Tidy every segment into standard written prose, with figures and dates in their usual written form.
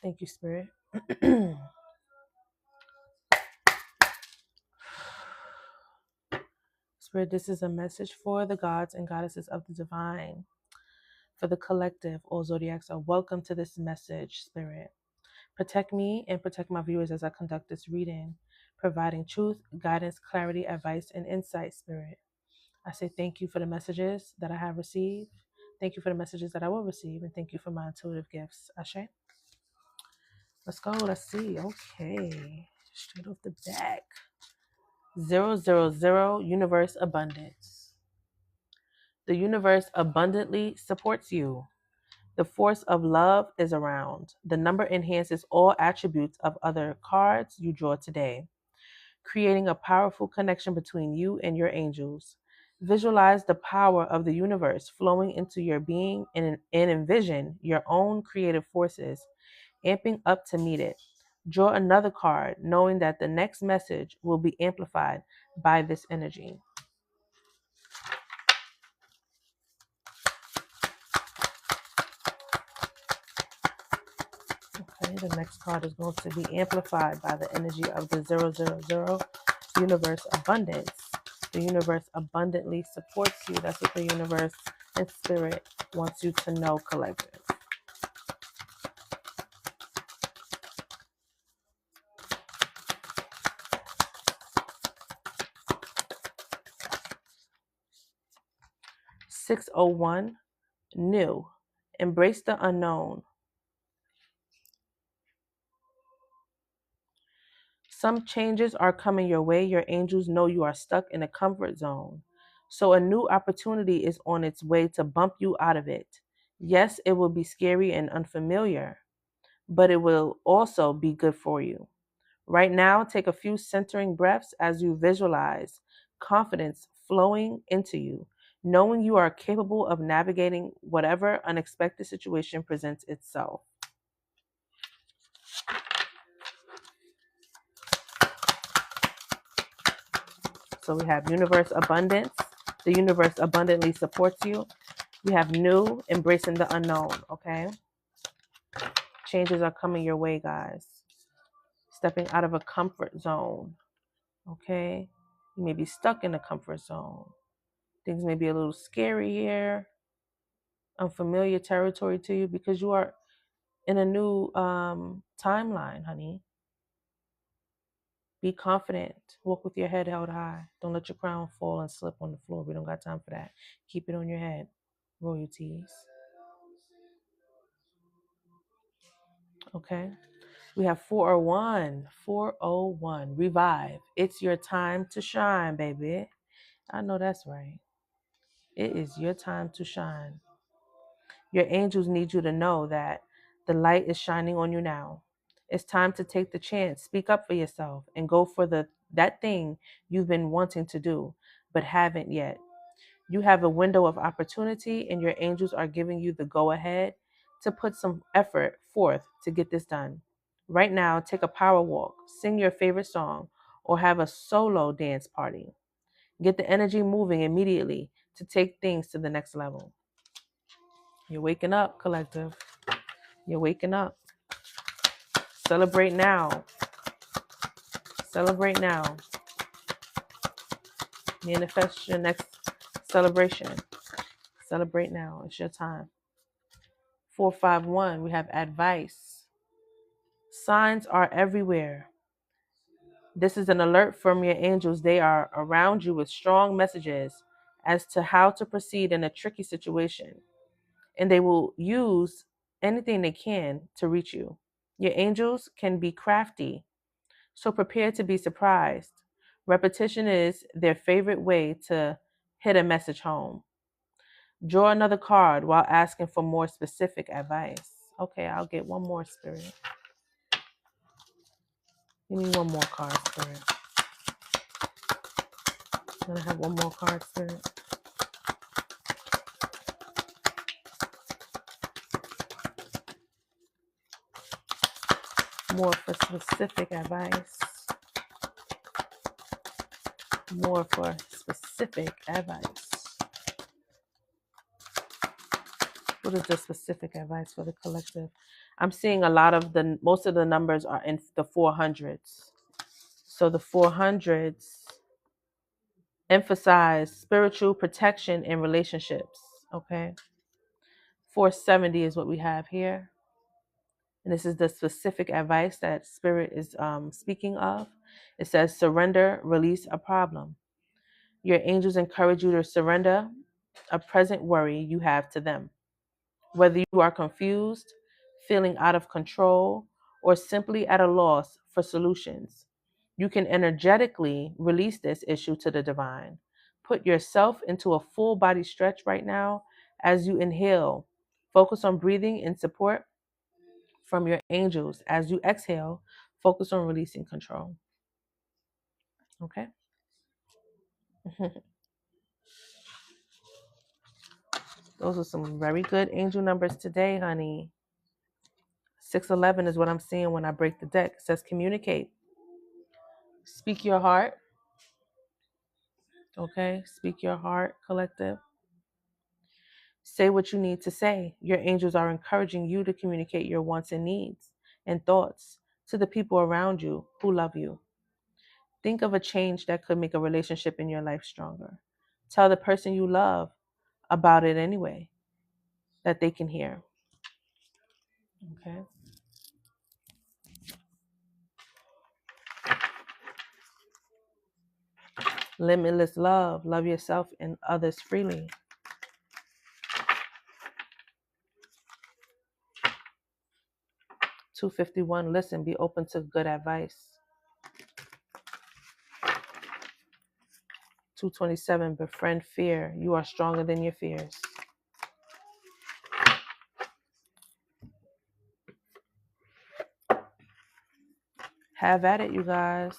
Thank you, Spirit. Spirit, this is a message for the gods and goddesses of the divine. For the collective, all zodiacs are welcome to this message, Spirit. Protect me and protect my viewers as I conduct this reading, providing truth, guidance, clarity, advice, and insight, Spirit. I say thank you for the messages that I have received. Thank you for the messages that I will receive. And thank you for my intuitive gifts. Ashe. Let's go. Let's see. Okay. Straight off the back. 000 Universe Abundance. The universe abundantly supports you. The force of love is around. The number enhances all attributes of other cards you draw today, creating a powerful connection between you and your angels. Visualize the power of the universe flowing into your being and envision your own creative forces amping up to meet it. Draw another card, knowing that the next message will be amplified by this energy. Okay, the next card is going to be amplified by the energy of the 000 Universe Abundance. The universe abundantly supports you. That's what the universe and spirit wants you to know, collective. (601) New. Embrace the unknown. Some changes are coming your way. Your angels know you are stuck in a comfort zone. So a new opportunity is on its way to bump you out of it. Yes, it will be scary and unfamiliar, but it will also be good for you. Right now, take a few centering breaths as you visualize confidence flowing into you, knowing you are capable of navigating whatever unexpected situation presents itself. So we have universe abundance. The universe abundantly supports you. We have new, embracing the unknown, okay? Changes are coming your way, guys. Stepping out of a comfort zone, okay? You may be stuck in a comfort zone. Things may be a little scary here, unfamiliar territory to you because you are in a new timeline, honey. Be confident. Walk with your head held high. Don't let your crown fall and slip on the floor. We don't got time for that. Keep it on your head. Royalties. Okay. We have 401. 401. Revive. It's your time to shine, baby. I know that's right. It is your time to shine. Your angels need you to know that the light is shining on you now. It's time to take the chance, speak up for yourself, and go for that thing you've been wanting to do, but haven't yet. You have a window of opportunity, and your angels are giving you the go-ahead to put some effort forth to get this done. Right now, take a power walk, sing your favorite song, or have a solo dance party. Get the energy moving immediately to take things to the next level. You're waking up, collective. You're waking up. Celebrate now. Celebrate now. Manifest your next celebration. Celebrate now. It's your time. 451, we have advice. Signs are everywhere. This is an alert from your angels. They are around you with strong messages as to how to proceed in a tricky situation. And they will use anything they can to reach you. Your angels can be crafty, so prepare to be surprised. Repetition is their favorite way to hit a message home. Draw another card while asking for more specific advice. Okay, I'll get one more, Spirit. Give me one more card, Spirit. I'm going to have one more card, Spirit. More for specific advice. More for specific advice. What is the specific advice for the collective? I'm seeing most of the numbers are in the 400s. So the 400s emphasize spiritual protection in relationships. Okay. 470 is what we have here. And this is the specific advice that Spirit is speaking of. It says, surrender, release a problem. Your angels encourage you to surrender a present worry you have to them. Whether you are confused, feeling out of control, or simply at a loss for solutions, you can energetically release this issue to the divine. Put yourself into a full body stretch right now as you inhale. Focus on breathing in support from your angels. As you exhale, focus on releasing control. Okay? Those are some very good angel numbers today, honey. 611 is what I'm seeing when I break the deck. It says communicate. Speak your heart. Okay? Speak your heart, collective. Say what you need to say. Your angels are encouraging you to communicate your wants and needs and thoughts to the people around you who love you. Think of a change that could make a relationship in your life stronger. Tell the person you love about it anyway, that they can hear. Okay? Limitless love. Love yourself and others freely. 251. Listen, be open to good advice. 227. Befriend fear. You are stronger than your fears. Have at it, you guys.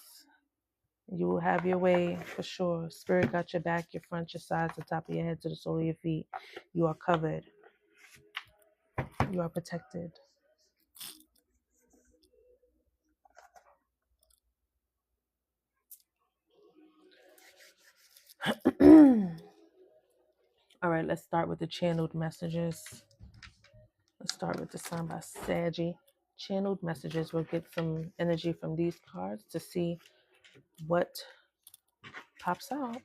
You will have your way for sure. Spirit got your back, your front, your sides, the top of your head to the sole of your feet. You are covered. You are protected. All right, let's start with the channeled messages. Let's start with the SignedBySagi. Channeled messages. We'll get some energy from these cards to see what pops out.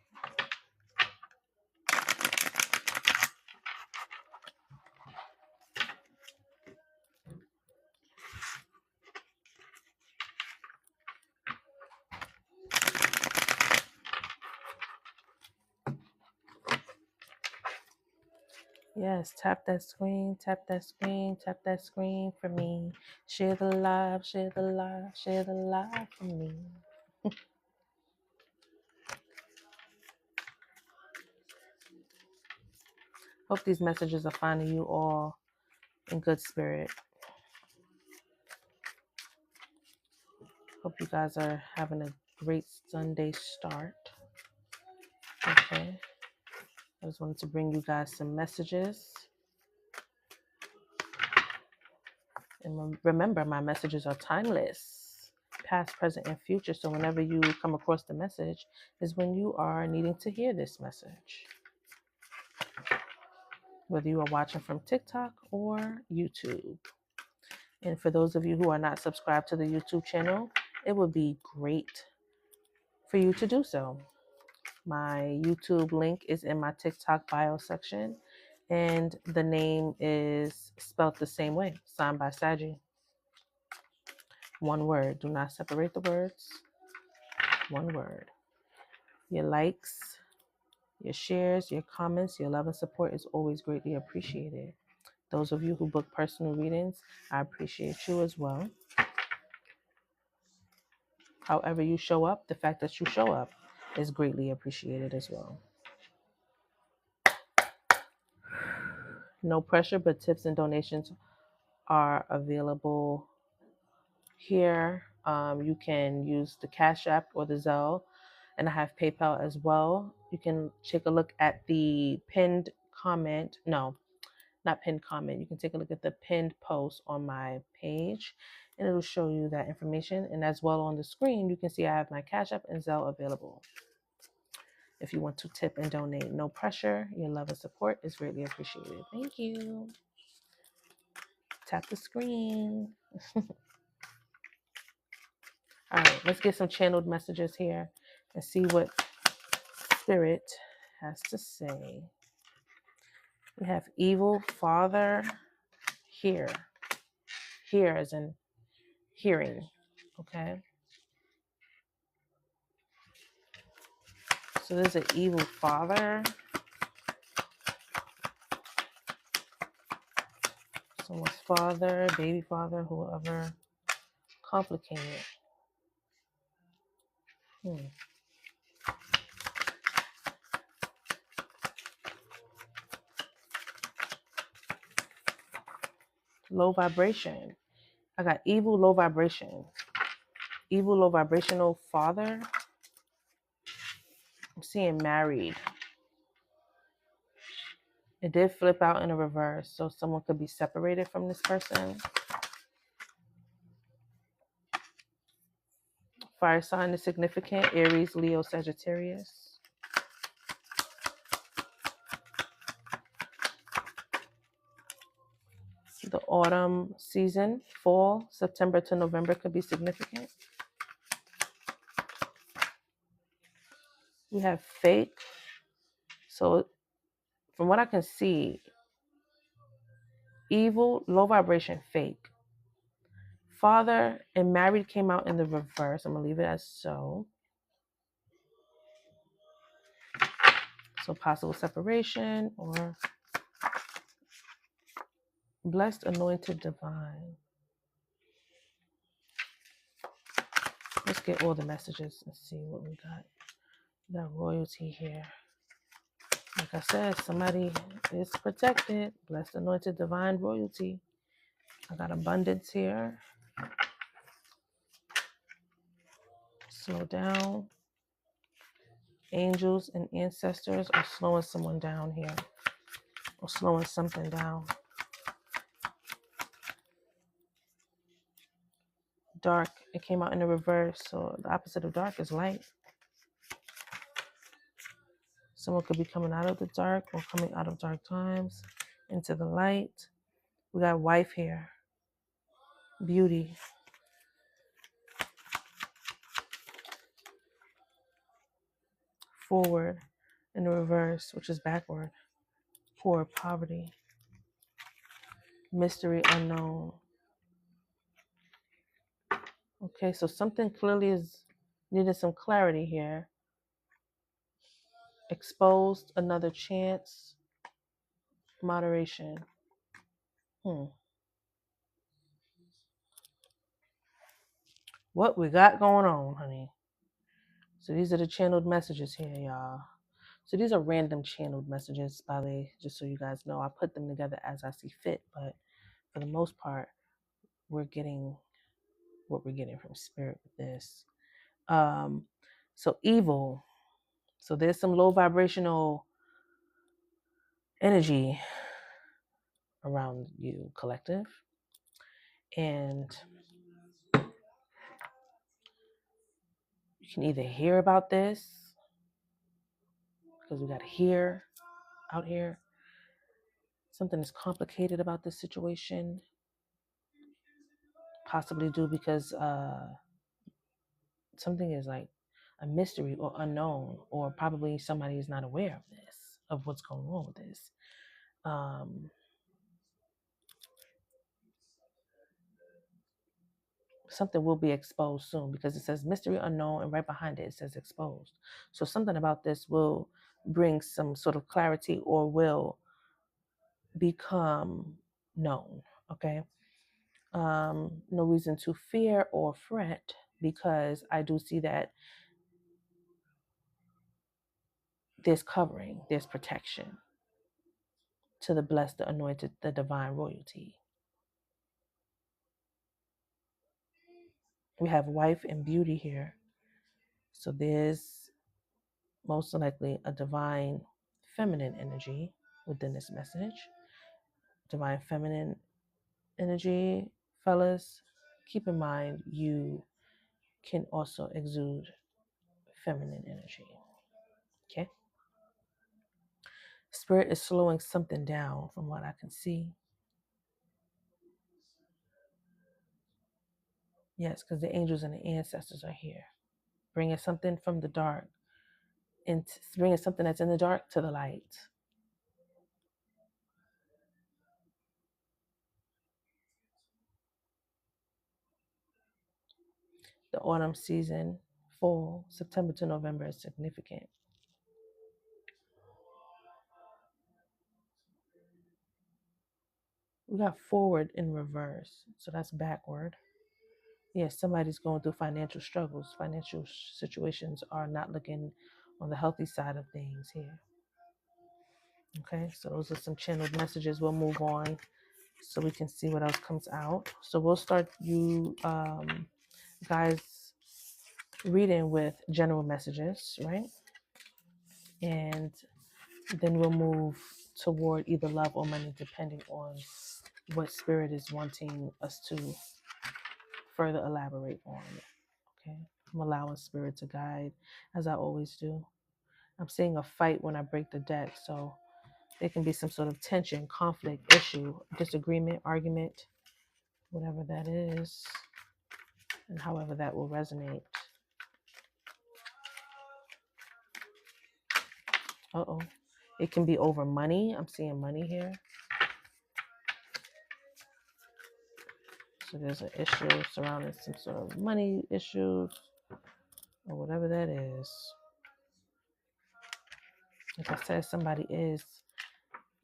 Yes, tap that screen, tap that screen, tap that screen for me. Share the live, share the live, share the live for me. Hope these messages are finding you all in good spirit. Hope you guys are having a great Sunday start. Okay. I just wanted to bring you guys some messages. And remember, my messages are timeless, past, present, and future. So whenever you come across the message is when you are needing to hear this message. Whether you are watching from TikTok or YouTube. And for those of you who are not subscribed to the YouTube channel, it would be great for you to do so. My YouTube link is in my TikTok bio section, and the name is spelled the same way, SignedBySagi. One word. Do not separate the words. One word. Your likes, your shares, your comments, your love and support is always greatly appreciated. Those of you who book personal readings, I appreciate you as well. However you show up, the fact that you show up is greatly appreciated as well. No pressure, but tips and donations are available here. You can use the CashApp or the Zelle, and I have PayPal as well. You can take a look at the pinned comment. No, not pinned comment. You can take a look at the pinned post on my page, and it'll show you that information. And as well on the screen, you can see I have my CashApp and Zelle available. If you want to tip and donate, no pressure. Your love and support is greatly appreciated. Thank you. Tap the screen. All right, let's get some channeled messages here and see what Spirit has to say. We have evil father here. Here as in hearing. Okay. So there's an evil father. Someone's father, baby father, whoever. Complicated. Low vibration. I got evil, low vibration. Evil, low vibrational father. I'm seeing married. It did flip out in a reverse, so someone could be separated from this person. Fire sign is significant. Aries, Leo, Sagittarius. The autumn season, fall, September to November could be significant. We have fake. So from what I can see, evil, low vibration, fake. Father and married came out in the reverse. I'm going to leave it as so. So possible separation or blessed, anointed, divine. Let's get all the messages and see what we got. We got royalty here. Like I said, somebody is protected. Blessed, anointed, divine, royalty. I got abundance here. Slow down. Angels and ancestors are slowing someone down here. Or slowing something down. Dark. It came out in the reverse. So the opposite of dark is light. Someone could be coming out of the dark or coming out of dark times into the light. We got wife here. Beauty. Forward in the reverse, which is backward. Poor, poverty. Mystery, unknown. Okay, so something clearly is needing some clarity here. Exposed, another chance. Moderation. What we got going on, honey? So these are the channeled messages here, y'all. So these are random channeled messages, by the way, just so you guys know. I put them together as I see fit, but for the most part, we're getting what we're getting from spirit with this. So evil. So there's some low vibrational energy around you, collective. And you can either hear about this, because we got to hear out here. Something is complicated about this situation. Possibly due because something is like a mystery or unknown, or probably somebody is not aware of this, of what's going on with this. Something will be exposed soon because it says mystery unknown, and right behind it says exposed. So something about this will bring some sort of clarity or will become known. Okay. No reason to fear or fret, because I do see that there's covering, there's protection to the blessed, the anointed, the divine royalty. We have wife and beauty here. So there's most likely a divine feminine energy within this message. Divine feminine energy, fellas, keep in mind you can also exude feminine energy. Okay? Spirit is slowing something down from what I can see. Yes, because the angels and the ancestors are here, bringing something from the dark and bringing something that's in the dark to the light. The autumn season, fall, September to November is significant. We got forward in reverse, so that's backward. Yes, somebody's going through financial struggles. Financial situations are not looking on the healthy side of things here. Okay, so those are some channeled messages. We'll move on so we can see what else comes out. So we'll start you guys reading with general messages, right? And then we'll move toward either love or money, depending on what spirit is wanting us to further elaborate on. Okay, I'm allowing spirit to guide, as I always do. I'm seeing a fight when I break the deck, so there can be some sort of tension, conflict, issue, disagreement, argument, whatever that is, and however that will resonate. Uh-oh. It can be over money. I'm seeing money here. So there's an issue surrounding some sort of money issues or whatever that is. Like I said, somebody is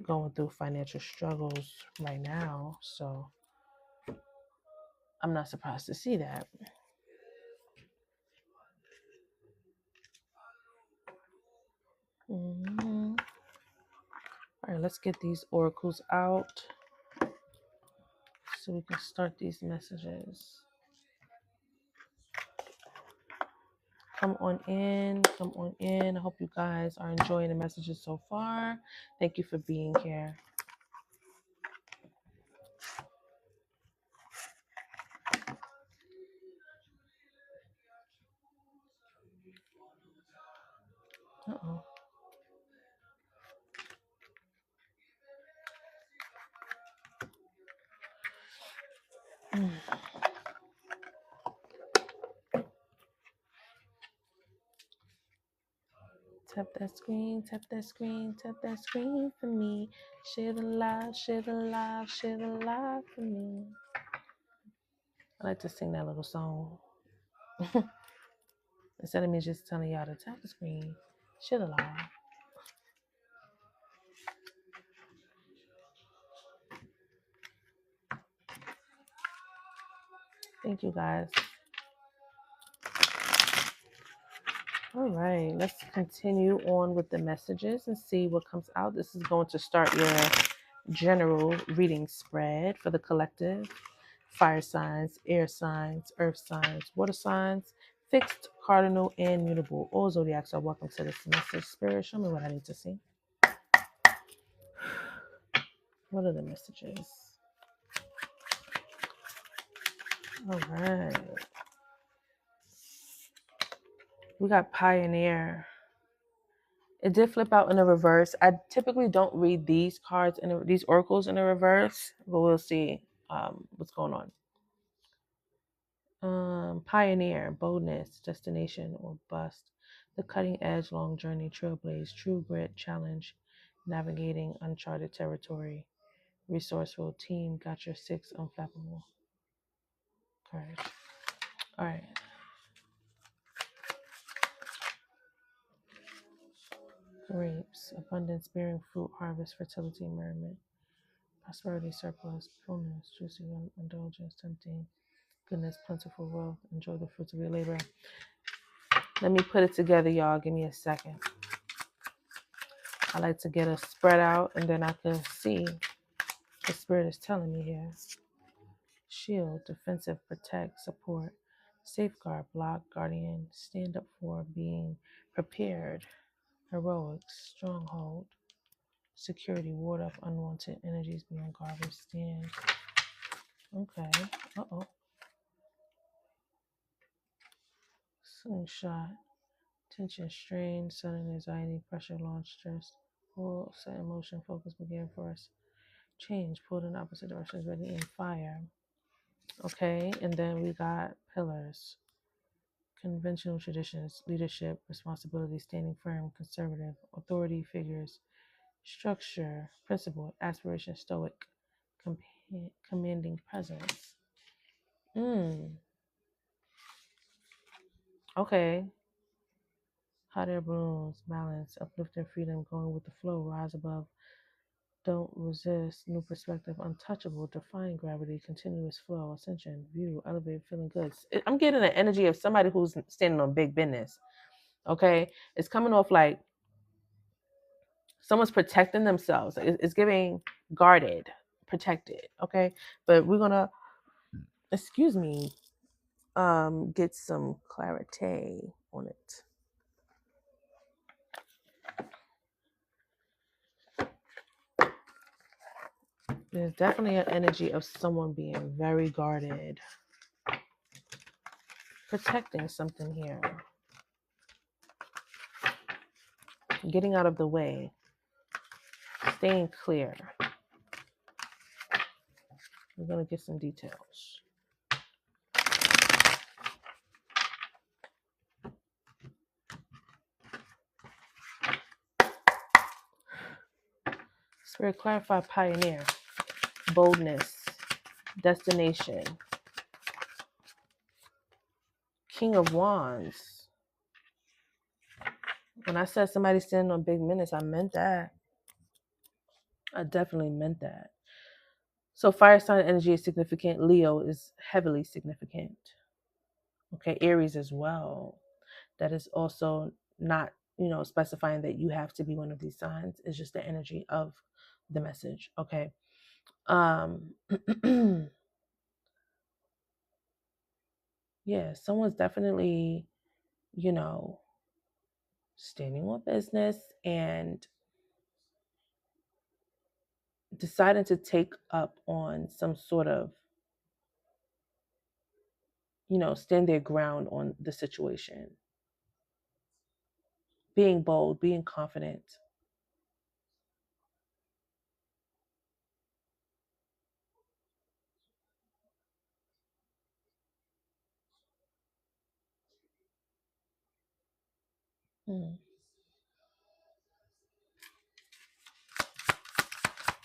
going through financial struggles right now. So I'm not surprised to see that. Mm-hmm. All right, let's get these oracles out so we can start these messages. Come on in, come on in. I hope you guys are enjoying the messages so far. Thank you for being here. Uh-oh. Mm. Tap that screen, tap that screen, tap that screen for me. Share the live, share the live, share the live for me. I like to sing that little song. Instead of me just telling y'all to tap the screen, share the live. Thank you guys. All right, let's continue on with the messages and see what comes out. This is going to start your general reading spread for the collective. Fire signs, air signs, earth signs, water signs, fixed, cardinal, and mutable. All zodiacs are welcome to this message. Spirit, show me what I need to see. What are the messages? All right. We got Pioneer. It did flip out in the reverse. I typically don't read these cards and these oracles in the reverse, but we'll see what's going on. Pioneer, boldness, destination or bust. The cutting edge, long journey, trailblaze, true grit, challenge, navigating uncharted territory, resourceful, team, got your six, unflappable. Courage. All right. Grapes, abundance, bearing fruit, harvest, fertility, merriment, prosperity, surplus, fullness, juicy, indulgence, tempting, goodness, plentiful wealth. Enjoy the fruits of your labor. Let me put it together, y'all. Give me a second. I like to get a spread out and then I can see the spirit is telling me here. Shield, defensive, protect, support, safeguard, block, guardian, stand up for, being prepared, heroics, stronghold, security, ward off unwanted energies, be on guard, withstand. Okay. Uh-oh. Slingshot, tension, strain, sudden anxiety, pressure, launch, stress, pull, set in motion, focus, begin, force, change, pulled in opposite directions, ready, in fire. Okay, and then we got pillars. Conventional traditions, leadership, responsibility, standing firm, conservative, authority figures, structure, principle, aspiration, stoic, commanding presence. Okay. Hot air balloons, balance, uplifting freedom, going with the flow, rise above, don't resist, new perspective, untouchable, defying gravity, continuous flow, ascension, view, elevate, feeling good. I'm getting the energy of somebody who's standing on big business. Okay. It's coming off like someone's protecting themselves. It's giving guarded, protected. Okay. But we're gonna, excuse me, get some clarity on it. There's definitely an energy of someone being very guarded, protecting something here, getting out of the way, staying clear. We're going to get some details. Spirit, clarify, pioneer, boldness, destination, King of Wands. When I said somebody standing on big minutes, I meant that. I definitely meant that. So fire sign energy is significant. Leo is heavily significant. Okay, Aries as well. That is also not, specifying that you have to be one of these signs. It's just the energy of the message. Okay. Yeah, someone's definitely, standing on business and deciding to take up on some sort of, stand their ground on the situation. Being bold, being confident.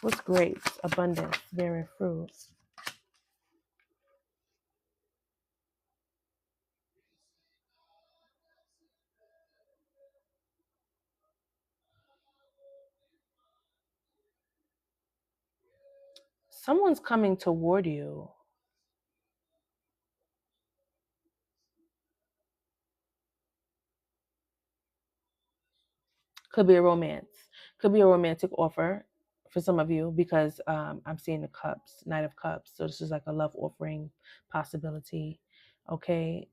What's grapes? Abundance, bearing fruit. Someone's coming toward you. Could be a romance. Could be a romantic offer for some of you because I'm seeing the cups, Knight of Cups. So this is like a love offering possibility. Okay.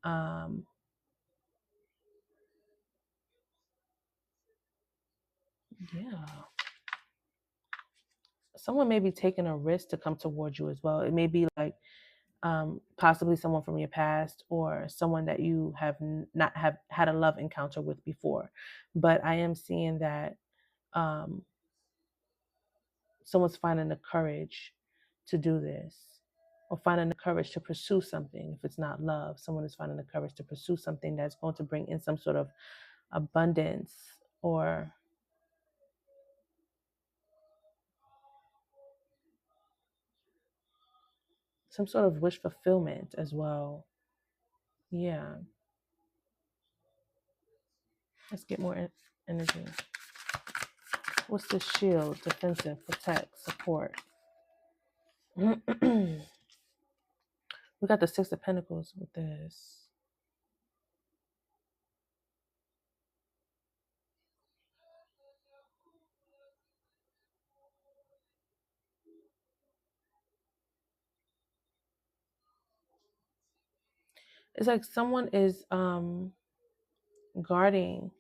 Yeah. Someone may be taking a risk to come towards you as well. It may be like possibly someone from your past or someone that you have not have had a love encounter with before. But I am seeing that someone's finding the courage to do this or finding the courage to pursue something. If it's not love, someone is finding the courage to pursue something that's going to bring in some sort of abundance or some sort of wish fulfillment as well. Yeah. Let's get more energy. What's the shield? Defensive, protect, support. We got the Six of Pentacles with this. It's like someone is guarding.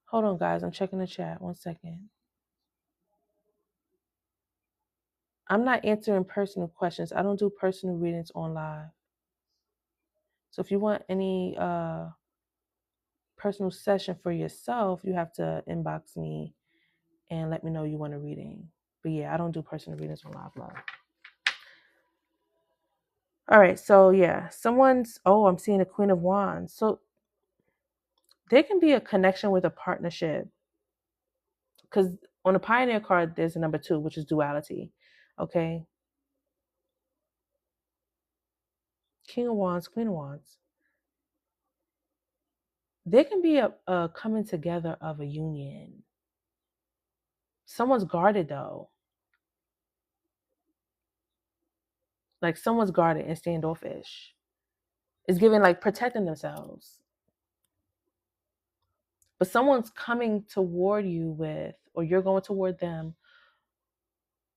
Hold on, guys. I'm checking the chat. 1 second. I'm not answering personal questions. I don't do personal readings on live. So if you want any personal session for yourself, you have to inbox me and let me know you want a reading. But yeah, I don't do personal readings on live. All right, so yeah, I'm seeing a Queen of Wands. So there can be a connection with a partnership, because on the Pioneer card, there's a number 2, which is duality. Okay. King of Wands, Queen of Wands. There can be a coming together of a union. Someone's guarded though. Like someone's guarded and standoffish. It's giving like protecting themselves. But someone's coming toward you with, or you're going toward them,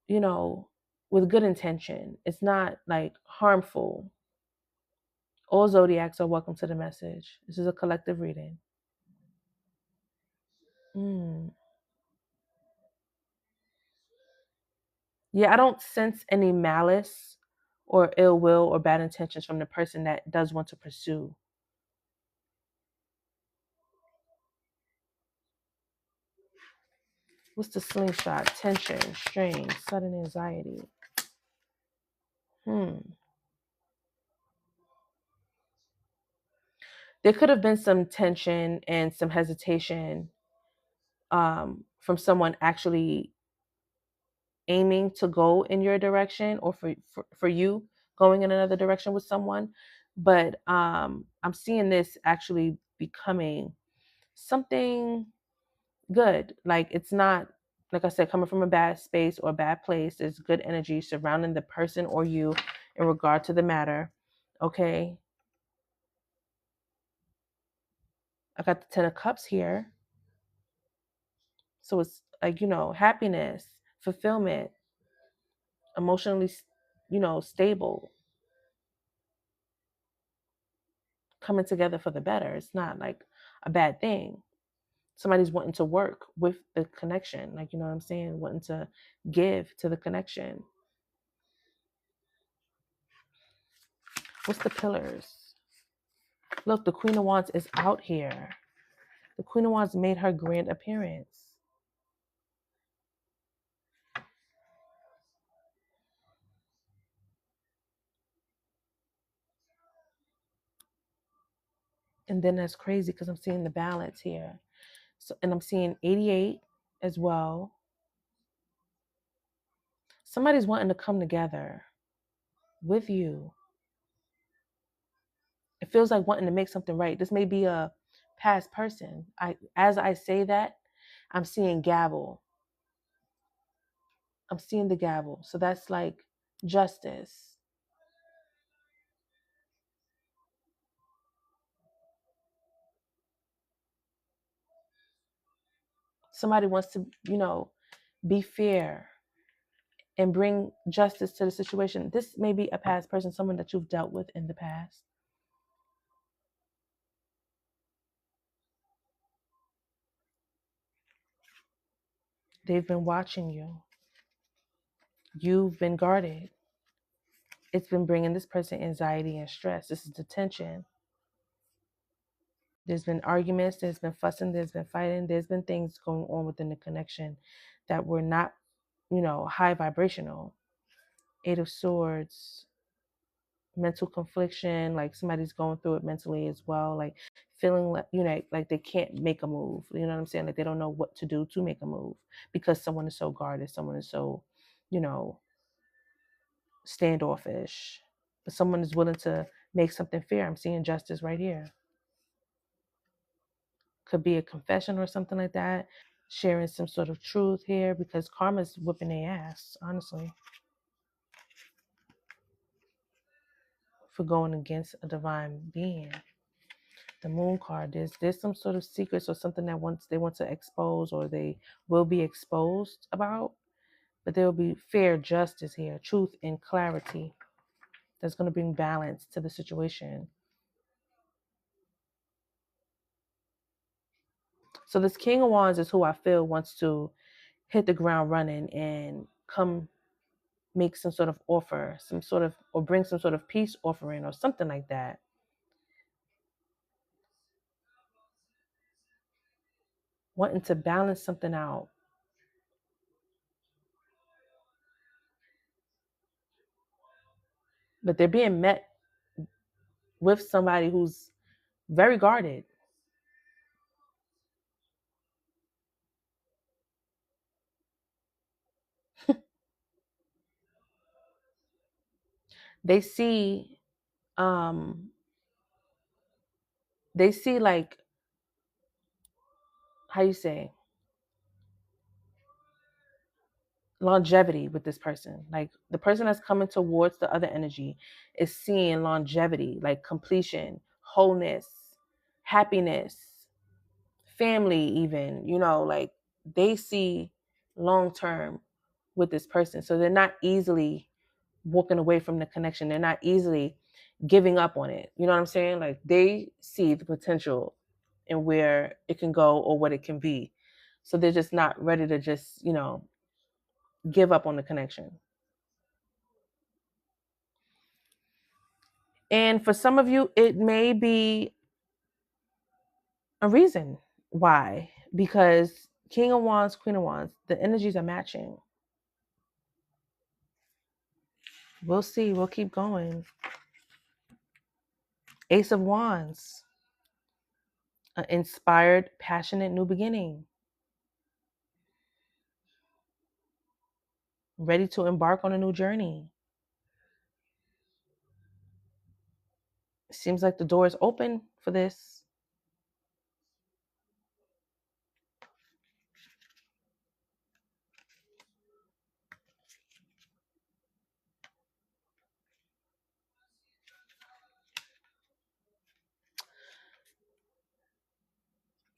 you know, with good intention. It's not like harmful. All zodiacs are welcome to the message. This is a collective reading. Yeah, I don't sense any malice or ill will or bad intentions from the person that does want to pursue. What's the slingshot? Tension, strain, sudden anxiety. There could have been some tension and some hesitation from someone actually aiming to go in your direction, or for you going in another direction with someone. But I'm seeing this actually becoming something good. Like it's not, like I said, coming from a bad space or a bad place. There's good energy surrounding the person or you in regard to the matter. Okay. I got the 10 of Cups here. So it's like, happiness, fulfillment, emotionally, stable, coming together for the better. It's not like a bad thing. Somebody's wanting to work with the connection. Like, you know what I'm saying? Wanting to give to the connection. What's the pillars? Look, the Queen of Wands is out here. The Queen of Wands made her grand appearance. And then that's crazy because I'm seeing the balance here. So, and I'm seeing 88 as well. Somebody's wanting to come together with you. It feels like wanting to make something right. This may be a past person. As I say that, I'm seeing gavel. I'm seeing the gavel. So that's like justice. Somebody wants to, be fair and bring justice to the situation. This may be a past person, someone that you've dealt with in the past. They've been watching you. You've been guarded. It's been bringing this person anxiety and stress. This is the tension. There's been arguments, there's been fussing, there's been fighting, there's been things going on within the connection that were not, high vibrational. 8 of Swords, mental confliction, like somebody's going through it mentally as well, like feeling like, like they can't make a move. You know what I'm saying? Like they don't know what to do to make a move because someone is so guarded, someone is so, you know, standoffish. But someone is willing to make something fair. I'm seeing justice right here. Could be a confession or something like that, sharing some sort of truth here, because karma's whipping their ass, honestly, for going against a divine being. The Moon card, there's some sort of secrets or something that they want to expose, or they will be exposed about, but there will be fair justice here, truth and clarity that's going to bring balance to the situation. So this King of Wands is who I feel wants to hit the ground running and come make some sort of offer, or bring some sort of peace offering or something like that. Wanting to balance something out. but they're being met with somebody who's very guarded. They see, um, they see like, how you say, longevity with this person. Like the person that's coming towards the other energy is seeing longevity, like completion, wholeness, happiness, family, even, like they see long term with this person. So they're not easily walking away from the connection. They're not easily giving up on it. You know what I'm saying? Like they see the potential and where it can go or what it can be. So they're just not ready to just, give up on the connection. And for some of you, it may be a reason why, because King of Wands, Queen of Wands, the energies are matching. We'll see. We'll keep going. Ace of Wands, an inspired, passionate new beginning. Ready to embark on a new journey. Seems like the door is open for this.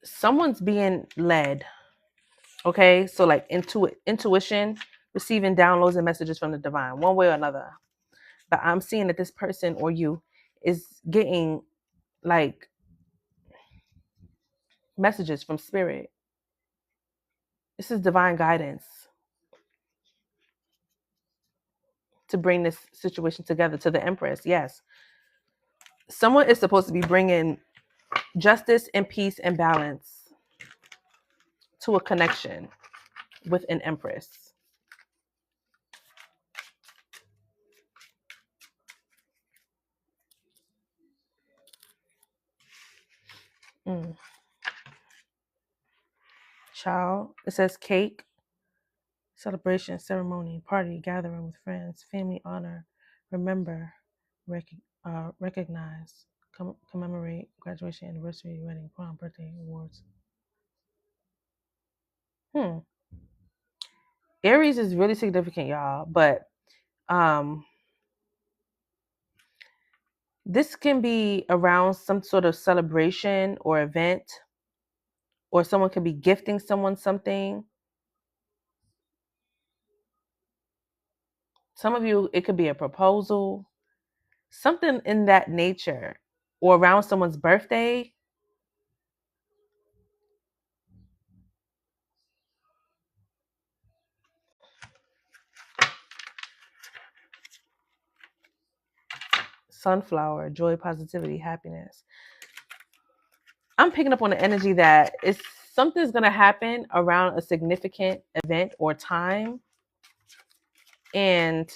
Someone's being led. Okay, so like intuition, receiving downloads and messages from the divine, one way or another. But I'm seeing that this person or you is getting like messages from spirit. This is divine guidance to bring this situation together to the Empress. Yes. Someone is supposed to be bringing justice and peace and balance to a connection with an Empress. Mm. Child, it says cake, celebration, ceremony, party, gathering with friends, family, honor, remember, recognize, commemorate, graduation, anniversary, wedding, prom, birthday, awards. Aries is really significant, y'all, but this can be around some sort of celebration or event, or someone could be gifting someone something. Some of you, it could be a proposal, something in that nature, or around someone's birthday. Sunflower, joy, positivity, happiness. I'm picking up on the energy that it's something's going to happen around a significant event or time. And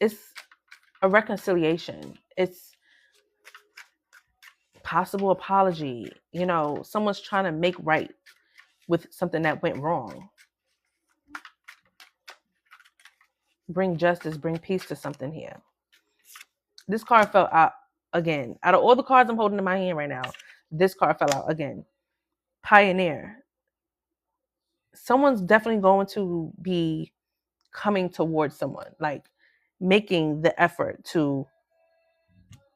it's a reconciliation. It's possible apology. Someone's trying to make right with something that went wrong. Bring justice, bring peace to something here. This card fell out again. Out of all the cards I'm holding in my hand right now, this card fell out again. Pioneer. Someone's definitely going to be coming towards someone, like making the effort to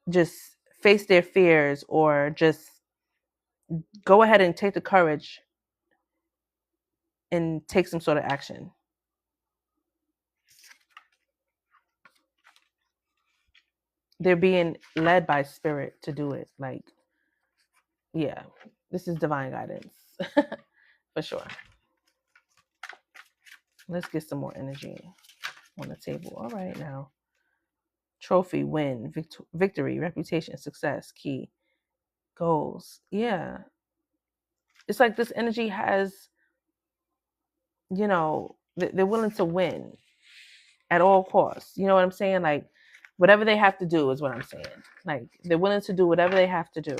just face their fears or just go ahead and take the courage and take some sort of action. They're being led by spirit to do it. Like, yeah, this is divine guidance for sure. Let's get some more energy on the table. All right, now. Trophy, win, victory, reputation, success, key, goals. Yeah. It's like this energy has, they're willing to win. at all costs. You know what I'm saying? Like, whatever they have to do is what I'm saying. Like, they're willing to do whatever they have to do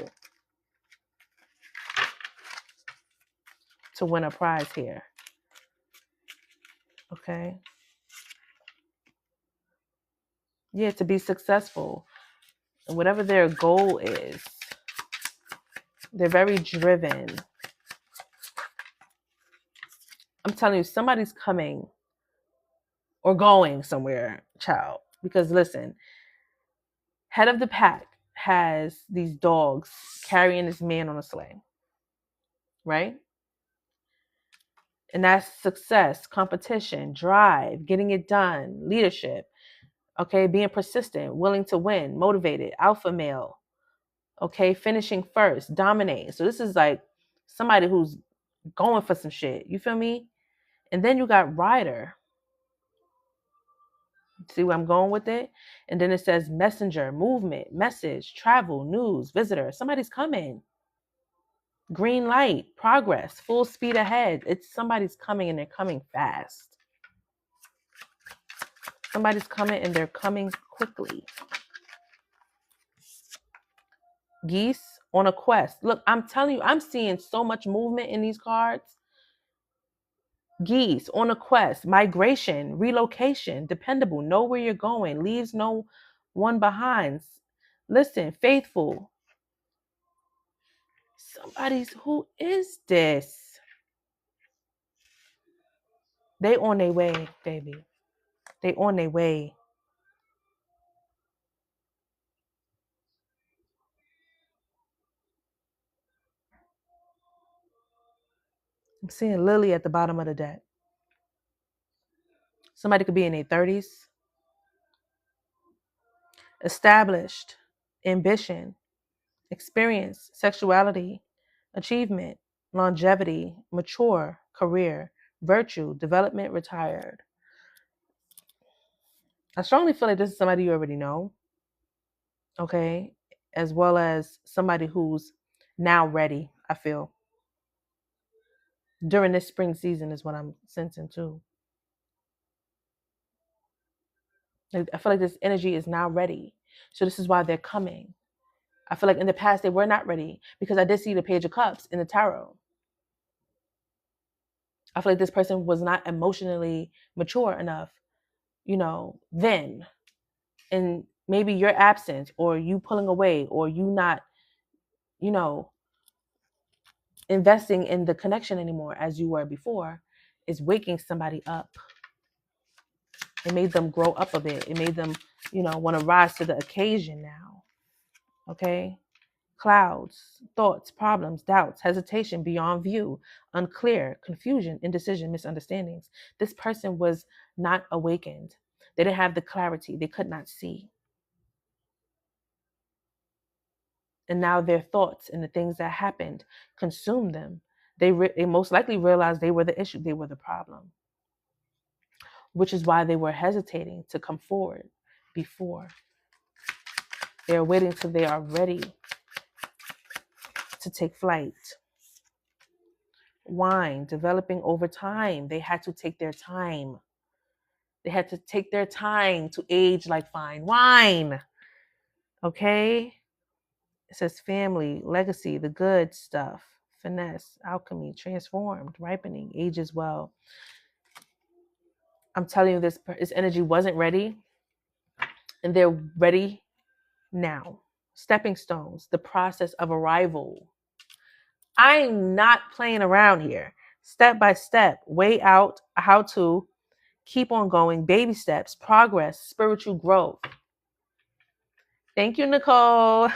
to win a prize here. Okay? Yeah, to be successful. And whatever their goal is, they're very driven. I'm telling you, somebody's coming or going somewhere, child. Because listen, head of the pack has these dogs carrying this man on a sleigh, right? And that's success, competition, drive, getting it done, leadership, okay, being persistent, willing to win, motivated, alpha male, okay, finishing first, dominate. So this is like somebody who's going for some shit. You feel me? And then you got rider. See where I'm going with it? And then it says messenger, movement, message, travel, news, visitor. Somebody's coming. Green light, progress, full speed ahead. It's somebody's coming and they're coming fast. Somebody's coming and they're coming quickly. Geese on a quest. Look, I'm telling you, I'm seeing so much movement in these cards. Geese on a quest, migration, relocation, dependable, know where you're going, leaves no one behind. Listen, faithful. Who is this? They on their way, baby. They on their way. I'm seeing Lily at the bottom of the deck. Somebody could be in their 30s. Established, ambition, experience, sexuality, achievement, longevity, mature, career, virtue, development, retired. I strongly feel like this is somebody you already know, okay? As well as somebody who's now ready, I feel. During this spring season is what I'm sensing too. I feel like this energy is now ready. So this is why they're coming. I feel like in the past they were not ready because I did see the Page of Cups in the tarot. I feel like this person was not emotionally mature enough, then. And maybe your absence or you pulling away or you not, investing in the connection anymore as you were before is waking somebody up. It made them grow up a bit. It made them, want to rise to the occasion now. Okay? Clouds, thoughts, problems, doubts, hesitation, beyond view, unclear, confusion, indecision, misunderstandings. This person was not awakened. They didn't have the clarity. They could not see. And now their thoughts and the things that happened consumed them. They most likely realized they were the issue. They were the problem. Which is why they were hesitating to come forward before. They're waiting till they are ready to take flight. Wine, developing over time. They had to take their time. They had to take their time to age like fine wine. Okay? It says family, legacy, the good stuff, finesse, alchemy, transformed, ripening, age as well. I'm telling you, this energy wasn't ready, and they're ready now. Stepping stones, the process of arrival. I'm not playing around here. Step by step, way out, how to keep on going, baby steps, progress, spiritual growth. Thank you, Nicole.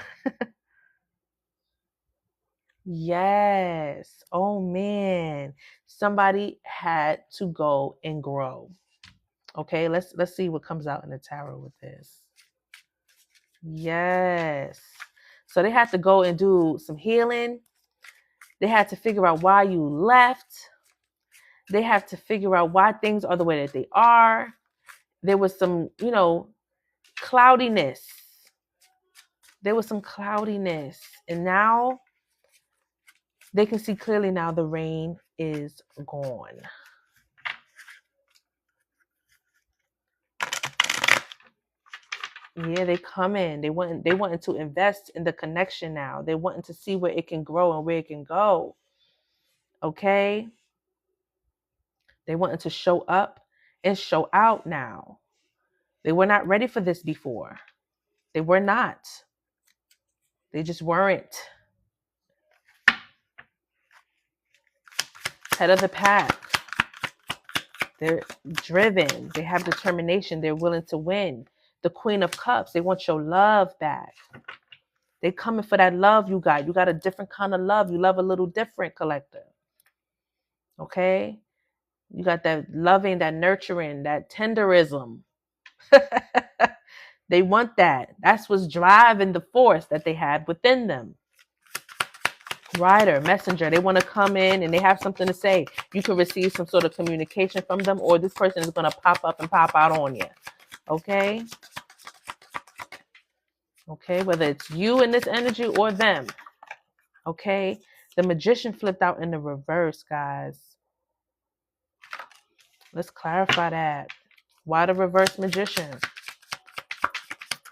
Yes. Oh man. Somebody had to go and grow. Okay, let's see what comes out in the tarot with this. Yes. So they had to go and do some healing. They had to figure out why you left. They have to figure out why things are the way that they are. There was some, cloudiness. There was some cloudiness. And now they can see clearly now the rain is gone. Yeah, they come in. They wanting to invest in the connection now. They wanting to see where it can grow and where it can go. Okay? They wanting to show up and show out now. They were not ready for this before. They were not. They just weren't. Head of the pack. They're driven. They have determination. They're willing to win. The Queen of Cups. They want your love back. They coming for that love you got. You got a different kind of love. You love a little different, collector. Okay? You got that loving, that nurturing, that tenderism. They want that. That's what's driving the force that they had within them. Rider, messenger, they want to come in and they have something to say. You can receive some sort of communication from them, or this person is going to pop up and pop out on you. Okay? Okay, whether it's you in this energy or them. Okay? The Magician flipped out in the reverse, guys. Let's clarify that. Why the reverse Magician?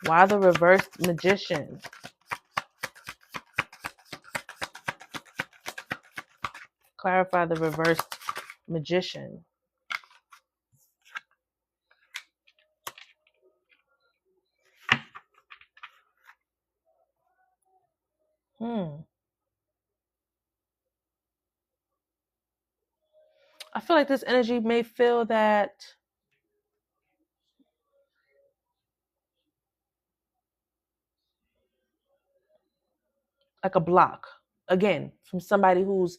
Why the reverse Magician? Clarify the reverse Magician. I feel like this energy may feel that like a block. Again, from somebody who's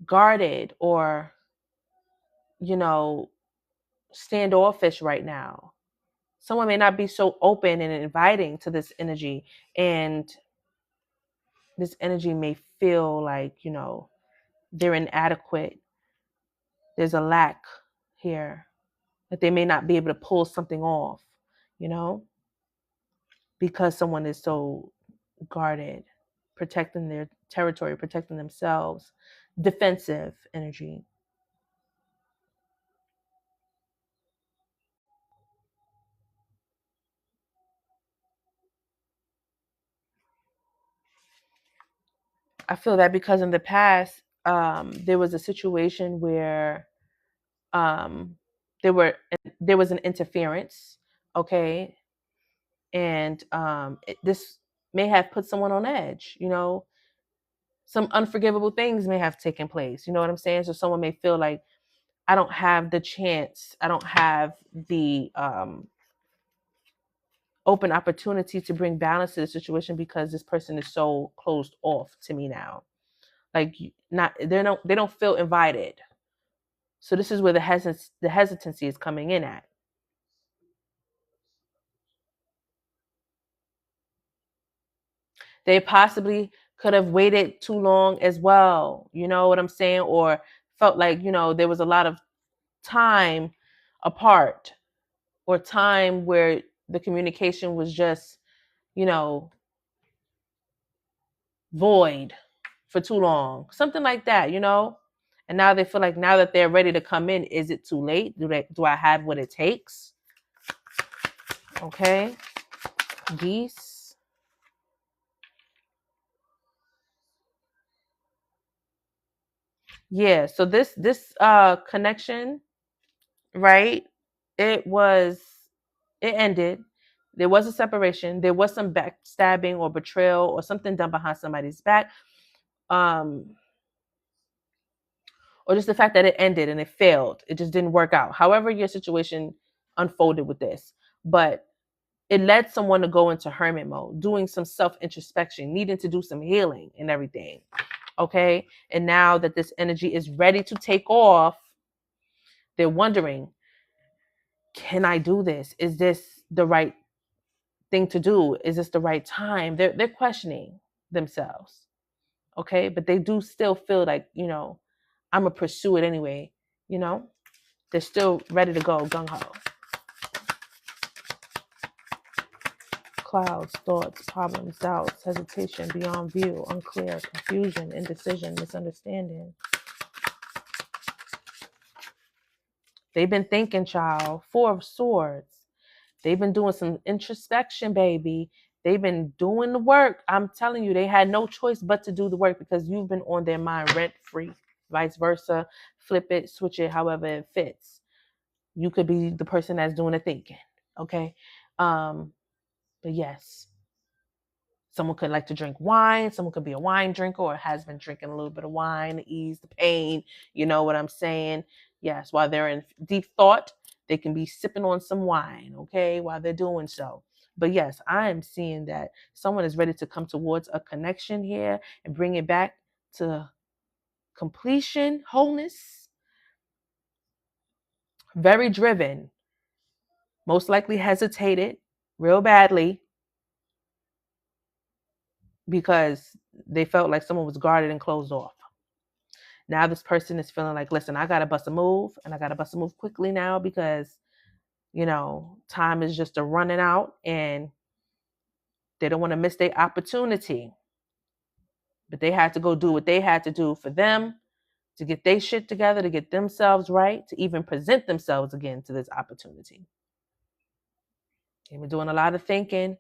guarded or, standoffish right now. Someone may not be so open and inviting to this energy, and this energy may feel like, they're inadequate. There's a lack here, that they may not be able to pull something off, because someone is so guarded, protecting their territory, protecting themselves, defensive energy. I feel that because in the past, there was a situation where um, there was an interference, okay, and this may have put someone on edge. Some unforgivable things may have taken place. You know what I'm saying? So someone may feel like, I don't have the chance. I don't have the open opportunity to bring balance to the situation because this person is so closed off to me now. Like, they don't feel invited. So this is where the hesitancy is coming in at. They possibly could have waited too long as well. You know what I'm saying? Or felt like, there was a lot of time apart, or time where the communication was just, void for too long. Something like that. And now they feel like, now that they're ready to come in, is it too late? Do I have what it takes? Okay. Geese. Yeah, so this connection, right? It ended. There was a separation. There was some backstabbing or betrayal or something done behind somebody's back. Or just the fact that it ended and it failed. It just didn't work out. However your situation unfolded with this. But it led someone to go into hermit mode, doing some self-introspection, needing to do some healing and everything. Okay? And now that this energy is ready to take off, they're wondering, can I do this? Is this the right thing to do? Is this the right time? They're questioning themselves. Okay? But they do still feel like, I'm gonna pursue it anyway. They're still ready to go, gung-ho. Clouds, thoughts, problems, doubts, hesitation, beyond view, unclear, confusion, indecision, misunderstanding. They've been thinking, child. 4 of Swords. They've been doing some introspection, baby. They've been doing the work. I'm telling you, they had no choice but to do the work because you've been on their mind rent free. Vice versa. Flip it, switch it, however it fits. You could be the person that's doing the thinking. Okay. But yes, someone could like to drink wine. Someone could be a wine drinker or has been drinking a little bit of wine to ease the pain. You know what I'm saying? Yes, while they're in deep thought, they can be sipping on some wine, okay, while they're doing so. But yes, I am seeing that someone is ready to come towards a connection here and bring it back to completion, wholeness. Very driven, most likely hesitated real badly because they felt like someone was guarded and closed off. Now this person is feeling like, listen, I got to bust a move and I got to bust a move quickly now because, time is just a running out and they don't want to miss their opportunity. But they had to go do what they had to do for them to get their shit together, to get themselves right, to even present themselves again to this opportunity. They've been doing a lot of thinking.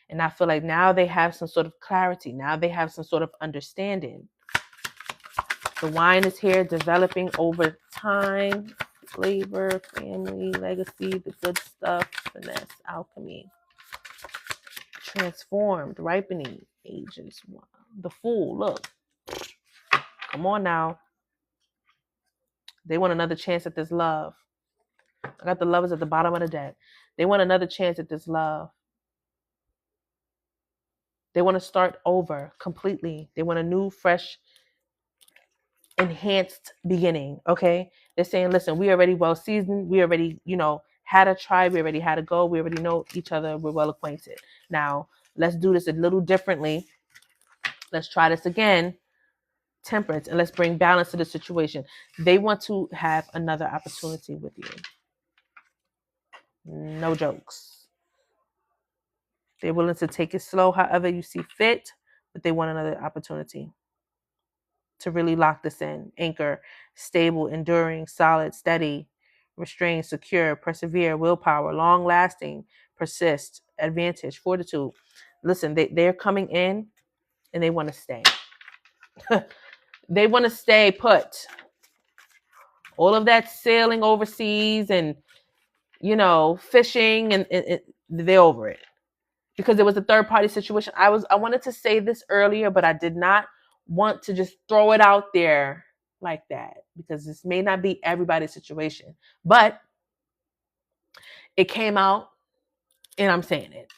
And I feel like now they have some sort of clarity. Now they have some sort of understanding. The wine is here, developing over time. Flavor, family, legacy, the good stuff, finesse, alchemy. Transformed, ripening, ages. The Fool, look. Come on now. They want another chance at this love. I got the Lovers at the bottom of the deck. They want another chance at this love. They want to start over completely. They want a new, fresh, enhanced beginning. Okay. They're saying, listen, we already well seasoned. We already, had a tribe. We already had a goal. We already know each other. We're well acquainted. Now let's do this a little differently. Let's try this again. Temperance, and let's bring balance to the situation. They want to have another opportunity with you. No jokes. They're willing to take it slow, however you see fit, but they want another opportunity to really lock this in. Anchor, stable, enduring, solid, steady, restrained, secure, persevere, willpower, long lasting, persist, advantage, fortitude. Listen, they're coming in and they want to stay. They want to stay put. All of that sailing overseas and, fishing and they're over it. Because it was a third party situation. I wanted to say this earlier, but I did not want to just throw it out there like that because this may not be everybody's situation. But it came out and I'm saying it.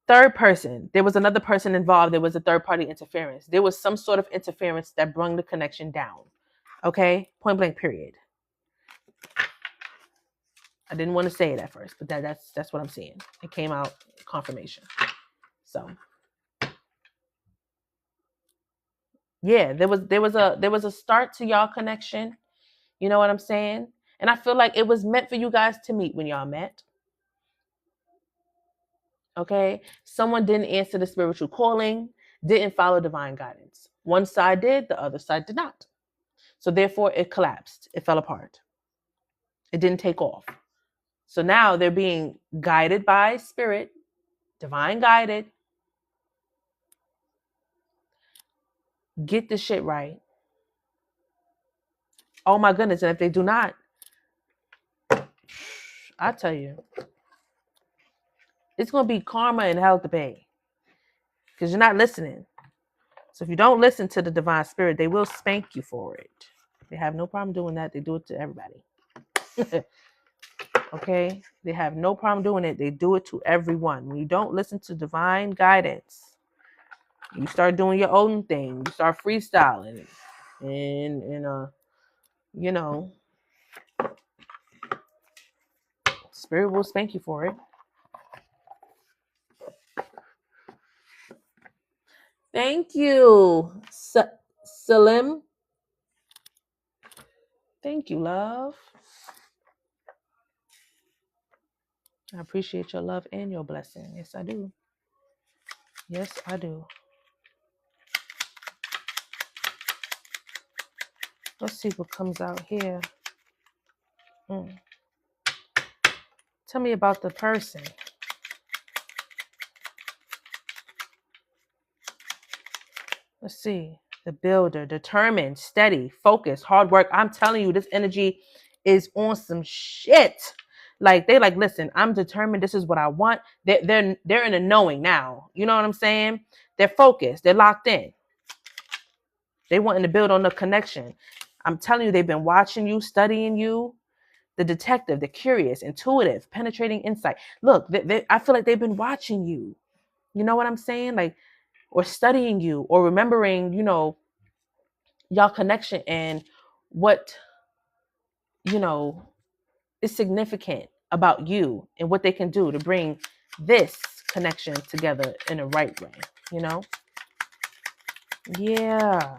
Third person, there was another person involved. There was a third party interference. There was some sort of interference that brought the connection down. Okay? Point blank, period. I didn't want to say it at first, but that's what I'm seeing. It came out confirmation. So yeah, there was a start to y'all connection. You know what I'm saying? And I feel like it was meant for you guys to meet when y'all met. Okay? Someone didn't answer the spiritual calling, didn't follow divine guidance. One side did, the other side did not. So therefore it collapsed. It fell apart. It didn't take off. So now they're being guided by spirit, divine guided. Get the shit right. Oh my goodness. And if they do not, I tell you, it's going to be karma and hell to pay because you're not listening. So if you don't listen to the divine spirit, they will spank you for it. They have no problem doing that. They do it to everybody. Okay? They have no problem doing it. They do it to everyone. When you don't listen to divine guidance, you start doing your own thing. You start freestyling. And spirit will spank you for it. Thank you, Salim. Thank you, love. I appreciate your love and your blessing. Yes, I do. Yes, I do. Let's see what comes out here. Tell Tell me about the person. Let's see. The builder, determined, steady, focused, hard work. I'm telling you, this energy is on some shit. Like they like, listen, I'm determined. This is what I want. They're in a knowing now. You know what I'm saying? They're focused. They're locked in. They wanting to build on the connection. I'm telling you, they've been watching you, studying you. The detective, the curious, intuitive, penetrating insight. Look, I feel like they've been watching you. You know what I'm saying? Like, or studying you, or remembering, y'all connection and what, is significant about you and what they can do to bring this connection together in a right way, Yeah.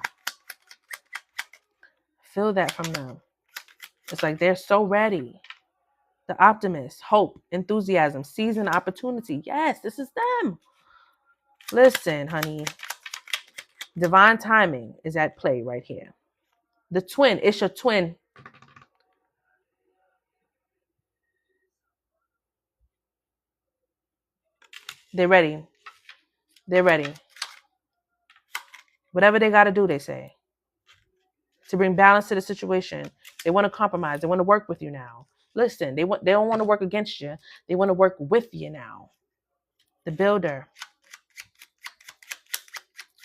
Feel that from them. It's like they're so ready. The optimist, hope, enthusiasm, season, opportunity. Yes, this is them. Listen, honey. Divine timing is at play right here. The twin, it's your twin. They're ready. They're ready. Whatever they got to do, they say, to bring balance to the situation. They want to compromise. They want to work with you now. Listen, they don't want to work against you. They want to work with you now. The builder,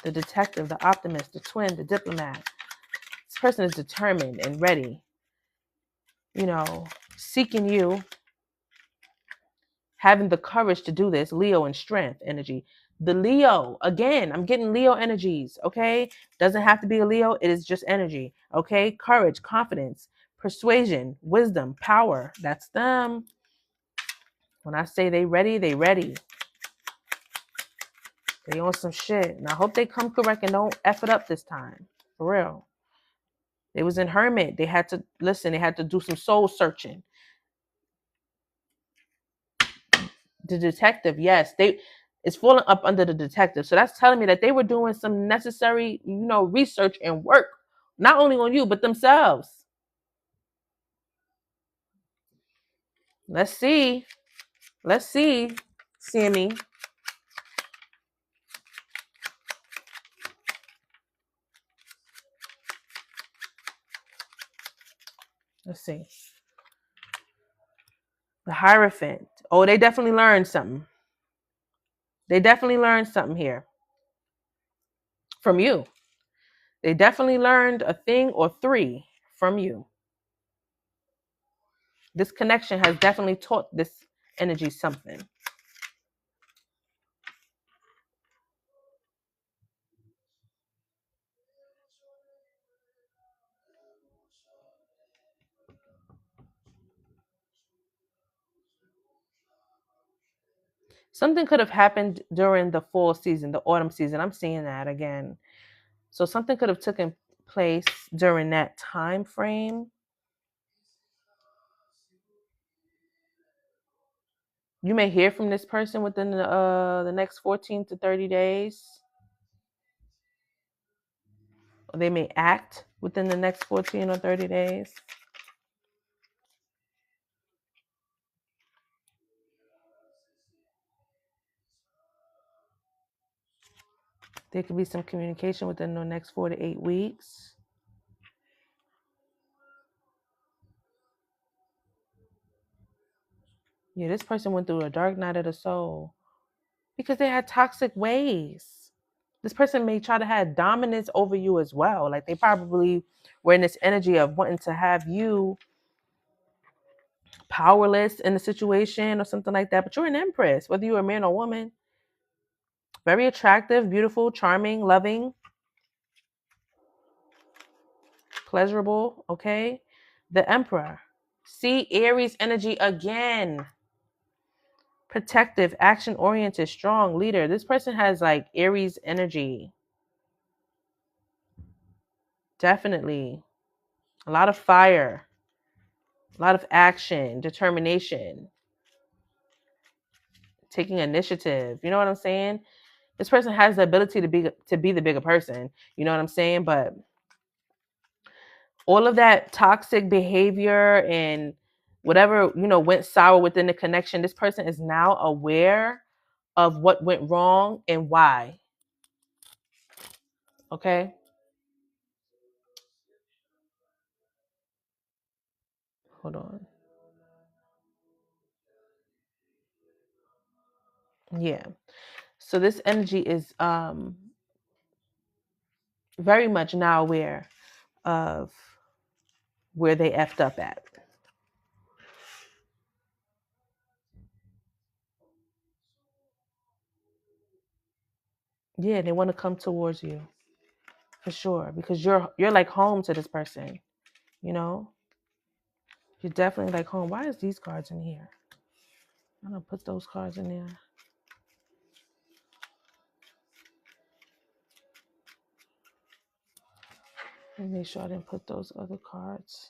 the detective, the optimist, the twin, the diplomat. This person is determined and ready, seeking you, having the courage to do this. Leo and strength energy. The Leo, again, I'm getting Leo energies, okay? Doesn't have to be a Leo. It is just energy, okay? Courage, confidence, persuasion, wisdom, power. That's them. When I say they ready, they ready. They on some shit. And I hope they come correct and don't F it up this time. For real. They was in hermit. They had to, listen, they had to do some soul searching. The detective, yes, it's falling up under the detective. So that's telling me that they were doing some necessary, research and work, not only on you, but themselves. Let's see. Sammy. Let's see. The Hierophant. Oh, they definitely learned something. They definitely learned something here from you. They definitely learned a thing or three from you. This connection has definitely taught this energy something. Something could have happened during the fall season, the autumn season. I'm seeing that again. So something could have taken place during that time frame. You may hear from this person within the next 14 to 30 days. Or they may act within the next 14 or 30 days. There could be some communication within the next 4 to 8 weeks. Yeah, this person went through a dark night of the soul because they had toxic ways. This person may try to have dominance over you as well. Like they probably were in this energy of wanting to have you powerless in a situation or something like that. But you're an empress, whether you're a man or woman. Very attractive, beautiful, charming, loving, pleasurable, okay? The Emperor. See Aries energy again. Protective, action-oriented, strong leader. This person has like Aries energy. Definitely. A lot of fire. A lot of action, determination. Taking initiative. You know what I'm saying? This person has the ability to be the bigger person. You know what I'm saying? But all of that toxic behavior and whatever, went sour within the connection, this person is now aware of what went wrong and why. Okay? Hold on. Yeah. So this energy is very much now aware of where they effed up at. Yeah, they want to come towards you for sure, because you're like home to this person. You're definitely like home. Why is these cards in here? I'm gonna put those cards in there. Let me make sure I didn't put those other cards.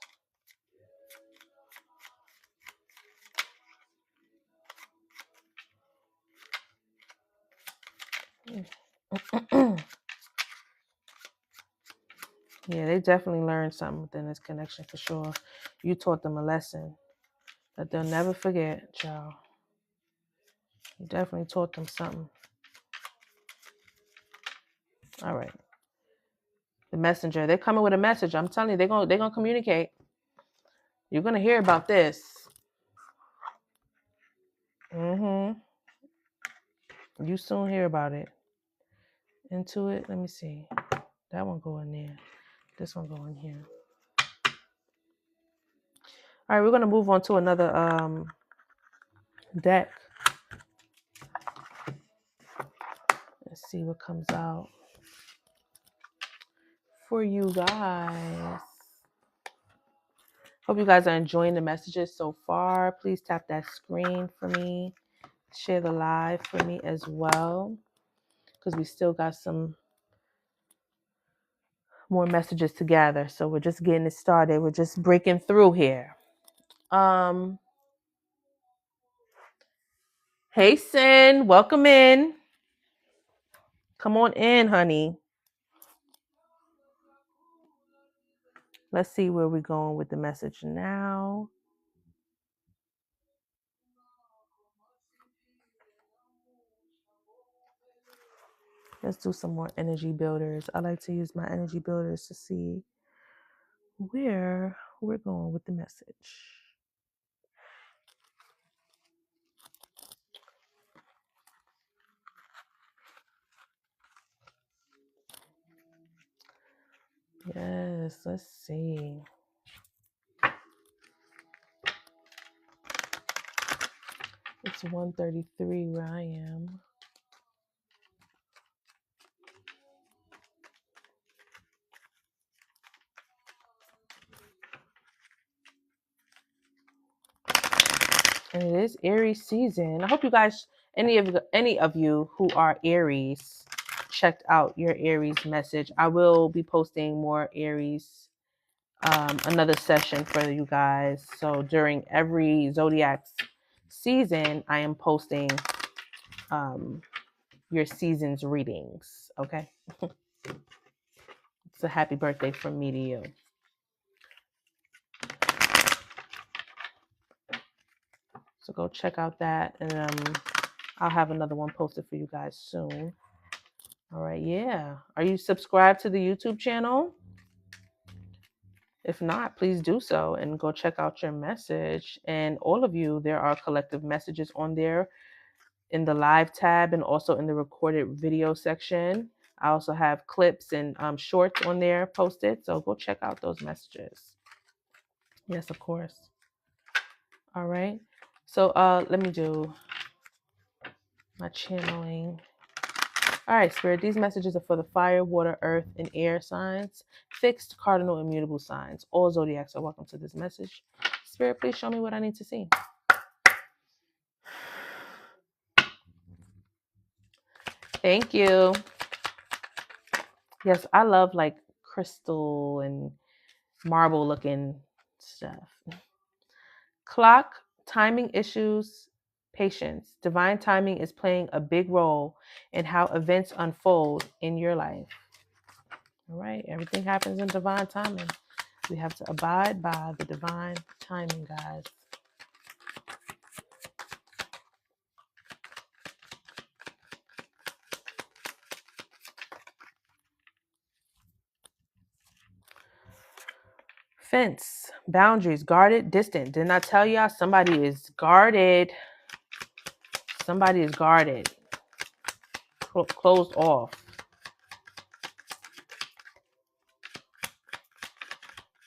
Yeah, they definitely learned something within this connection for sure. You taught them a lesson that they'll never forget, child. You definitely taught them something. All right. The messenger, they're coming with a message. I'm telling you, they're gonna communicate. You're gonna hear about this. You soon hear about it. Into it. Let me see. That one go in there. This one go in here. All right, we're gonna move on to another deck. Let's see what comes out for you guys. Hope you guys are enjoying the messages so far. Please tap that screen for me. Share the live for me as well, because we still got some more messages to gather. So we're just getting it started. We're just breaking through here. Hey, Sin, welcome in. Come on in, honey. Let's see where we're going with the message now. Let's do some more energy builders. I like to use my energy builders to see where we're going with the message. Yes, let's see. It's 1:33 where I am. And it is Aries season. I hope you guys, any of you who are Aries, checked out your Aries message. I will be posting more Aries, another session for you guys. So during every zodiac season, I am posting your season's readings. Okay. It's a happy birthday from me to you. So go check out that, and I'll have another one posted for you guys soon. All right, yeah. Are you subscribed to the YouTube channel? If not, please do so and go check out your message. And all of you, there are collective messages on there in the live tab and also in the recorded video section. I also have clips and shorts on there posted. So go check out those messages. Yes, of course. All right. So let me do my channeling. All right, Spirit, these messages are for the fire, water, earth, and air signs, fixed, cardinal, and mutable signs. All zodiacs are welcome to this message. Spirit, please show me what I need to see. Thank you. Yes, I love like crystal and marble looking stuff. Clock, timing issues, patience. Divine timing is playing a big role in how events unfold in your life. All right, everything happens in divine timing. We have to abide by the divine timing, guys. Fence, boundaries, guarded, distant. Didn't I tell y'all somebody is guarded? Somebody is guarded. Closed off.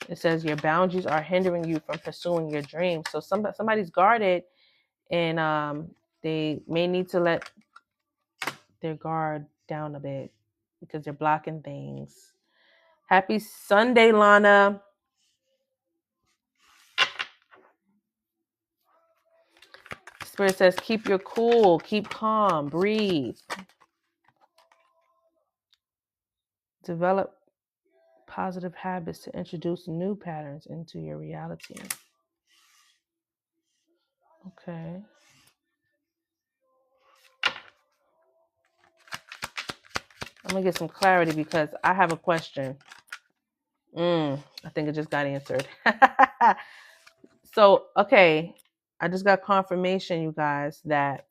It says your boundaries are hindering you from pursuing your dreams. So somebody's guarded, and they may need to let their guard down a bit because they're blocking things. Happy Sunday, Lana. Spirit says, keep your cool, keep calm, breathe. Develop positive habits to introduce new patterns into your reality. Okay. I'm going to get some clarity because I have a question. I think it just got answered. So, okay. I just got confirmation, you guys, that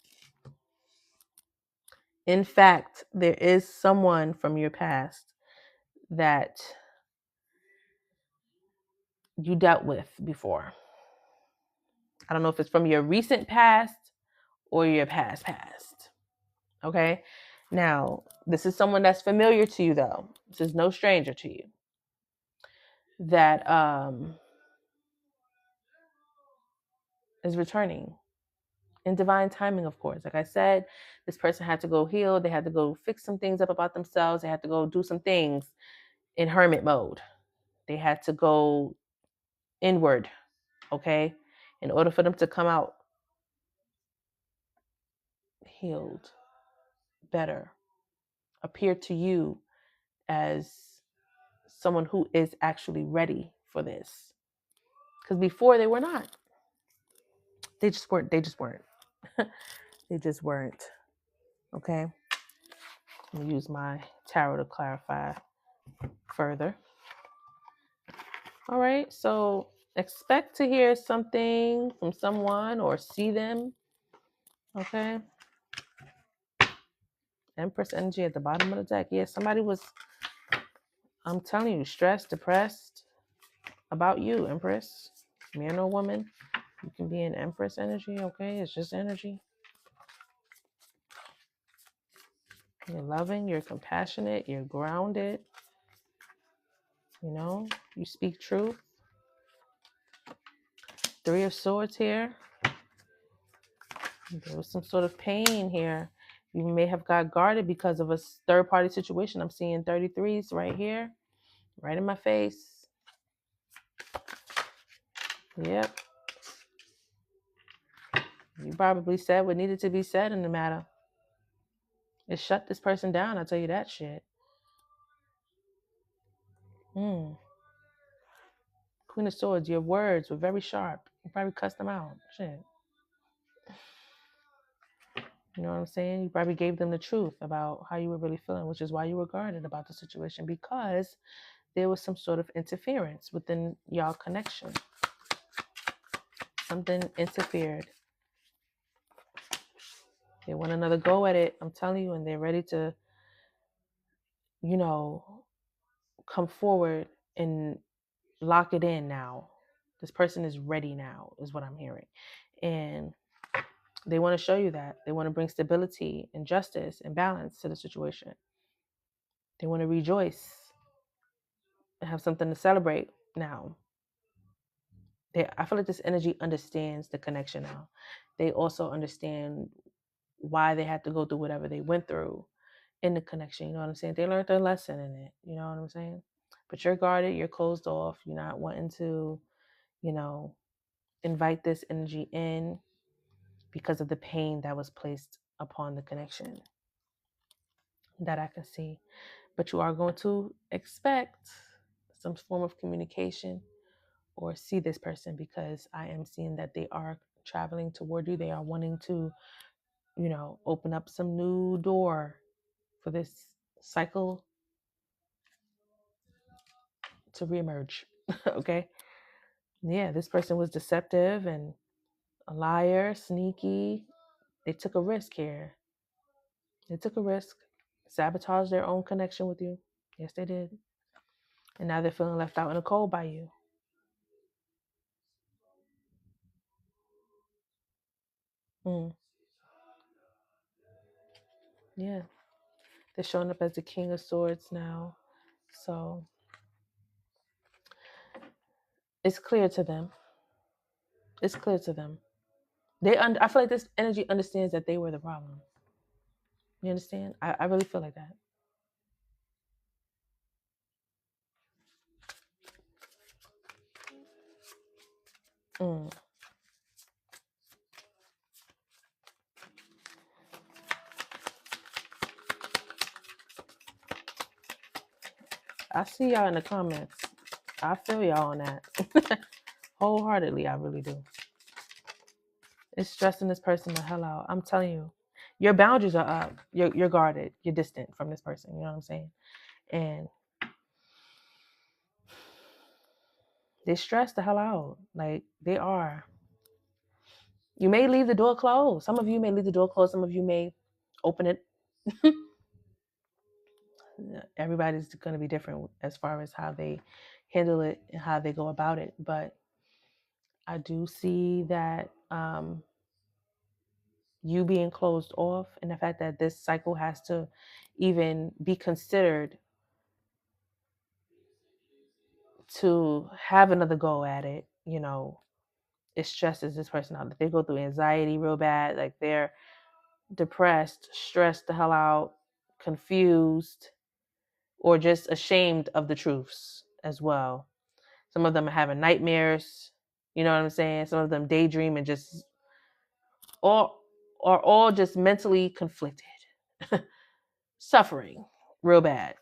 in fact, there is someone from your past that you dealt with before. I don't know if it's from your recent past or your past. Okay? Now, this is someone that's familiar to you, though. This is no stranger to you. That is returning in divine timing, of course. Like I said, this person had to go heal. They had to go fix some things up about themselves. They had to go do some things in hermit mode. They had to go inward, okay? In order for them to come out healed, better, appear to you as someone who is actually ready for this. Because before they were not. They just weren't. They just weren't. Okay. Let me use my tarot to clarify further. All right. So expect to hear something from someone or see them. Okay. Empress energy at the bottom of the deck. Yeah, somebody was, I'm telling you, stressed, depressed about you, Empress. Man or woman. You can be in Empress energy. Okay. It's just energy. You're loving, you're compassionate, you're grounded. You know, you speak truth. 3 of Swords here. There was some sort of pain here. You may have got guarded because of a third-party situation. I'm seeing 33s right here, right in my face. Yep. You probably said what needed to be said in the matter. It shut this person down, I'll tell you that shit. Queen of Swords, your words were very sharp. You probably cussed them out. Shit. You know what I'm saying? You probably gave them the truth about how you were really feeling, which is why you were guarded about the situation, because there was some sort of interference within y'all connection. Something interfered. They want another go at it, I'm telling you, and they're ready to, you know, come forward and lock it in now. This person is ready now, is what I'm hearing. And they want to show you that. They want to bring stability and justice and balance to the situation. They want to rejoice and have something to celebrate now. I feel like this energy understands the connection now. They also understand why they had to go through whatever they went through in the connection. You know what I'm saying? They learned their lesson in it. You know what I'm saying? But you're guarded. You're closed off. You're not wanting to, you know, invite this energy in because of the pain that was placed upon the connection that I can see. But you are going to expect some form of communication or see this person, because I am seeing that they are traveling toward you. They are wanting to, you know, open up some new door for this cycle to reemerge. Okay. Yeah, this person was deceptive and a liar, sneaky. They took a risk here. They took a risk, sabotaged their own connection with you. Yes, they did. And now they're feeling left out in the cold by you. Mm. Yeah. They're showing up as the King of Swords now. So it's clear to them. It's clear to them. I feel like this energy understands that they were the problem. You understand? I really feel like that. Mm. I see y'all in the comments. I feel y'all on that. Wholeheartedly, I really do. It's stressing this person the hell out. I'm telling you. Your boundaries are up. You're guarded. You're distant from this person. You know what I'm saying? And they stress the hell out. Like they are. You may leave the door closed. Some of you may leave the door closed. Some of you may open it. Everybody's going to be different as far as how they handle it and how they go about it. But I do see that you being closed off and the fact that this cycle has to even be considered to have another go at it, it stresses this person out. They go through anxiety real bad, like they're depressed, stressed the hell out, confused, or just ashamed of the truths as well. Some of them are having nightmares, you know what I'm saying? Some of them daydream and just all are all just mentally conflicted, suffering real bad.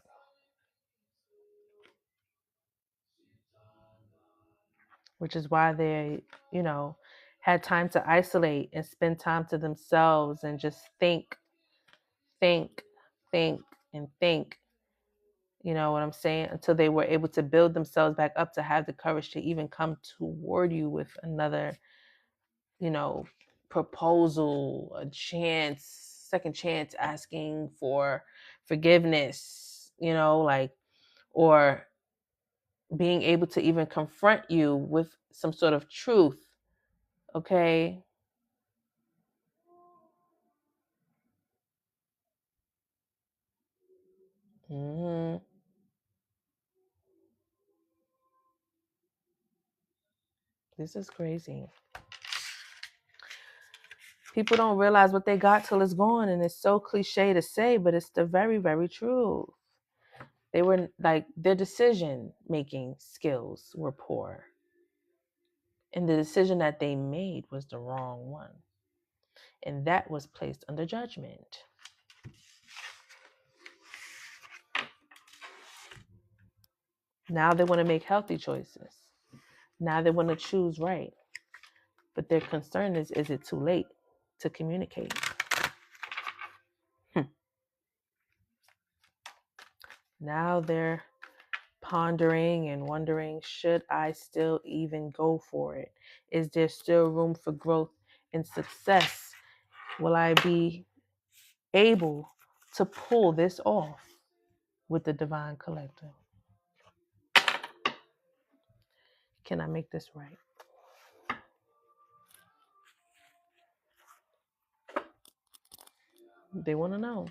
Which is why they, had time to isolate and spend time to themselves and just think, think, and think. You know what I'm saying? Until they were able to build themselves back up to have the courage to even come toward you with another, you know, proposal, a chance, second chance, asking for forgiveness, or being able to even confront you with some sort of truth. Okay. hmm This is crazy. People don't realize what they got till it's gone, and it's so cliche to say, but it's the very, very truth. They were like, their decision making skills were poor, and the decision that they made was the wrong one, and that was placed under judgment. Now they want to make healthy choices. Now they want to choose right, but their concern is it too late to communicate? Now they're pondering and wondering, should I still even go for it? Is there still room for growth and success? Will I be able to pull this off with the divine collective? Can I make this right? They want to know.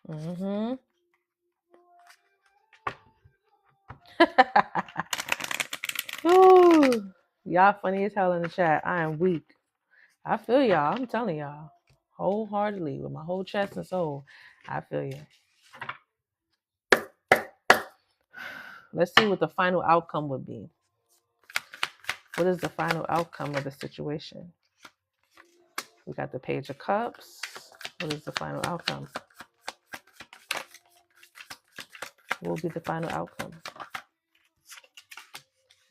Mm-hmm. Ooh, y'all funny as hell in the chat. I am weak. I feel y'all. I'm telling y'all. Wholeheartedly, with my whole chest and soul. I feel you. Let's see what the final outcome would be. What is the final outcome of the situation? We got the Page of Cups. What is the final outcome? What will be the final outcome?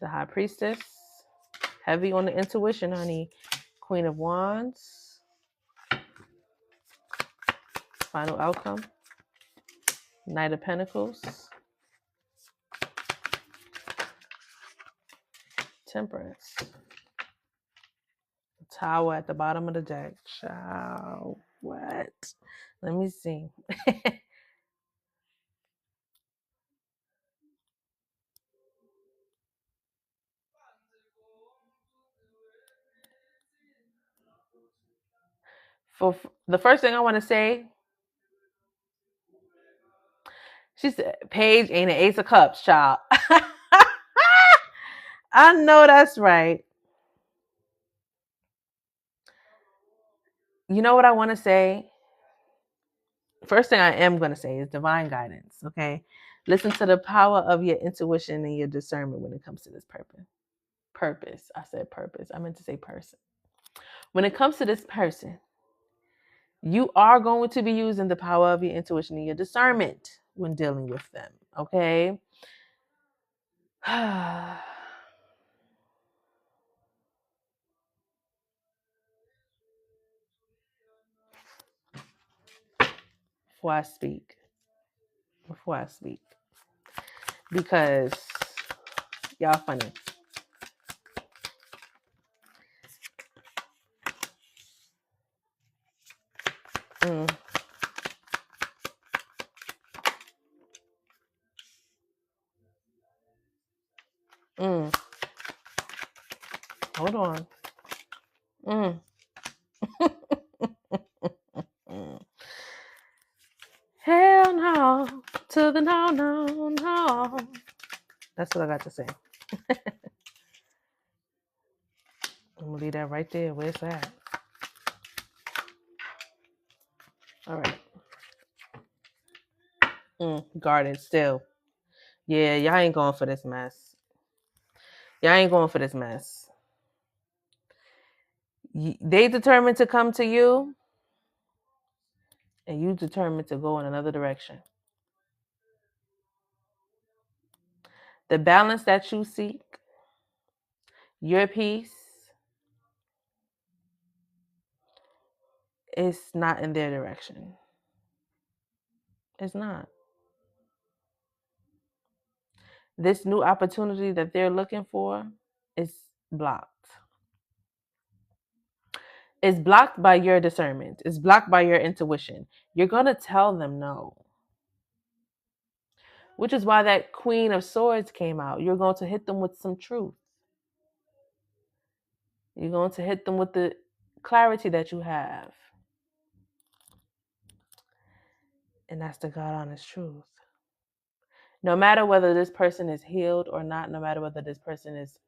The High Priestess. Heavy on the intuition, honey. Queen of Wands. Final outcome. Knight of Pentacles. Temperance. The Tower at the bottom of the deck. Child. What? Let me see. For the first thing I want to say, she said, Paige ain't an Ace of Cups, child. I know that's right. You know what I want to say? First thing I am going to say is divine guidance, okay? Listen to the power of your intuition and your discernment when it comes to this purpose. Purpose. I said purpose. I meant to say person. When it comes to this person, you are going to be using the power of your intuition and your discernment when dealing with them, okay? Before I speak, because y'all funny. Mm. Mm. Hold on. Mm. Mm. Hell no to the no, no, no. That's what I got to say. I'm gonna leave that right there where it's at. All right. Guarded still. Yeah, y'all ain't going for this mess. They determined to come to you, and you determined to go in another direction. The balance that you seek, your peace, is not in their direction. It's not. This new opportunity that they're looking for is blocked. It's blocked by your discernment. It's blocked by your intuition. You're going to tell them no. Which is why that Queen of Swords came out. You're going to hit them with some truth. You're going to hit them with the clarity that you have. And that's the God honest truth. No matter whether this person is healed or not, no matter whether this person is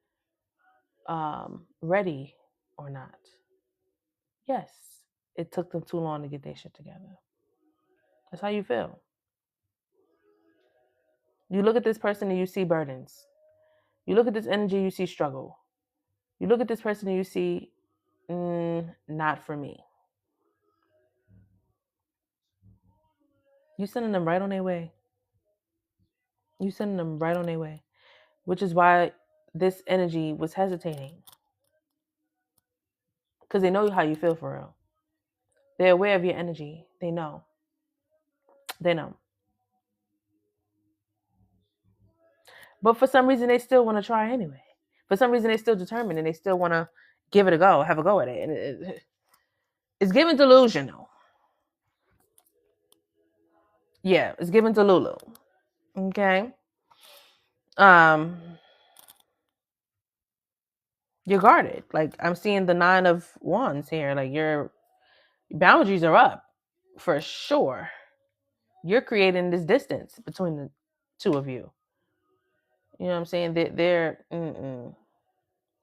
ready or not. Yes, it took them too long to get their shit together. That's how you feel. You look at this person and you see burdens. You look at this energy, you see struggle. You look at this person and you see, not for me. You sending them right on their way. Which is why this energy was hesitating. Because they know how you feel for real. They're aware of your energy. They know. But for some reason, they still want to try anyway. For some reason, they still determined and they still want to give it a go, have a go at it. And it's given delusional. Yeah, it's given to Lulu. Okay. You're guarded. Like, I'm seeing the 9 of Wands here. Like, your boundaries are up for sure. You're creating this distance between the two of you. You know what I'm saying? They're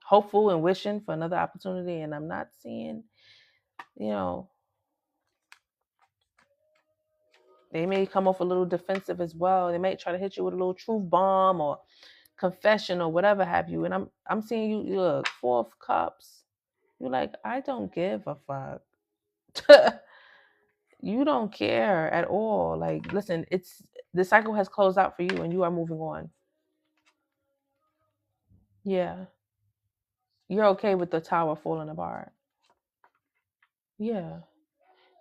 hopeful and wishing for another opportunity, and I'm not seeing, they may come off a little defensive as well. They might try to hit you with a little truth bomb or confession or whatever have you. And I'm seeing you look 4 of Cups. You're like, I don't give a fuck. You don't care at all. Like, listen, the cycle has closed out for you and you are moving on. Yeah. You're okay with the tower falling apart. Yeah.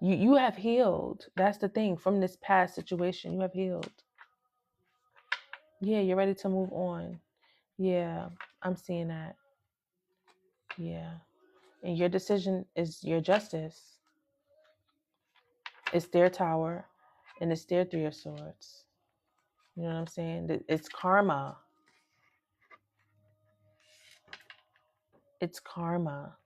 You have healed. That's the thing. From this past situation, you have healed. Yeah, you're ready to move on. Yeah, I'm seeing that. Yeah. And your decision is your justice. It's their tower and it's their 3 of Swords. You know what I'm saying? It's karma. It's karma.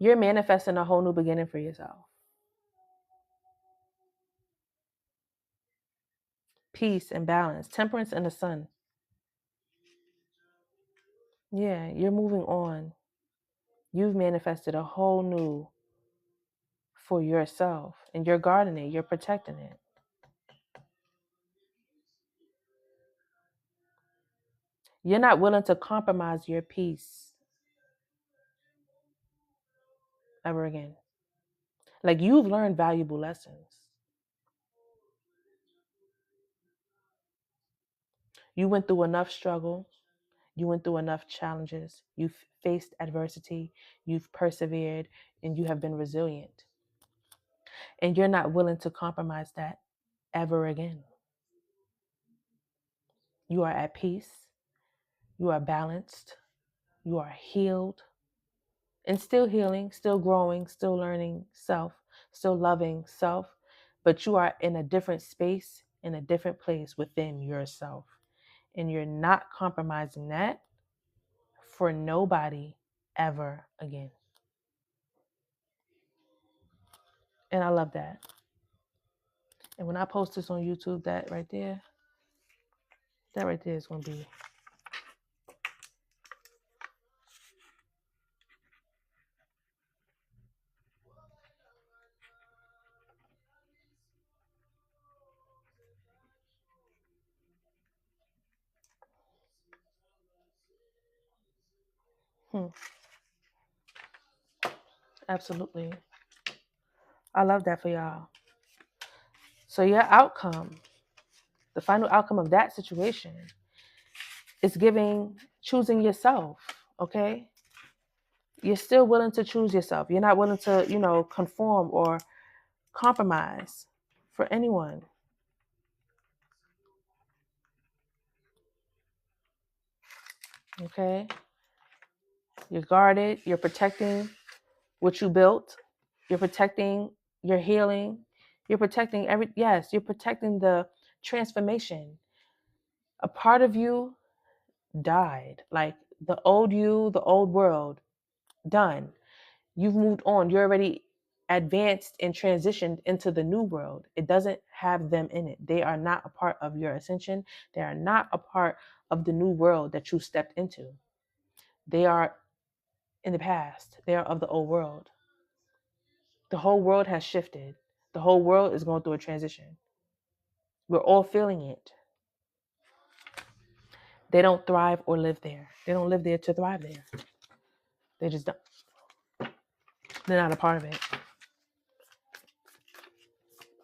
You're manifesting a whole new beginning for yourself. Peace and balance, temperance and the sun. Yeah, you're moving on. You've manifested a whole new for yourself, and you're guarding it, you're protecting it. You're not willing to compromise your peace ever again. Like, you've learned valuable lessons. You went through enough struggle. You went through enough challenges. You've faced adversity. You've persevered, and you have been resilient. And you're not willing to compromise that ever again. You are at peace. You are balanced. You are healed. And still healing, still growing, still learning self, still loving self. But you are in a different space, in a different place within yourself. And you're not compromising that for nobody ever again. And I love that. And when I post this on YouTube, that right there is going to be. Absolutely. I love that for y'all. So your outcome, the final outcome of that situation is choosing yourself, okay? You're still willing to choose yourself. You're not willing to, conform or compromise for anyone. Okay? You're guarded. You're protecting what you built. You're protecting your healing. You're protecting you're protecting the transformation. A part of you died. Like the old you, the old world, done. You've moved on. You're already advanced and transitioned into the new world. It doesn't have them in it. They are not a part of your ascension. They are not a part of the new world that you stepped into. They are in the past. They are of the old world. The whole world has shifted. The whole world is going through a transition. We're all feeling it. They don't thrive or live there. They don't live there to thrive there. They just don't. They're not a part of it.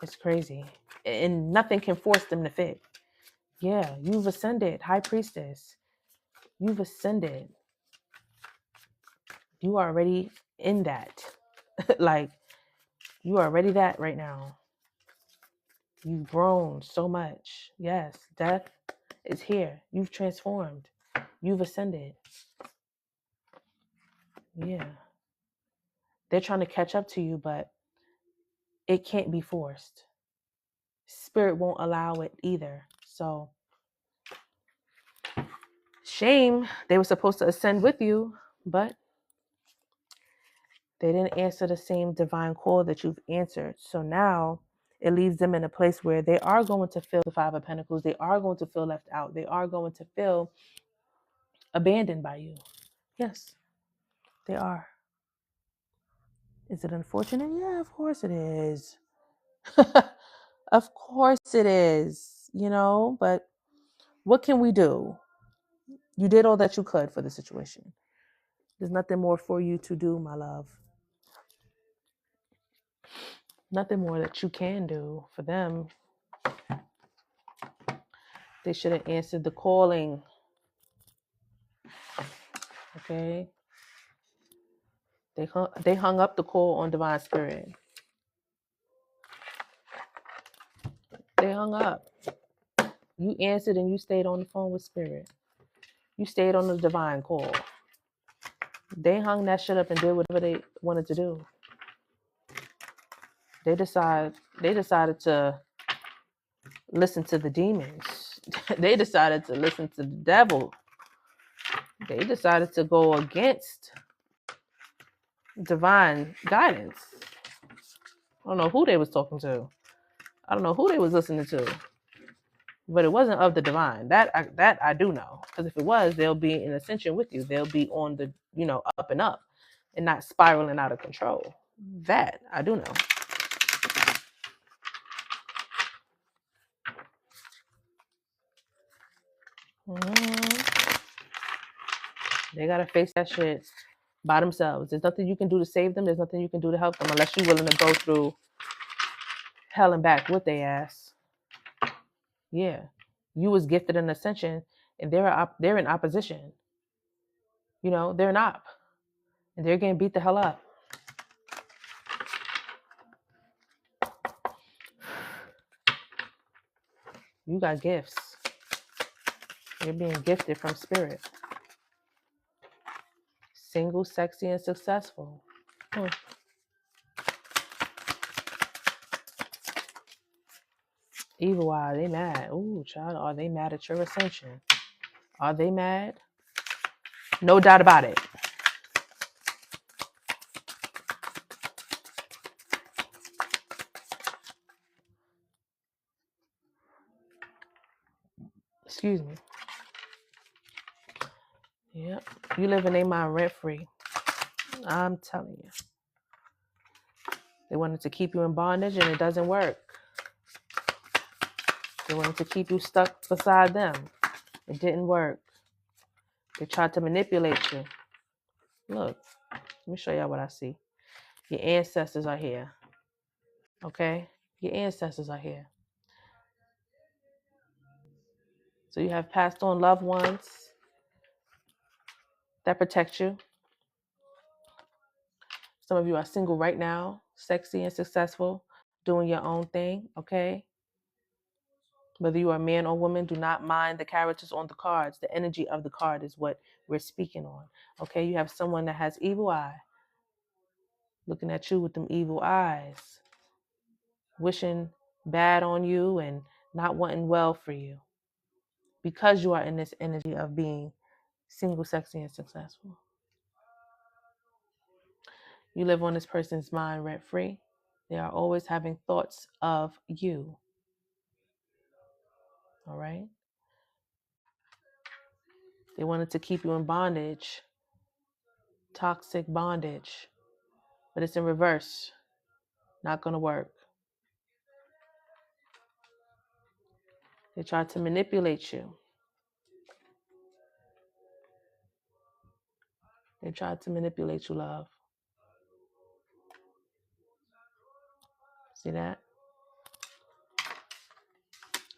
It's crazy. And nothing can force them to fit. Yeah, you've ascended, High Priestess. You've ascended. You are already in that. Like, you are already that right now. You've grown so much. Yes, death is here. You've transformed. You've ascended. Yeah. They're trying to catch up to you, but it can't be forced. Spirit won't allow it either. So, shame. They were supposed to ascend with you, but they didn't answer the same divine call that you've answered. So now it leaves them in a place where they are going to feel the Five of Pentacles. They are going to feel left out. They are going to feel abandoned by you. Yes, they are. Is it unfortunate? Yeah, of course it is. Of course it is, but what can we do? You did all that you could for the situation. There's nothing more for you to do, my love. Nothing more that you can do for them. They should have answered the calling. Okay? They hung up the call on Divine Spirit. They hung up. You answered and you stayed on the phone with Spirit. You stayed on the divine call. They hung that shit up and did whatever they wanted to do. They decided to listen to the demons. They decided to listen to the devil. They decided to go against divine guidance. I don't know who they was talking to. I don't know who they was listening to. But it wasn't of the divine. That I do know. Because if it was, they'll be in ascension with you. They'll be on the, up and up and not spiraling out of control. That I do know. They got to face that shit by themselves. There's nothing you can do to save them. There's nothing you can do to help them unless you're willing to go through hell and back with their ass. Yeah. You was gifted an ascension and they're in opposition. They're an op. And they're getting beat the hell up. You got gifts. You're being gifted from spirit. Single, sexy, and successful. Evil eye, they mad. Ooh, child, are they mad at your ascension? Are they mad? No doubt about it. Excuse me. Yep. You live in their mind rent free. I'm telling you. They wanted to keep you in bondage and it doesn't work. They wanted to keep you stuck beside them. It didn't work. They tried to manipulate you. Look, let me show y'all what I see. Your ancestors are here. Okay? Your ancestors are here. So you have passed on loved ones that protect you. Some of you are single right now, sexy and successful, doing your own thing, okay? Whether you are a man or woman, do not mind the characters on the cards. The energy of the card is what we're speaking on, okay? You have someone that has evil eye, looking at you with them evil eyes, wishing bad on you and not wanting well for you because you are in this energy of being single, sexy, and successful. You live on this person's mind rent free. They are always having thoughts of you. All right? They wanted to keep you in bondage, toxic bondage, but it's in reverse. Not going to work. They tried to manipulate you. They tried to manipulate you, love. See that?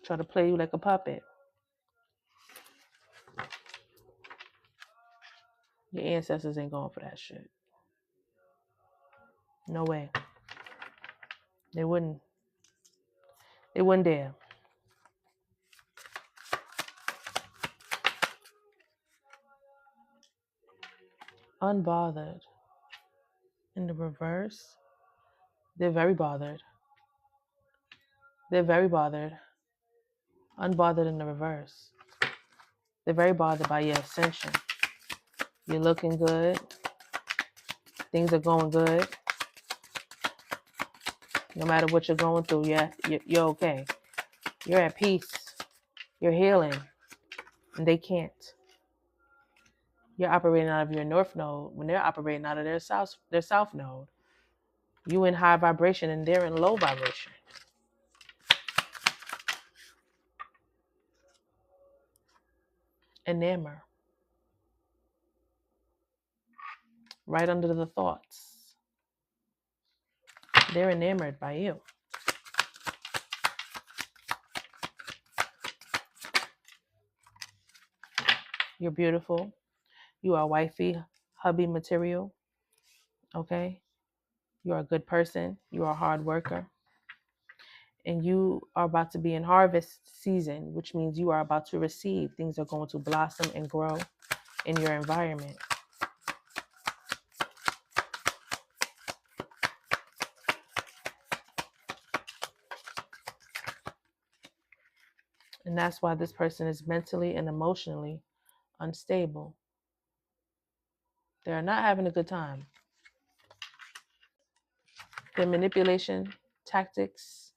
Try to play you like a puppet. Your ancestors ain't going for that shit. No way. They wouldn't. They wouldn't dare. Unbothered. In the reverse, they're very bothered. They're very bothered. Unbothered in the reverse. They're very bothered by your ascension. You're looking good. Things are going good. No matter what you're going through, you're okay. You're at peace. You're healing. And they can't. You're operating out of your north node when they're operating out of their south node. You in high vibration and they're in low vibration. Enamor. Right under the thoughts. They're enamored by you. You're beautiful. You are wifey, hubby material. Okay? You are a good person. You are a hard worker. And you are about to be in harvest season, which means you are about to receive. Things are going to blossom and grow in your environment. And that's why this person is mentally and emotionally unstable. They're not having a good time. Their manipulation tactics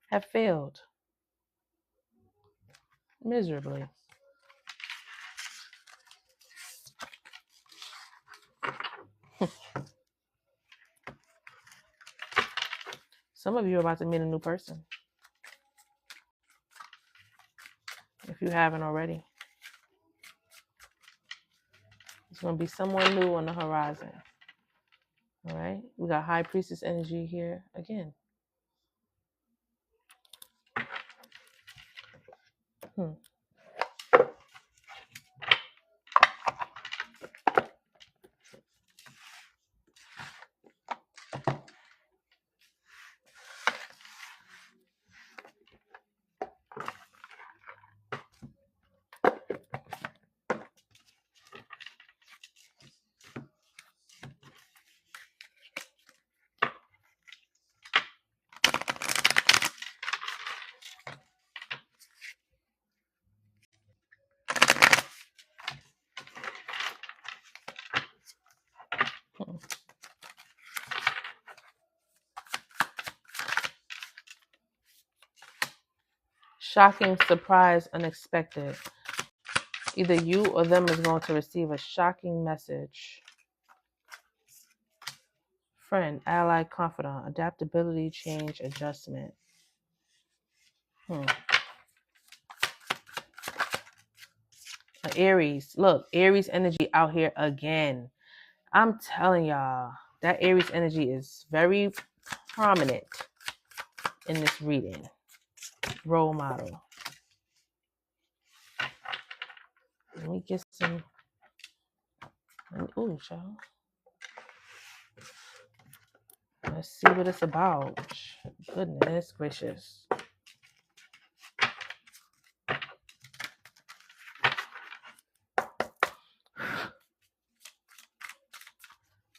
have failed miserably. Some of you are about to meet a new person, if you haven't already. There's going to be someone new on the horizon. All right? We got High Priestess energy here again. Shocking, surprise, unexpected. Either you or them is going to receive a shocking message. Friend, ally, confidant, adaptability, change, adjustment. Aries. Look, Aries energy out here again. I'm telling y'all, that Aries energy is very prominent in this reading. Role model. Let me get some. Ooh, child. Let's see what it's about. Goodness gracious.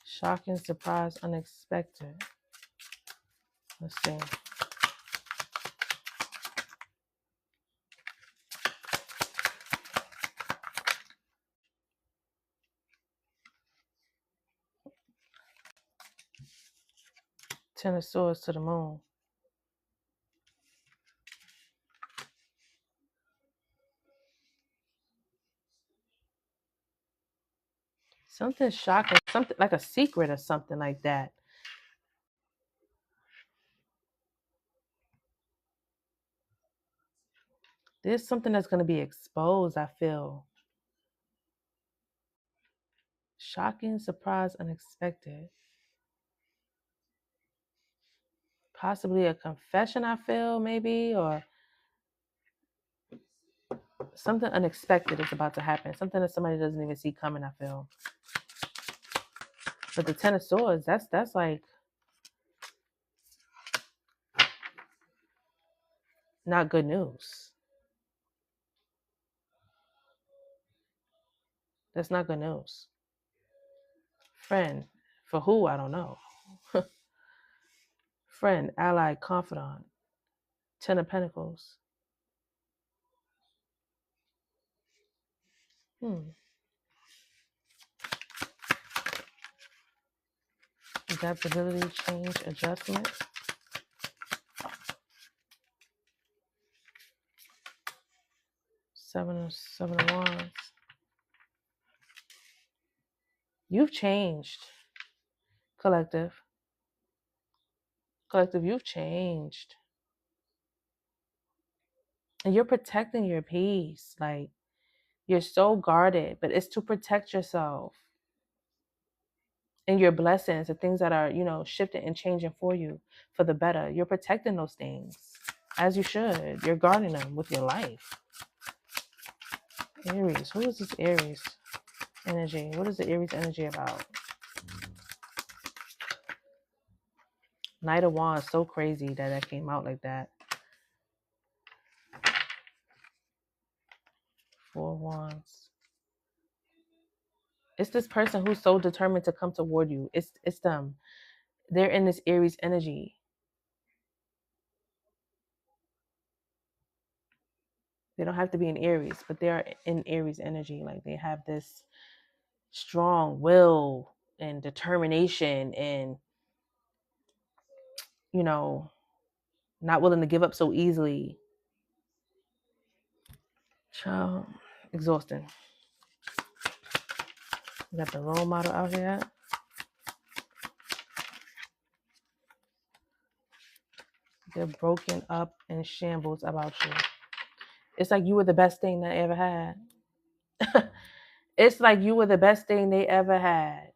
Shocking, surprise, unexpected. Let's see. Ten of Swords to the moon. Something shocking, something like a secret or something like that. There's something that's going to be exposed, I feel. Shocking, surprise, unexpected. Possibly a confession, I feel, maybe, or something unexpected is about to happen. Something that somebody doesn't even see coming, I feel. But the Ten of Swords, that's like not good news. That's not good news. Friend, for who? I don't know. Friend, ally, confidant. Ten of Pentacles. Adaptability, change, adjustment. Seven of Wands. You've changed, collective. Collective, you've changed. And you're protecting your peace. Like, you're so guarded, but it's to protect yourself and your blessings, the things that are, shifting and changing for you for the better. You're protecting those things as you should. You're guarding them with your life. Aries. Who is this Aries energy? What is the Aries energy about? Knight of Wands. So crazy that came out like that. Four of Wands. It's this person who's so determined to come toward you. It's them. They're in this Aries energy. They don't have to be in Aries, but they are in Aries energy. Like, they have this strong will and determination, and not willing to give up so easily. Child, exhausting. You got the role model out here. They're broken up and shambles about you. It's like you were the best thing they ever had. It's like you were the best thing they ever had.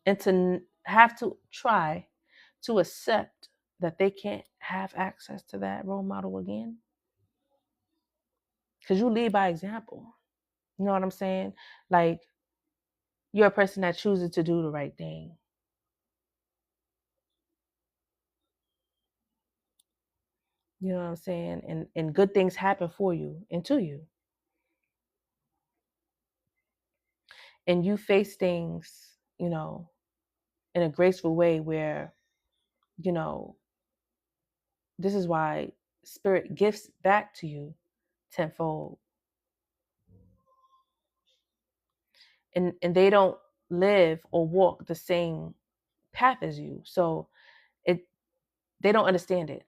And to have to try to accept that they can't have access to that role model again. Because you lead by example. You know what I'm saying? Like, you're a person that chooses to do the right thing. You know what I'm saying? And good things happen for you and to you. And you face things, in a graceful way where, this is why spirit gifts back to you tenfold. And they don't live or walk the same path as you. So they don't understand it.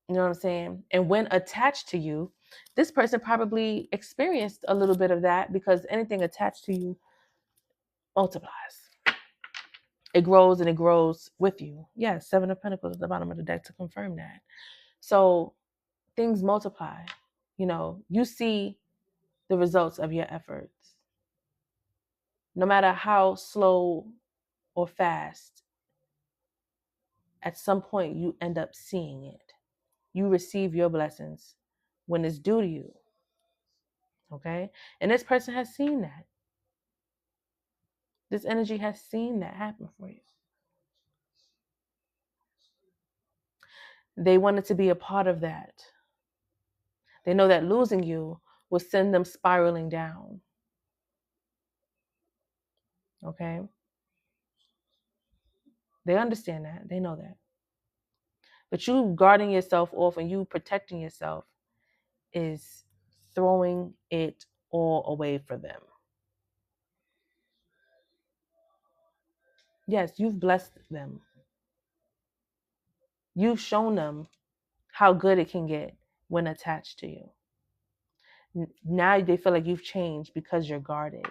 You know what I'm saying? And when attached to you, this person probably experienced a little bit of that, because anything attached to you multiplies. It grows and it grows with you. Yeah, 7 of Pentacles at the bottom of the deck to confirm that. So things multiply. You see the results of your efforts. No matter how slow or fast, at some point you end up seeing it. You receive your blessings when it's due to you. Okay? And this person has seen that. This energy has seen that happen for you. They wanted to be a part of that. They know that losing you will send them spiraling down. Okay? They understand that. They know that. But you guarding yourself off and you protecting yourself is throwing it all away for them. Yes, you've blessed them. You've shown them how good it can get when attached to you. Now they feel like you've changed because you're guarded.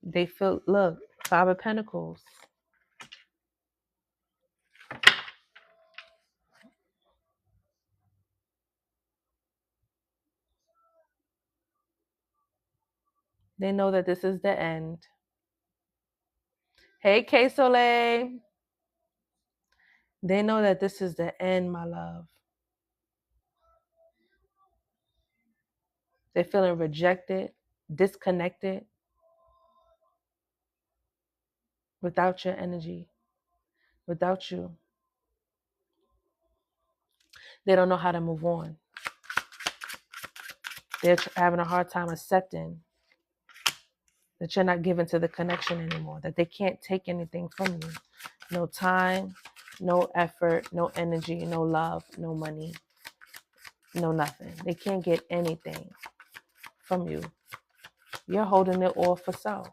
They feel, look, 5 of Pentacles. They know that this is the end. Hey, K Soleil. They know that this is the end, my love. They're feeling rejected, disconnected, without your energy, without you. They don't know how to move on. They're having a hard time accepting that you're not given to the connection anymore, that they can't take anything from you. No time, no effort, no energy, no love, no money, no nothing. They can't get anything from you. You're holding it all for self.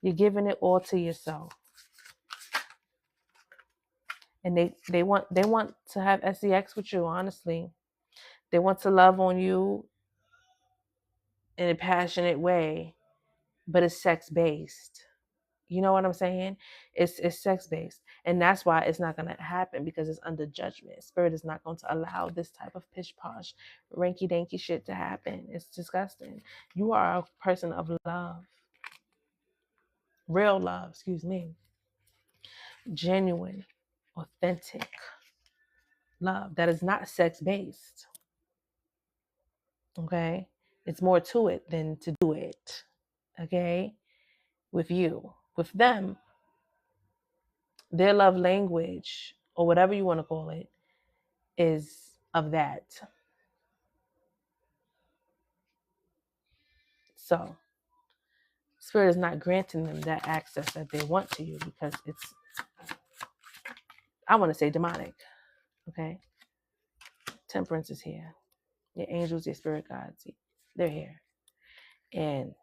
You're giving it all to yourself. And they want to have sex with you, honestly. They want to love on you in a passionate way, but it's sex-based. You know what I'm saying? It's sex-based. And that's why it's not going to happen, because it's under judgment. Spirit is not going to allow this type of pish-posh, ranky-danky shit to happen. It's disgusting. You are a person of love. Real love, excuse me. Genuine, authentic love that is not sex-based. Okay? It's more to it than to do it. Okay? With you. With them, their love language, or whatever you want to call it, is of that. So, Spirit is not granting them that access that they want to you, because it's, I want to say, demonic. Okay? Temperance is here. Your angels, your spirit guides, they're here. And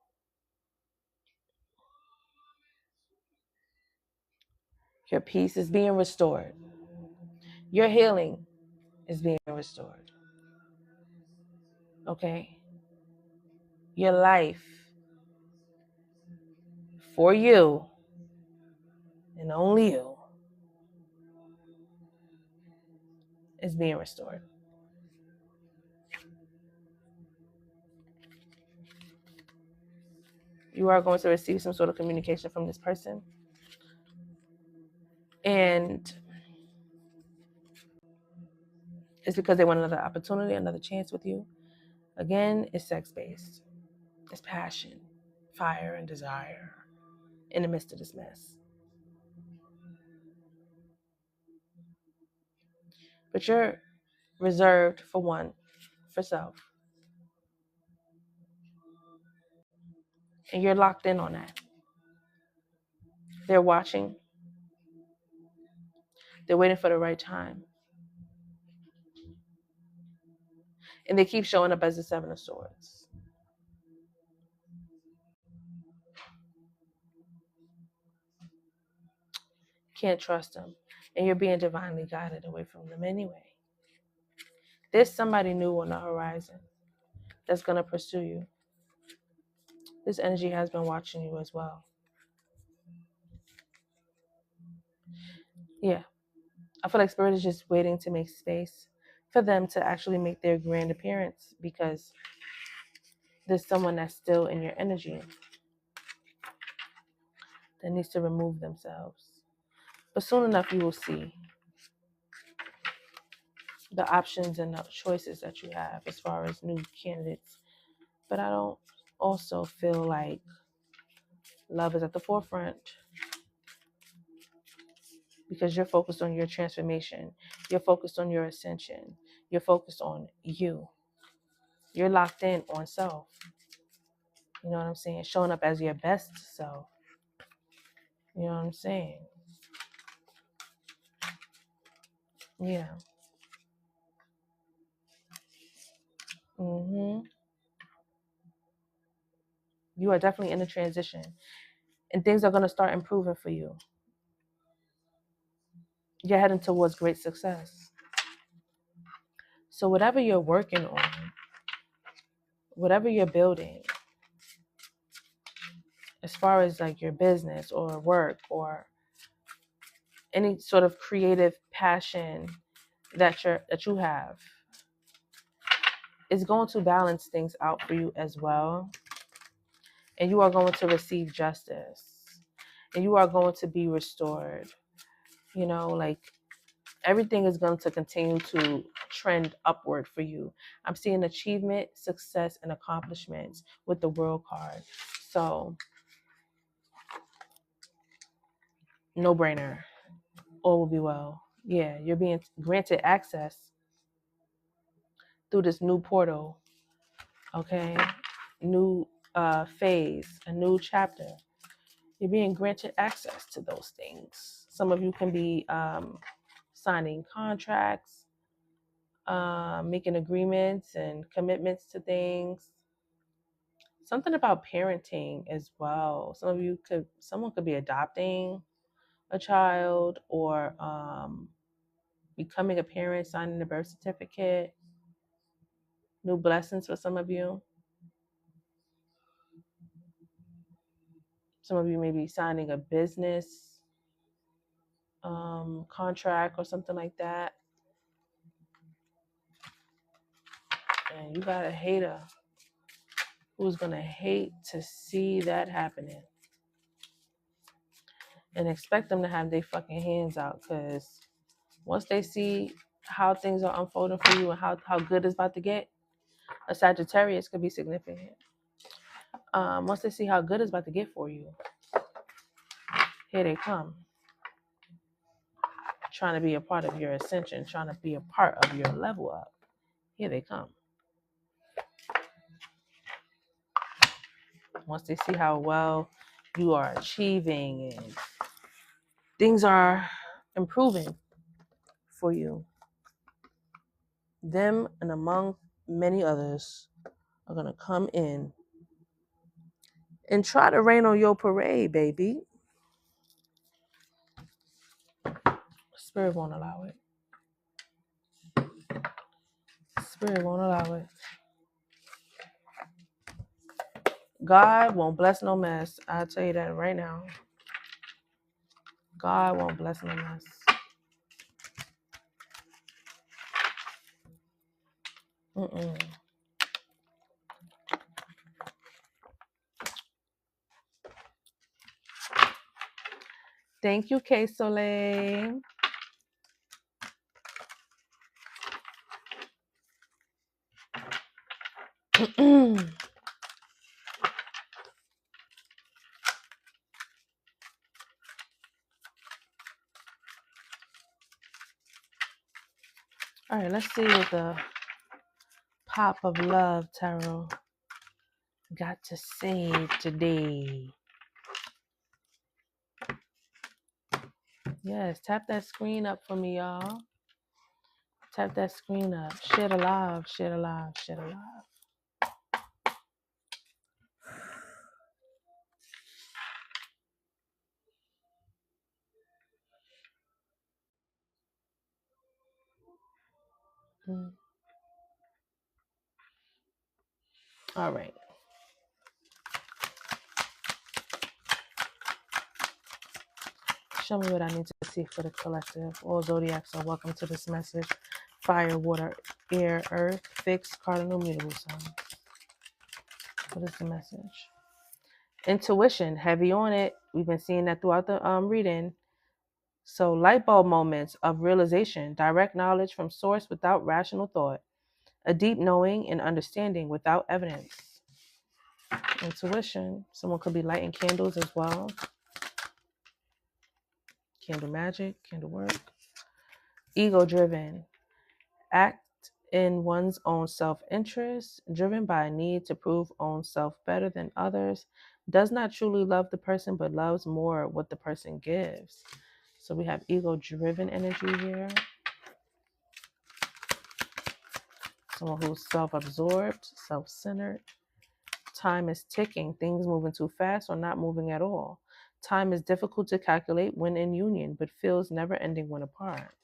your peace is being restored. Your healing is being restored. Okay? Your life for you and only you is being restored. You are going to receive some sort of communication from this person. And it's because they want another opportunity, another chance with you. Again, it's sex-based. It's passion, fire, and desire in the midst of this mess. But you're reserved for self. And you're locked in on that. They're watching. They're waiting for the right time. And they keep showing up as the Seven of Swords. Can't trust them. And you're being divinely guided away from them anyway. There's somebody new on the horizon that's going to pursue you. This energy has been watching you as well. Yeah. I feel like Spirit is just waiting to make space for them to actually make their grand appearance, because there's someone that's still in your energy that needs to remove themselves. But soon enough, you will see the options and the choices that you have as far as new candidates. But I don't also feel like love is at the forefront, because you're focused on your transformation. You're focused on your ascension. You're focused on you. You're locked in on self. You know what I'm saying? Showing up as your best self. You know what I'm saying? Yeah. You are definitely in a transition, and things are going to start improving for you. You're heading towards great success. So whatever you're working on, whatever you're building, as far as like your business or work or any sort of creative passion that you have, is going to balance things out for you as well. And you are going to receive justice. And you are going to be restored. You know, like everything is going to continue to trend upward for you. I'm seeing achievement, success, and accomplishments with the World card. So, no brainer. All will be well. Yeah, you're being granted access through this new portal. Okay? New phase, a new chapter. You're being granted access to those things. Some of you can be signing contracts, making agreements and commitments to things. Something about parenting as well. Someone could be adopting a child, or becoming a parent, signing a birth certificate. New blessings for some of you. Some of you may be signing a business contract or something like that. And you got a hater who's going to hate to see that happening. And expect them to have their fucking hands out, because once they see how things are unfolding for you and how good it's about to get, a Sagittarius could be significant. Once they see how good it's about to get for you, here they come. Trying to be a part of your ascension, trying to be a part of your level up. Here they come. Once they see how well you are achieving and things are improving for you, them and among many others are going to come in and try to rain on your parade, baby. Spirit won't allow it. Spirit won't allow it. God won't bless no mess. I'll tell you that right now. God won't bless no mess. Mm-mm. Thank you, K Soleil. All right, let's see what the Pop of Love Tarot got to say today. Yes, tap that screen up for me, y'all. Tap that screen up. Share the live, share the live, share the live. All right. Show me what I need to see for the collective. All zodiacs are welcome to this message. Fire, water, air, earth, fixed, cardinal, mutable signs. What is the message? Intuition, heavy on it. We've been seeing that throughout the reading. So light bulb moments of realization, direct knowledge from source without rational thought, a deep knowing and understanding without evidence. Intuition. Someone could be lighting candles as well. Candle magic, candle work. Ego driven. Act in one's own self-interest, driven by a need to prove own self better than others, does not truly love the person, but loves more what the person gives. So we have ego-driven energy here. Someone who's self-absorbed, self-centered. Time is ticking, things moving too fast or not moving at all. Time is difficult to calculate when in union, but feels never-ending when apart.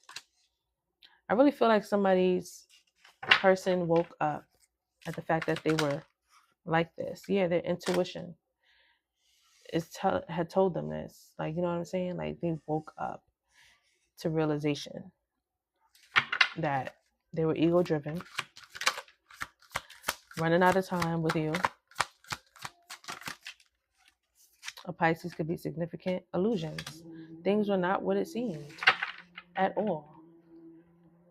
I really feel like somebody's person woke up at the fact that they were like this. Yeah, their intuition had told them this. Like, you know what I'm saying? Like, they woke up to realization that they were ego driven, running out of time with you. A Pisces could be significant illusions. Things were not what it seemed at all.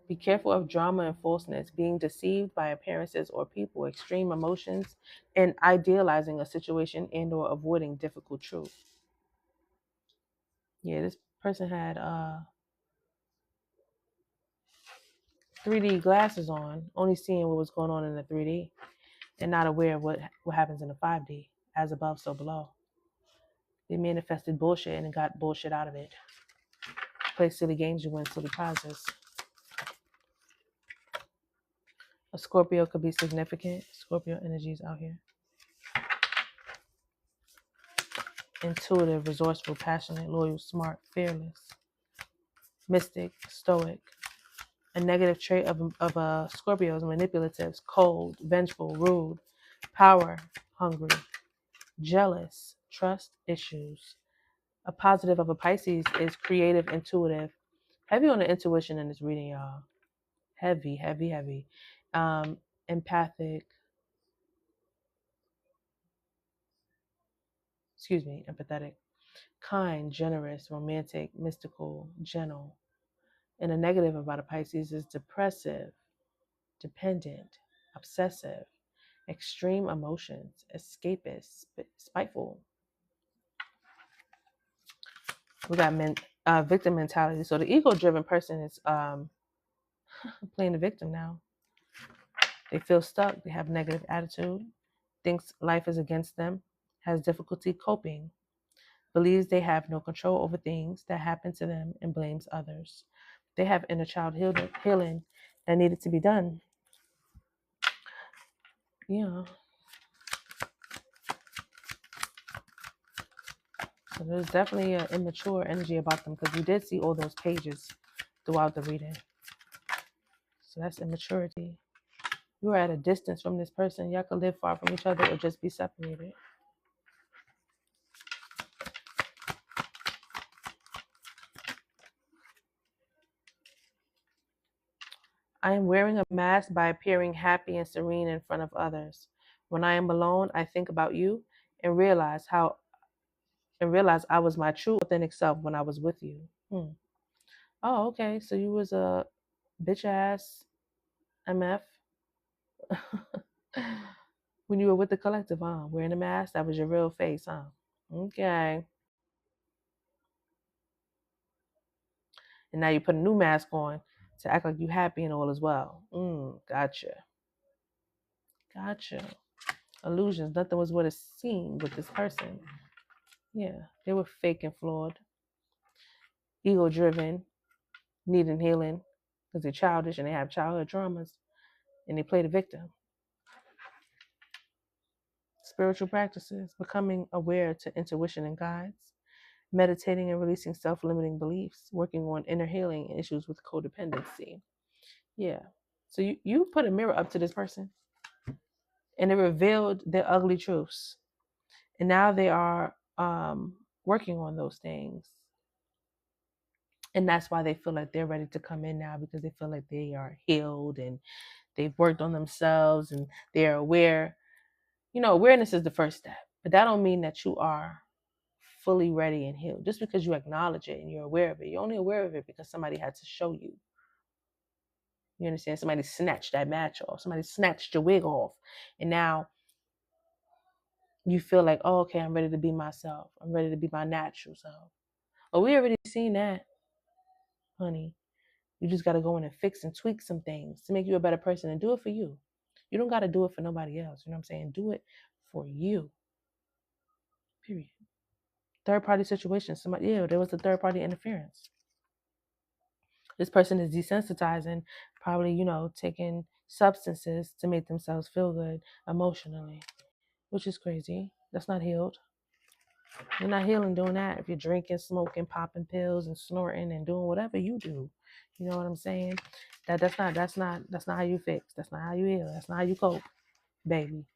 Be careful of drama and falseness, being deceived by appearances or people, extreme emotions, and idealizing a situation and or avoiding difficult truth. Yeah, this person had 3D glasses on, only seeing what was going on in the 3D and not aware of what happens in the 5D, as above, so below. They manifested bullshit and got bullshit out of it. Play silly games, you win silly prizes. A Scorpio could be significant. Scorpio energies out here. Intuitive, resourceful, passionate, loyal, smart, fearless. Mystic, stoic. A negative trait of a Scorpio is manipulative, cold, vengeful, rude, power, hungry, jealous, trust issues. A positive of a Pisces is creative, intuitive. Heavy on the intuition in this reading, y'all. Heavy, heavy, heavy. Empathic. Empathetic. Kind, generous, romantic, mystical, gentle. And a negative about a Pisces is depressive, dependent, obsessive, extreme emotions, escapist, spiteful. We got victim mentality. So the ego-driven person is playing the victim now. They feel stuck. They have negative attitude, thinks life is against them, has difficulty coping, believes they have no control over things that happen to them, and blames others. They have inner child healing that needed to be done. Yeah. So there's definitely an immature energy about them because we did see all those pages throughout the reading. So that's immaturity. You are at a distance from this person. Y'all could live far from each other or just be separated. I am wearing a mask by appearing happy and serene in front of others. When I am alone, I think about you and realize I was my true authentic self when I was with you. Oh, okay. So you was a bitch ass MF when you were with the collective, huh? Wearing a mask, that was your real face, huh? Okay. And now you put a new mask on to act like you happy and all as well. Gotcha. Gotcha. Illusions. Nothing was what it seemed with this person. Yeah. They were fake and flawed, ego driven, needing healing because they're childish and they have childhood traumas and they play the victim. Spiritual practices, becoming aware to intuition and guides, meditating and releasing self-limiting beliefs, working on inner healing and issues with codependency. Yeah. So you put a mirror up to this person and it revealed their ugly truths. And now they are working on those things. And that's why they feel like they're ready to come in now because they feel like they are healed and they've worked on themselves and they're aware. You know, awareness is the first step, but that don't mean that you are fully ready and healed. Just because you acknowledge it and you're aware of it, you're only aware of it because somebody had to show you. You understand? Somebody snatched that match off. Somebody snatched your wig off. And now you feel like, oh, okay, I'm ready to be myself. I'm ready to be my natural self. Oh, we already seen that, honey. You just got to go in and fix and tweak some things to make you a better person and do it for you. You don't got to do it for nobody else. You know what I'm saying? Do it for you. Period. Third party situation. There was a third party interference. This person is desensitizing, probably, taking substances to make themselves feel good emotionally, which is crazy. That's not healed. You're not healing doing that if you're drinking, smoking, popping pills and snorting and doing whatever you do. You know what I'm saying? That's not how you fix. That's not how you heal. That's not how you cope, baby.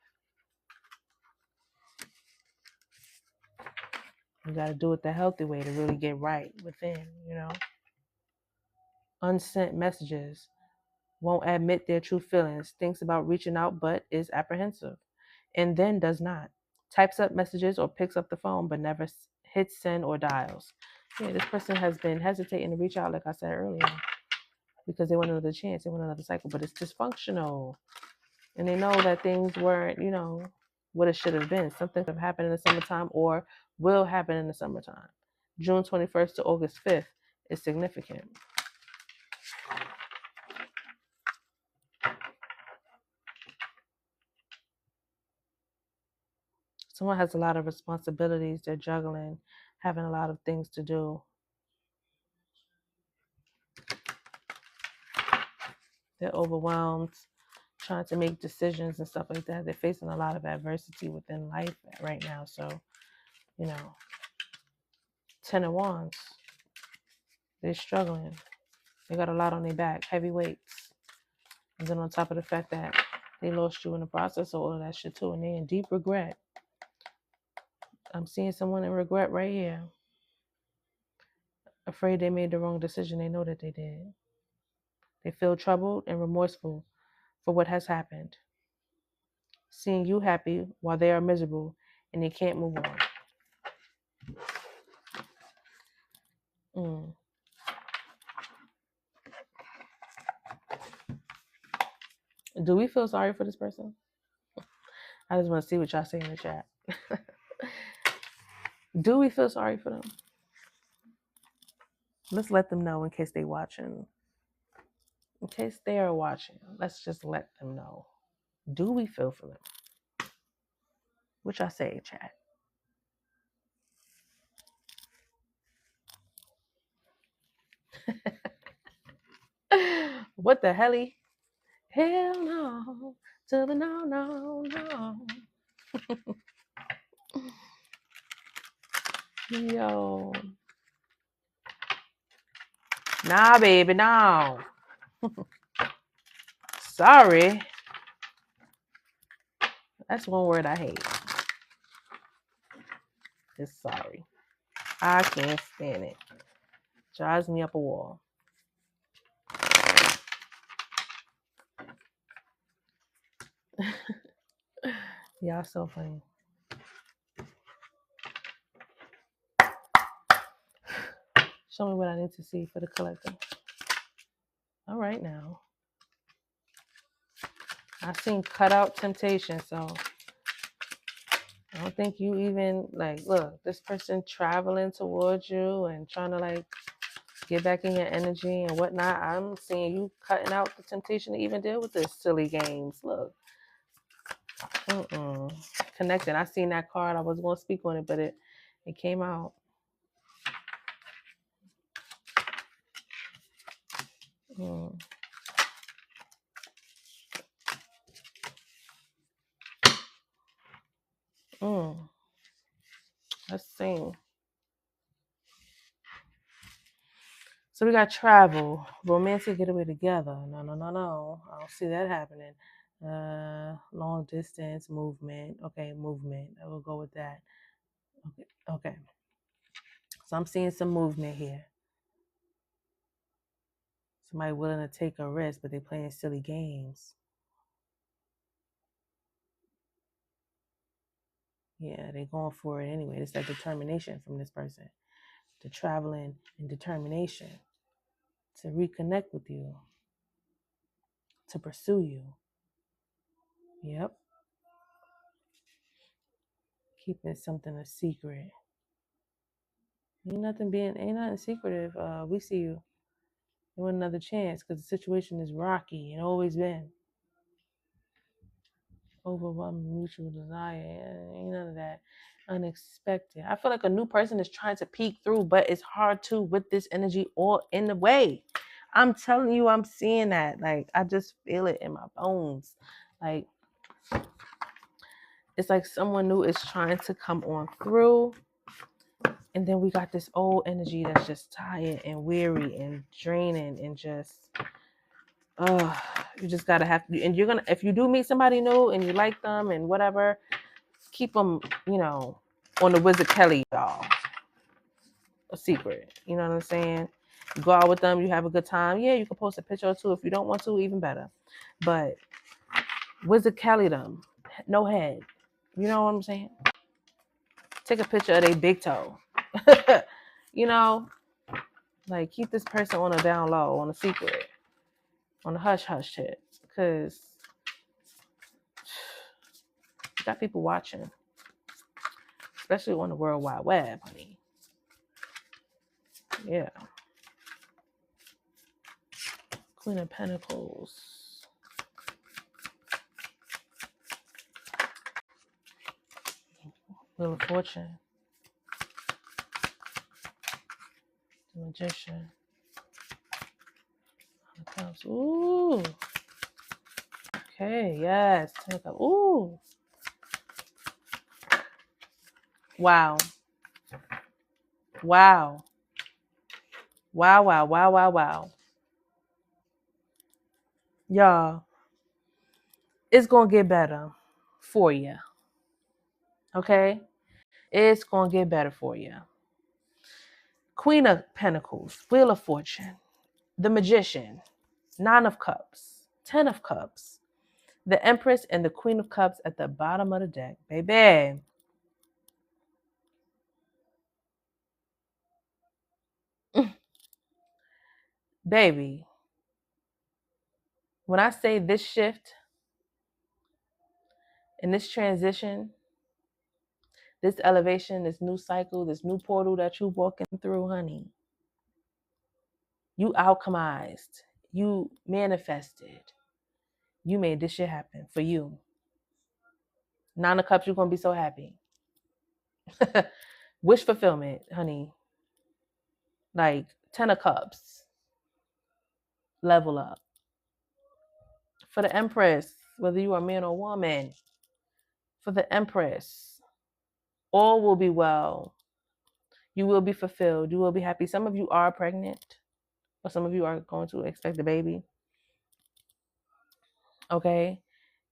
You got to do it the healthy way to really get right within. Unsent messages, won't admit their true feelings, thinks about reaching out but is apprehensive, and then does not. Types up messages or picks up the phone but never hits send or dials. Yeah, this person has been hesitating to reach out, like I said earlier, because they want another chance, they want another cycle, but it's dysfunctional. And they know that things weren't, what it should have been. Something could have happened in the summertime or will happen in the summertime. June 21st to August 5th is significant. Someone has a lot of responsibilities. They're juggling, having a lot of things to do. They're overwhelmed, trying to make decisions and stuff like that. They're facing a lot of adversity within life right now. So, 10 of Wands. They're struggling. They got a lot on their back, heavy weights. And then on top of the fact that they lost you in the process of all of that shit too. And they're in deep regret. I'm seeing someone in regret right here. Afraid they made the wrong decision. They know that they did. They feel troubled and remorseful for what has happened. Seeing you happy while they are miserable and they can't move on. Do we feel sorry for this person? I just want to see what y'all say in the chat. Do we feel sorry for them? Let's let them know in case they're watching. In case they are watching, let's just let them know. Do we feel for them? What y'all say, chat? What the helly? Hell no. To the no, no, no. Yo. Nah, baby, no. Sorry. That's one word I hate. It's sorry. I can't stand it. Drives me up a wall. Y'all so funny. Show me what I need to see for the collector. All right now. I seen cut out temptation, so I don't think you even like look, this person traveling towards you and trying to like get back in your energy and whatnot. I'm seeing you cutting out the temptation to even deal with this silly games. Look. Connected. I seen that card. I was gonna speak on it, but it came out. Let's see. So we got travel, romantic getaway together. No. I don't see that happening. Long distance movement. Okay, movement. I will go with that. Okay. So I'm seeing some movement here. Somebody willing to take a risk, but they're playing silly games. Yeah, they're going for it anyway. It's that determination from this person. The traveling and determination to reconnect with you, to pursue you. Yep. Keeping something a secret. Ain't nothing secretive. We see you. You want another chance because the situation is rocky and always been. Overwhelming mutual desire. Ain't none of that. Unexpected. I feel like a new person is trying to peek through, but it's hard to with this energy all in the way. I'm telling you, I'm seeing that. Like, I just feel it in my bones. Like, it's like someone new is trying to come on through. And then we got this old energy that's just tired and weary and draining and just, you just gotta have to, and you're gonna, if you do meet somebody new and you like them and whatever, keep them, on the Wizard Kelly, y'all. A secret. You know what I'm saying? You go out with them, you have a good time. Yeah, you can post a picture or two. If you don't want to, even better. But Wizard Kelly them. No head. You know what I'm saying? Take a picture of their big toe. Like keep this person on a down low, on a secret, on a hush hush shit. Because you got people watching. Especially on the World Wide Web, honey. Yeah. Queen of Pentacles. Wheel of Fortune. The Magician. Ooh. Okay, yes. Ooh. Wow. Wow. Wow, wow, wow, wow, wow. Y'all, it's going to get better for you. Okay? It's going to get better for you. Queen of Pentacles, Wheel of Fortune, the Magician, Nine of Cups, Ten of Cups, the Empress, and the Queen of Cups at the bottom of the deck. Baby. Baby. When I say this shift and this transition, this elevation, this new cycle, this new portal that you're walking through, honey, you alchemized, you manifested, you made this shit happen for you. Nine of Cups, you're going to be so happy. Wish fulfillment, honey. Like 10 of Cups, level up. For the Empress, whether you are man or woman. For the Empress, all will be well. You will be fulfilled. You will be happy. Some of you are pregnant, or some of you are going to expect a baby. Okay?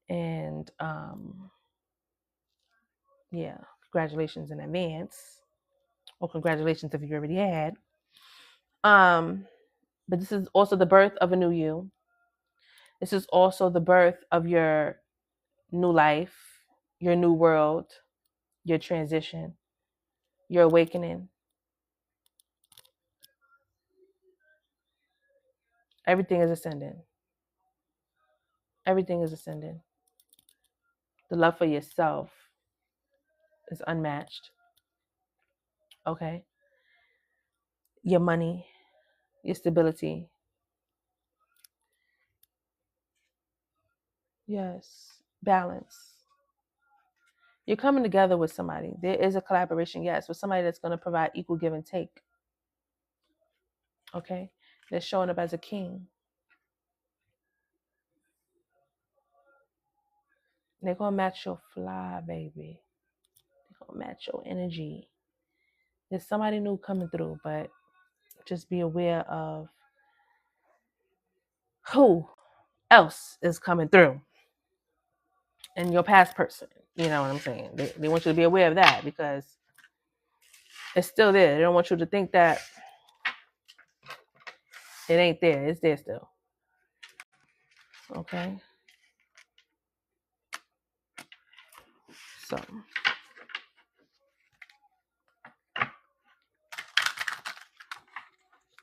And yeah, congratulations in advance. Or congratulations if you already had. But this is also the birth of a new you. This is also the birth of your new life, your new world, your transition, your awakening. Everything is ascending. Everything is ascending. The love for yourself is unmatched. Okay? Your money, your stability. Yes. Balance. You're coming together with somebody. There is a collaboration, yes, with somebody that's going to provide equal give and take. Okay? They're showing up as a king. They're going to match your fly, baby. They're going to match your energy. There's somebody new coming through, but just be aware of who else is coming through and your past person. You know what I'm saying? They want you to be aware of that because it's still there. They don't want you to think that it ain't there. It's there still. Okay? So,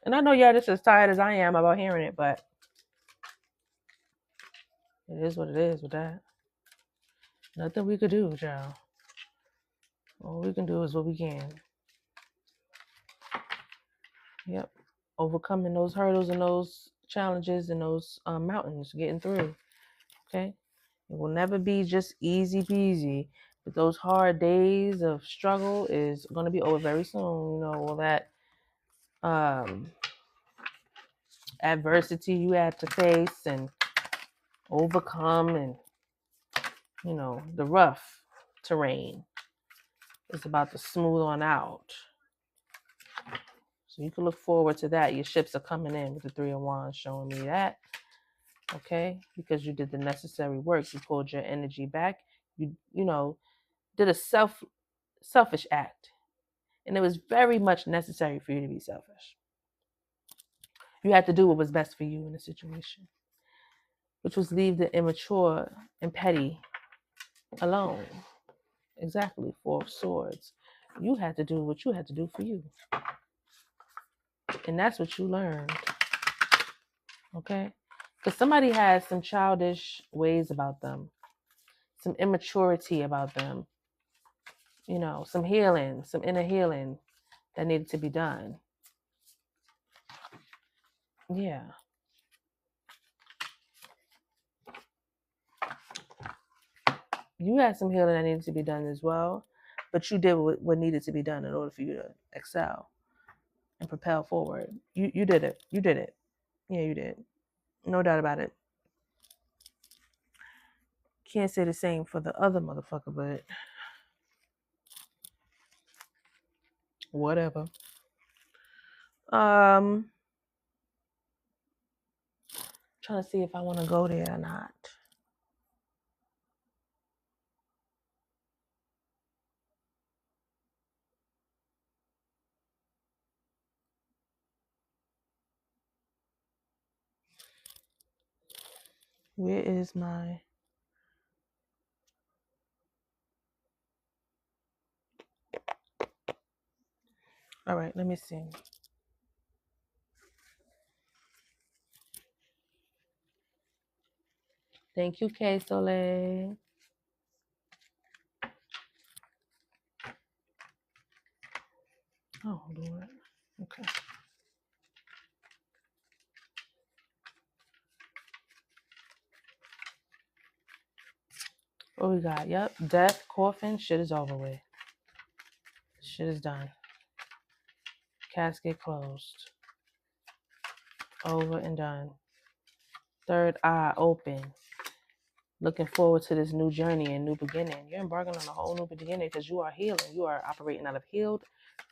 and I know y'all just as tired as I am about hearing it, but it is what it is with that. Nothing we could do, y'all. All we can do is what we can. Yep. Overcoming those hurdles and those challenges and those mountains, getting through. Okay? It will never be just easy peasy. But those hard days of struggle is going to be over very soon. You know, all that adversity you had to face and overcome, and, you know, the rough terrain is about to smooth on out. So you can look forward to that. Your ships are coming in with the Three of Wands showing me that. Okay? Because you did the necessary work. You pulled your energy back. You know, did a selfish act. And it was very much necessary for you to be selfish. You had to do what was best for you in the situation, which was leave the immature and petty alone. Exactly. Four of Swords. You had to do what you had to do for you. And that's what you learned. Okay? Because somebody has some childish ways about them, some immaturity about them, you know, some healing, some inner healing that needed to be done. Yeah. You had some healing that needed to be done as well, but you did what needed to be done in order for you to excel and propel forward. You did it. You did it. Yeah, you did. No doubt about it. Can't say the same for the other motherfucker, but whatever. Trying to see if I want to go there or not. Where is my... All right, let me see. Thank you, K Soleil. Oh, Lord. Okay. What we got? Yep. Death, coffin, shit is over with. Shit is done. Casket closed. Over and done. Third eye open. Looking forward to this new journey and new beginning. You're embarking on a whole new beginning because you are healing. You are operating out of healed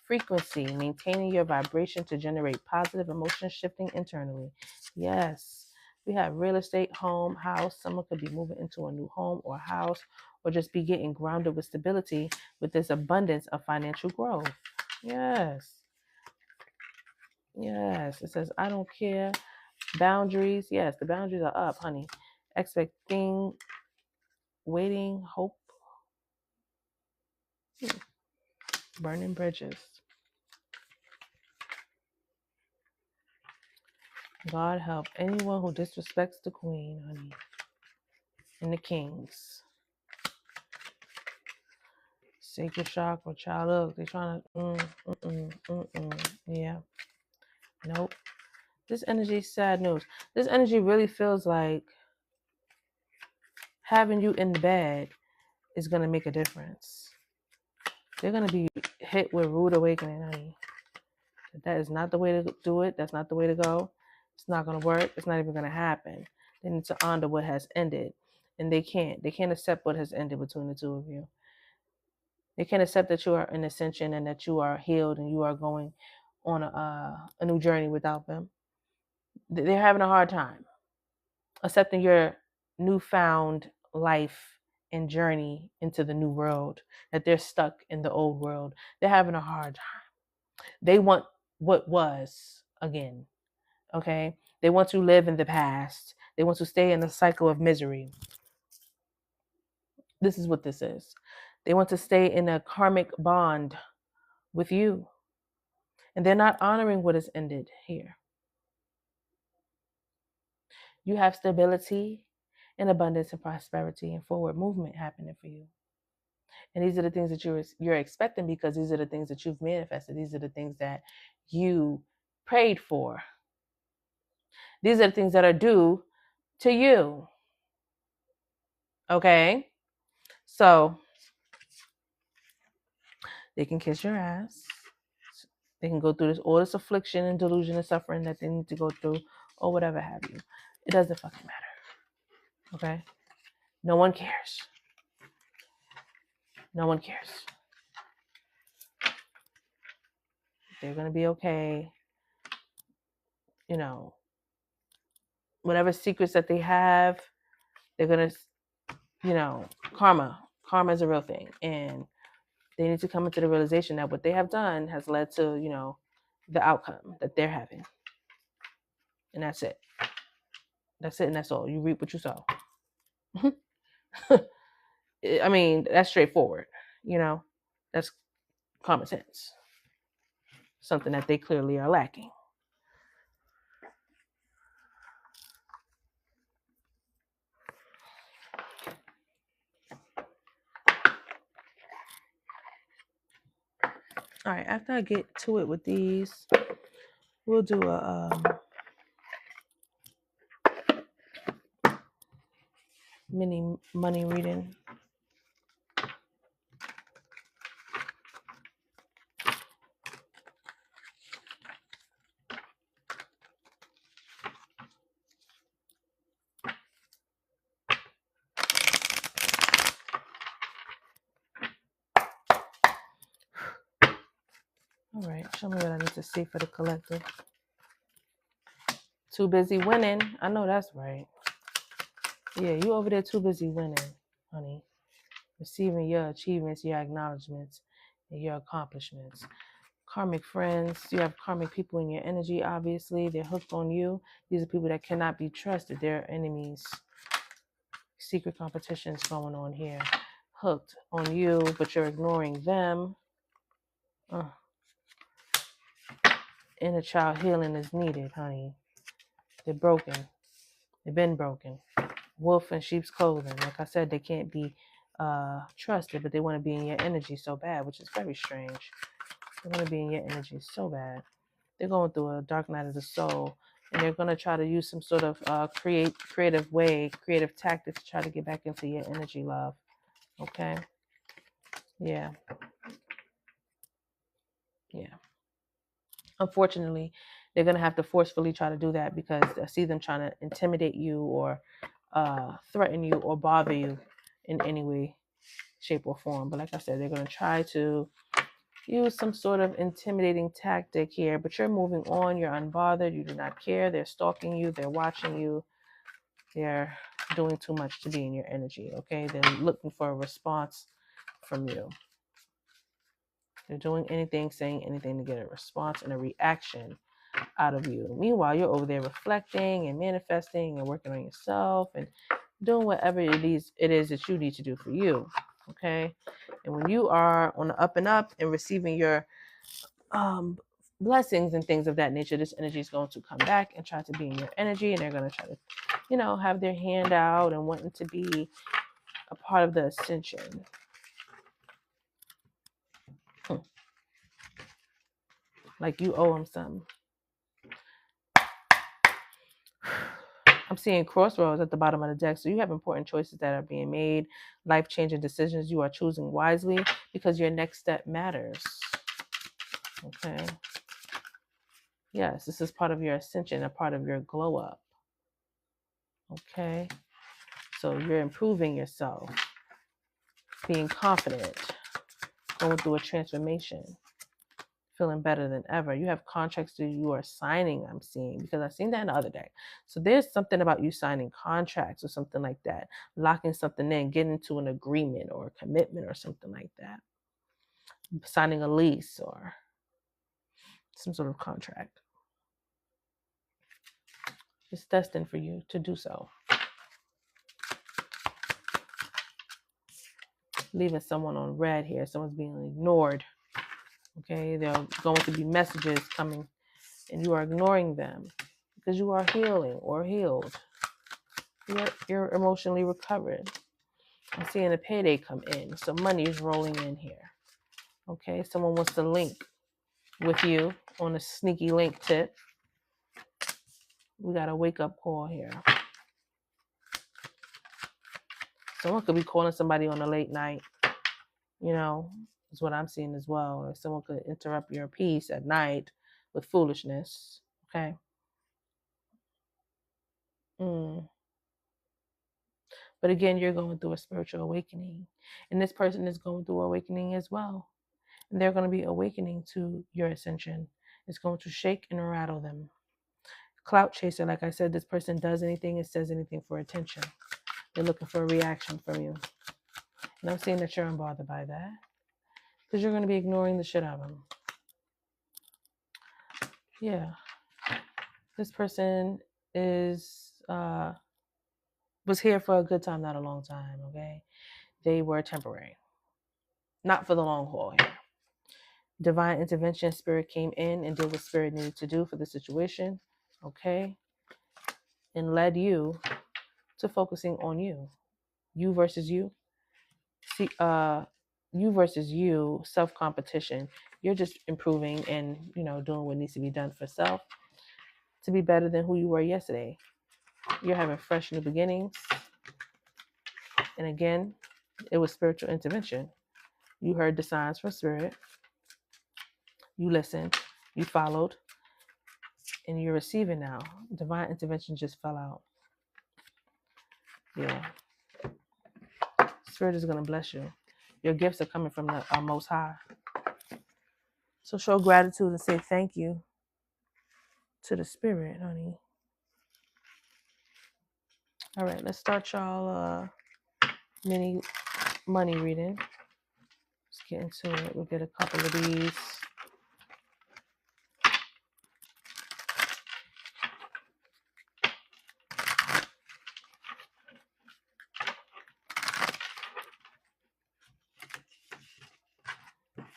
frequency, maintaining your vibration to generate positive emotion shifting internally. Yes. We have real estate, home, house. Someone could be moving into a new home or house, or just be getting grounded with stability with this abundance of financial growth. Yes. Yes. It says, I don't care. Boundaries. Yes, the boundaries are up, honey. Expecting, waiting, hope, burning bridges. God help anyone who disrespects the queen, honey, and the kings. Sacred chakra, child, look, they're trying to, yeah, nope. This energy is sad news. This energy really feels like having you in the bed is going to make a difference. They're going to be hit with rude awakening, honey. That is not the way to do it. That's not the way to go. It's not going to work. It's not even going to happen. They need to honor what has ended. And they can't. They can't accept what has ended between the two of you. They can't accept that you are in ascension and that you are healed and you are going on a new journey without them. They're having a hard time accepting your newfound life and journey into the new world, that they're stuck in the old world. They're having a hard time. They want what was again. Okay? They want to live in the past. They want to stay in the cycle of misery. This is what this is. They want to stay in a karmic bond with you. And they're not honoring what has ended here. You have stability and abundance and prosperity and forward movement happening for you. And these are the things that you're expecting, because these are the things that you've manifested. These are the things that you prayed for. These are the things that are due to you. Okay? So they can kiss your ass. They can go through all this affliction and delusion and suffering that they need to go through, or whatever have you. It doesn't fucking matter. Okay? No one cares. No one cares. They're going to be okay. You know, whatever secrets that they have, they're going to, you know, karma is a real thing. And they need to come into the realization that what they have done has led to, you know, the outcome that they're having. And that's it. That's it and that's all. You reap what you sow. I mean, that's straightforward. You know, that's common sense. Something that they clearly are lacking. All right, after I get to it with these, we'll do a mini money reading. All right, show me what I need to see for the collective. Too busy winning. I know that's right. Yeah, you over there too busy winning, honey. Receiving your achievements, your acknowledgments, and your accomplishments. Karmic friends. You have karmic people in your energy, obviously. They're hooked on you. These are people that cannot be trusted. They're enemies. Secret competitions going on here. Hooked on you, but you're ignoring them. Inner child healing is needed, honey. They're broken. They've been broken. Wolf in sheep's clothing. Like I said, they can't be trusted, but they want to be in your energy so bad, which is very strange. They want to be in your energy so bad. They're going through a dark night of the soul, and they're going to try to use some sort of creative way, creative tactic to try to get back into your energy, love. Okay? Yeah. Yeah. Unfortunately, they're going to have to forcefully try to do that, because I see them trying to intimidate you or threaten you or bother you in any way, shape, or form. But like I said, they're going to try to use some sort of intimidating tactic here, but you're moving on. You're unbothered. You do not care. They're stalking you. They're watching you. They're doing too much to be in your energy, okay? They're looking for a response from you. They're doing anything, saying anything to get a response and a reaction out of you. Meanwhile, you're over there reflecting and manifesting and working on yourself and doing whatever it is that you need to do for you, okay? And when you are on the up and up and receiving your blessings and things of that nature, this energy is going to come back and try to be in your energy, and they're going to try to, have their hand out and wanting to be a part of the ascension. Like you owe them something. I'm seeing crossroads at the bottom of the deck. So you have important choices that are being made, life-changing decisions you are choosing wisely because your next step matters. Okay. Yes, this is part of your ascension, a part of your glow up. Okay. So you're improving yourself, being confident, going through a transformation, feeling better than ever. You have contracts that you are signing, I'm seeing, because I've seen that in the other day. So there's something about you signing contracts or something like that, locking something in, getting into an agreement or a commitment or something like that, signing a lease or some sort of contract. It's destined for you to do so. Leaving someone on red here. Someone's being ignored. Okay, there are going to be messages coming and you are ignoring them because you are healing or healed. You're emotionally recovered. I'm seeing a payday come in. So money is rolling in here. Okay, someone wants to link with you on a sneaky link tip. We got a wake-up call here. Someone could be calling somebody on a late night. Is what I'm seeing as well. Like someone could interrupt your peace at night with foolishness. Okay. But again, you're going through a spiritual awakening. And this person is going through awakening as well. And they're going to be awakening to your ascension. It's going to shake and rattle them. Clout chaser, like I said, this person does anything and says anything for attention. They're looking for a reaction from you. And I'm seeing that you're unbothered by that. Because you're going to be ignoring the shit out of them. Yeah. This person was here for a good time, not a long time, okay? They were temporary. Not for the long haul here. Divine intervention, spirit came in and did what spirit needed to do for the situation, okay? And led you to focusing on you. You versus you. See, you versus you, self-competition. You're just improving and, doing what needs to be done for self to be better than who you were yesterday. You're having fresh new beginnings. And again, it was spiritual intervention. You heard the signs from spirit. You listened. You followed. And you're receiving now. Divine intervention just fell out. Yeah. Spirit is going to bless you. Your gifts are coming from the Most High. So show gratitude and say thank you to the spirit, honey. All right, let's start y'all mini money reading. Let's get into it. We'll get a couple of these.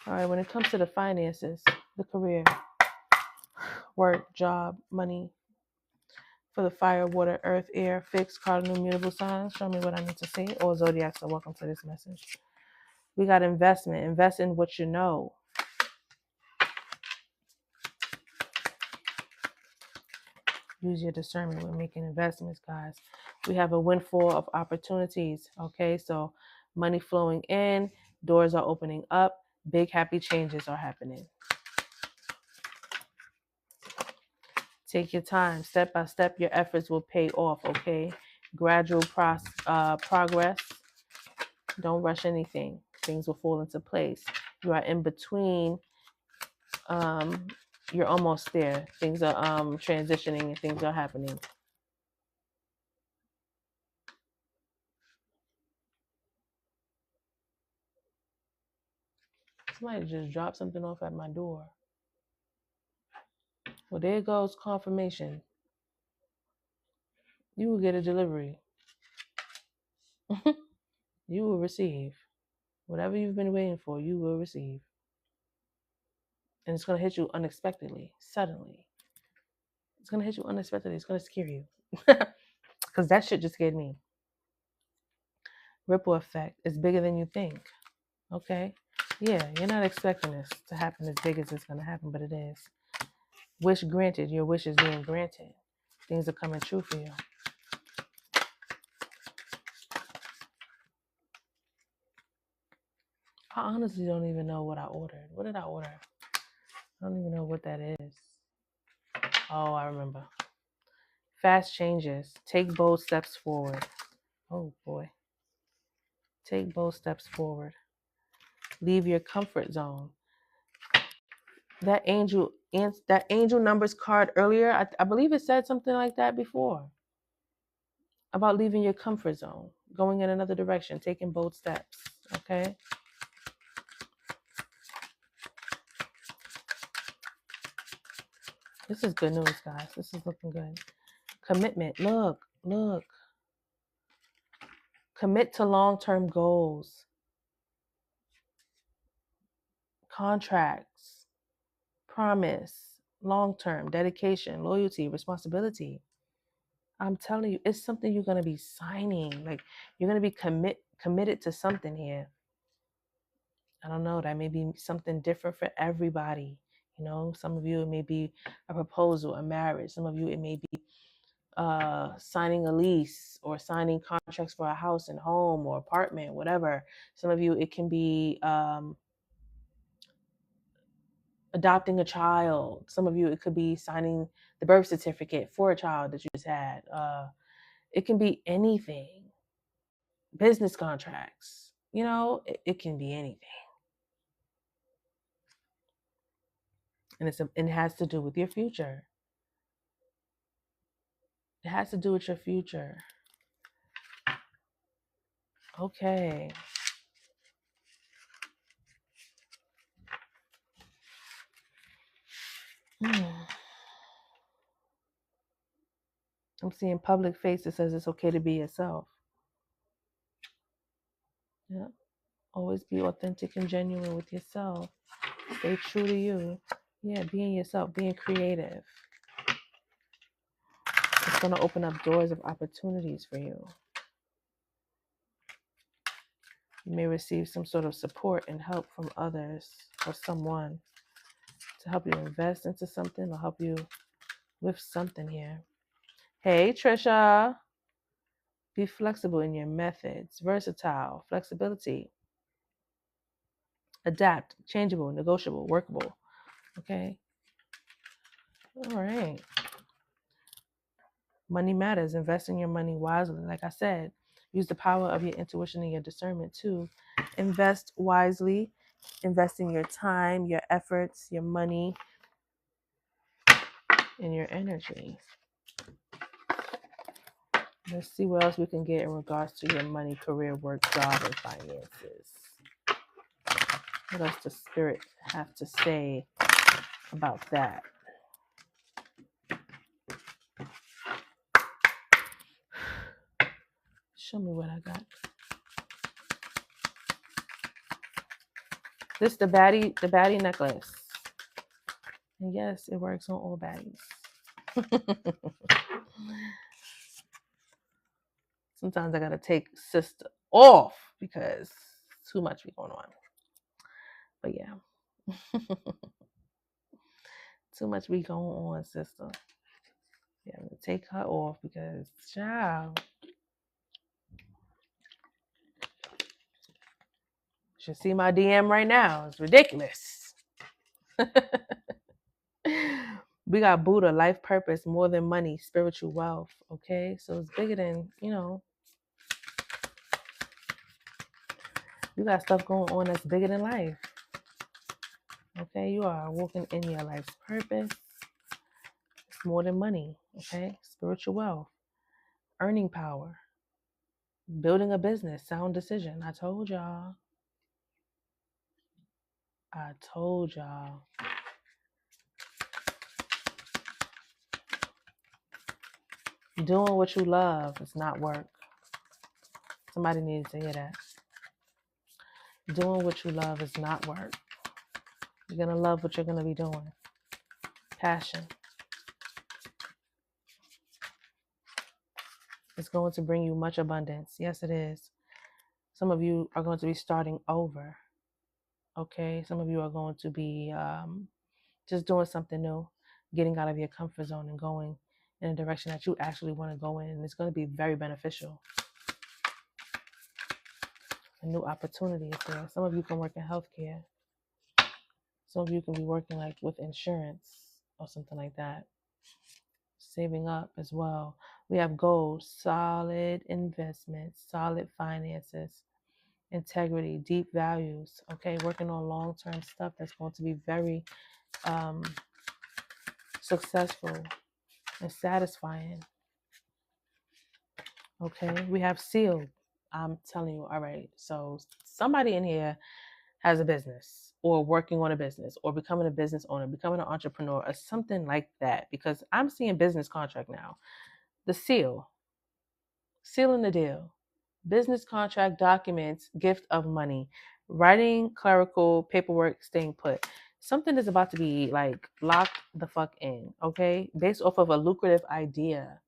All right, when it comes to the finances, the career, work, job, money, for the fire, water, earth, air, fixed, cardinal, mutable signs, show me what I need to see. Or zodiacs are welcome to this message. We got investment. Invest in what you know. Use your discernment when making investments, guys. We have a windfall of opportunities. Okay, so money flowing in, doors are opening up, big happy changes are happening. Take your time. Step by step, your efforts will pay off, okay? Gradual progress. Don't rush anything. Things will fall into place. You are in between. You're almost there. Things are transitioning and things are happening. Somebody just dropped something off at my door. Well, there goes confirmation. You will get a delivery. You will receive. Whatever you've been waiting for, you will receive. And it's going to hit you unexpectedly, suddenly. It's going to hit you unexpectedly. It's going to scare you. Because that shit just scared me. Ripple effect is bigger than you think. Okay? Yeah, you're not expecting this to happen as big as it's going to happen, but it is. Wish granted. Your wish is being granted. Things are coming true for you. I honestly don't even know what I ordered. What did I order? I don't even know what that is. Oh, I remember. Fast changes. Take bold steps forward. Oh, boy. Take bold steps forward. Leave your comfort zone. That angel numbers card earlier, I believe it said something like that before. About leaving your comfort zone. Going in another direction. Taking bold steps. Okay? This is good news, guys. This is looking good. Commitment. Look. Commit to long-term goals. Contracts. Promise. Long-term. Dedication. Loyalty. Responsibility. I'm telling you, it's something you're going to be signing. Like, you're going to be committed to something here. I don't know. That may be something different for everybody. You know, some of you, it may be a proposal, a marriage. Some of you, it may be signing a lease or signing contracts for a house and home or apartment, whatever. Some of you, it can be adopting a child. Some of you, it could be signing the birth certificate for a child that you just had. It can be anything. Business contracts. You know, it can be anything. And it has to do with your future. It has to do with your future. Okay. I'm seeing public face that says it's okay to be yourself. Yeah. Always be authentic and genuine with yourself. Stay true to you. Yeah, being yourself, being creative. It's going to open up doors of opportunities for you. You may receive some sort of support and help from others or someone to help you invest into something or help you with something here. Hey, Trisha. Be flexible in your methods. Versatile. Flexibility. Adapt. Changeable. Negotiable. Workable. Okay. All right. Money matters. Investing your money wisely. Like I said, use the power of your intuition and your discernment to invest wisely. Invest in your time, your efforts, your money, and your energy. Let's see what else we can get in regards to your money, career, work, job, and finances. What else does Spirit have to say about that? Show me what I got. This the baddie necklace. And yes, it works on all baddies. Sometimes I gotta take sister off because too much be going on. But yeah. Too much be going on, sister. Yeah, I'm gonna take her off because child. Should see my DM right now. It's ridiculous. We got Buddha, life purpose, more than money, spiritual wealth. Okay, so it's bigger than, you got stuff going on that's bigger than life. Okay, you are walking in your life's purpose. It's more than money. Okay, spiritual wealth, earning power, building a business, sound decision. I told y'all. Doing what you love is not work. Somebody needs to hear that. Doing what you love is not work. You're going to love what you're going to be doing. Passion. It's going to bring you much abundance. Yes, it is. Some of you are going to be starting over. Okay? Some of you are going to be just doing something new, getting out of your comfort zone and going in a direction that you actually want to go in. And it's going to be very beneficial. A new opportunity is there. Some of you can work in healthcare. Some of you can be working like with insurance or something like that. Saving up as well. We have goals, solid investments, solid finances, integrity, deep values. Okay, working on long-term stuff that's going to be very successful and satisfying. Okay, we have sealed. I'm telling you, all right. So somebody in here has a business or working on a business or becoming a business owner, becoming an entrepreneur or something like that, because I'm seeing business contract now. The sealing the deal, business contract, documents, gift of money, writing, clerical, paperwork, staying put. Something is about to be like locked the fuck in, okay? Based off of a lucrative idea.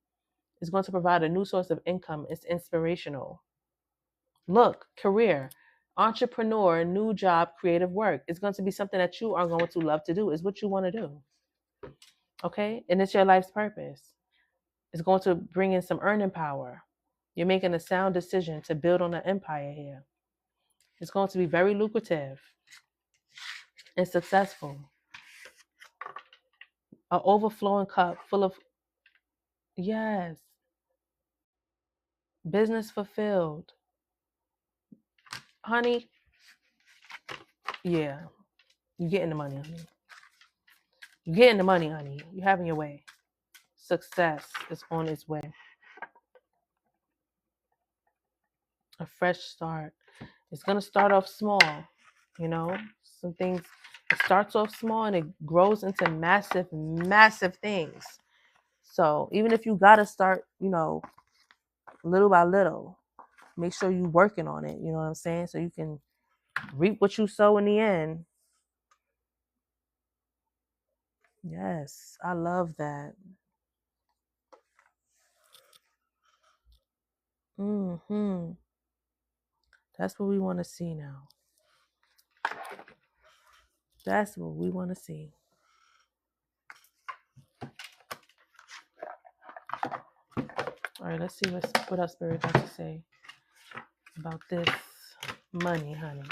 It's going to provide a new source of income. It's inspirational. Look, career, entrepreneur, new job, creative work. It's going to be something that you are going to love to do. It's what you want to do. Okay? And it's your life's purpose. It's going to bring in some earning power. You're making a sound decision to build on an empire here. It's going to be very lucrative and successful. An overflowing cup full of, yes, business fulfilled. Honey, yeah, you're getting the money, honey. You're getting the money, honey. You're having your way. Success is on its way. A fresh start. It's going to start off small, some things. It starts off small and it grows into massive, massive things. So even if you got to start, little by little, make sure you're working on it. You know what I'm saying? So you can reap what you sow in the end. Yes, I love that. That's what we want to see now. That's what we want to see. All right, let's see what our spirit has to say about this money, honey.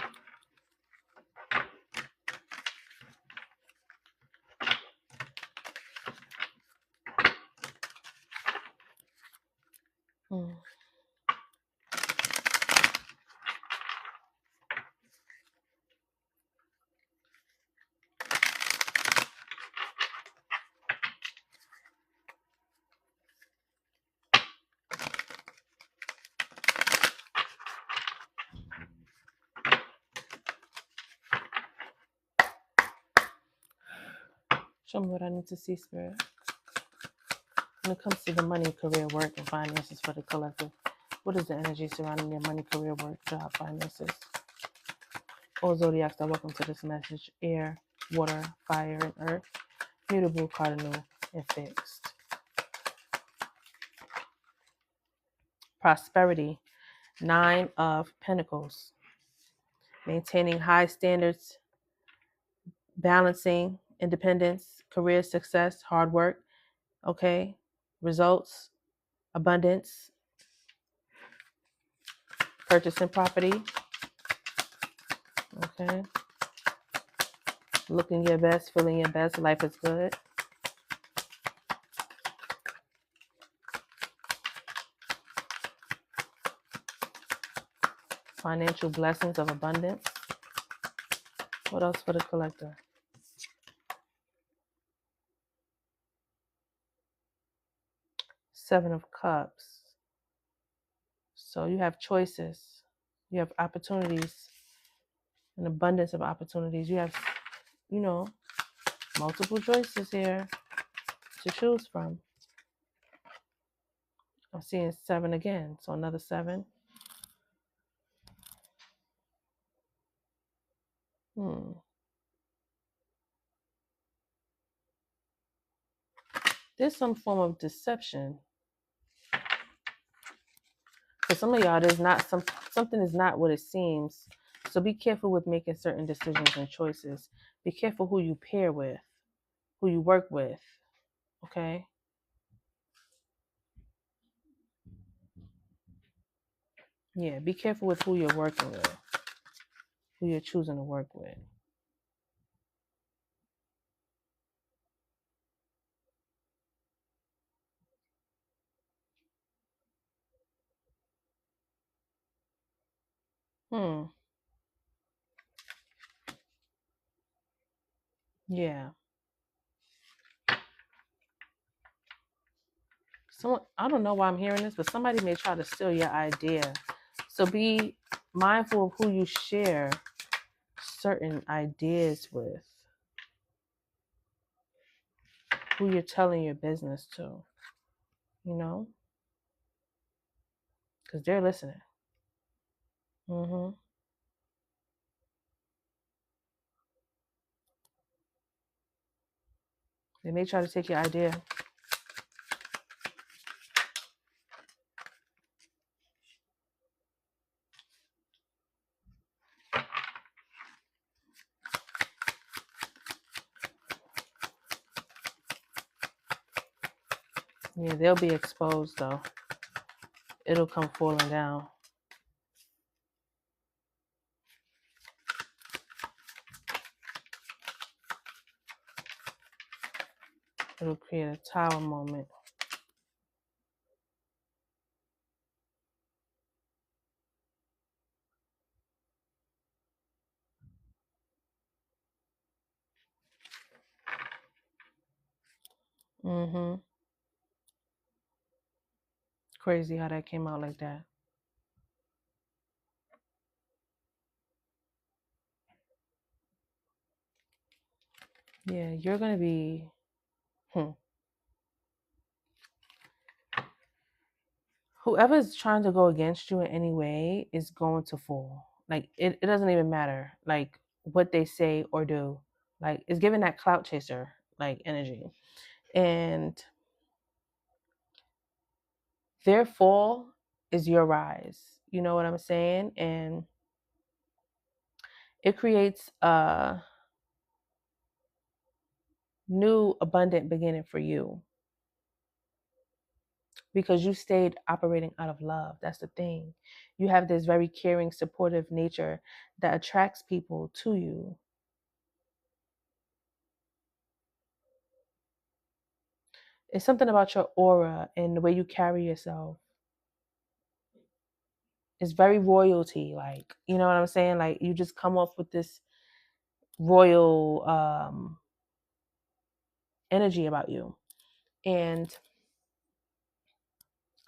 Show me what I need to see, Spirit. When it comes to the money, career, work, and finances for the collective, what is the energy surrounding their money, career, work, job, finances? All zodiacs are welcome to this message. Air, water, fire, and earth. Mutable, cardinal, and fixed. Prosperity, 9 of Pentacles. Maintaining high standards, balancing independence, career success, hard work, okay? Results, abundance, purchasing property, okay? Looking your best, feeling your best, life is good. Financial blessings of abundance. What else for the collector? Seven of Cups. So you have choices. You have opportunities. An abundance of opportunities. You have, multiple choices here to choose from. I'm seeing 7 again. So another 7. There's some form of deception. For some of y'all, there's not something is not what it seems. So be careful with making certain decisions and choices. Be careful who you pair with, who you work with. Okay? Yeah, be careful with who you're working with, who you're choosing to work with. Yeah. I don't know why I'm hearing this, but somebody may try to steal your idea. So be mindful of who you share certain ideas with, who you're telling your business to, because they're listening. They may try to take your idea. Yeah, they'll be exposed though. It'll come falling down. It'll create a tower moment. Crazy how that came out like that. Yeah, you're going to be... Whoever's trying to go against you in any way is going to fall. Like, it doesn't even matter, like, what they say or do. Like, it's giving that clout chaser, like, energy. And their fall is your rise. You know what I'm saying? And it creates a new abundant beginning for you because you stayed operating out of love. That's the thing. You have this very caring, supportive nature that attracts people to you. It's something about your aura and the way you carry yourself. It's very royalty, like, you know what I'm saying? Like, you just come off with this royal energy about you. And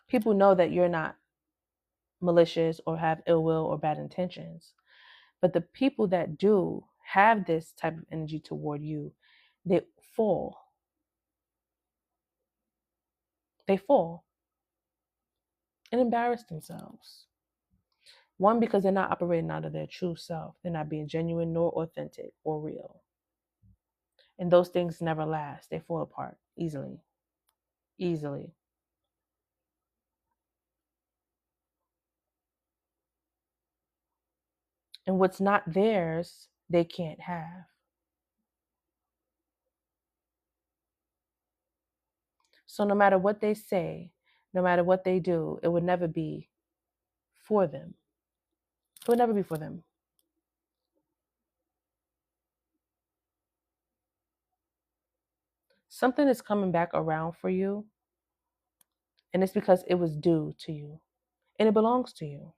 people know that you're not malicious or have ill will or bad intentions. But the people that do have this type of energy toward you, they fall. They fall and embarrass themselves. One, because they're not operating out of their true self. They're not being genuine nor authentic or real. And those things never last. They fall apart easily. Easily. And what's not theirs, they can't have. So no matter what they say, no matter what they do, it would never be for them. It would never be for them. Something is coming back around for you, and it's because it was due to you, and it belongs to you.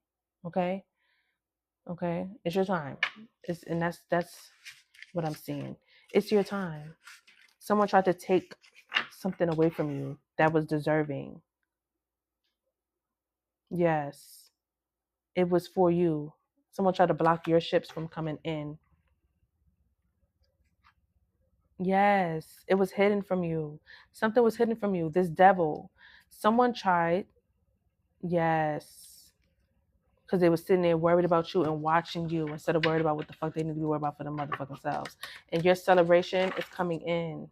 Okay? Okay? It's your time. And that's what I'm seeing. It's your time. Someone tried to take something away from you that was deserving. Yes. It was for you. Someone tried to block your ships from coming in. Yes, it was hidden from you. Something was hidden from you. This devil. Someone tried, yes, because they were sitting there worried about you and watching you instead of worried about what the fuck they need to be worried about for the motherfucking selves. And your celebration is coming in.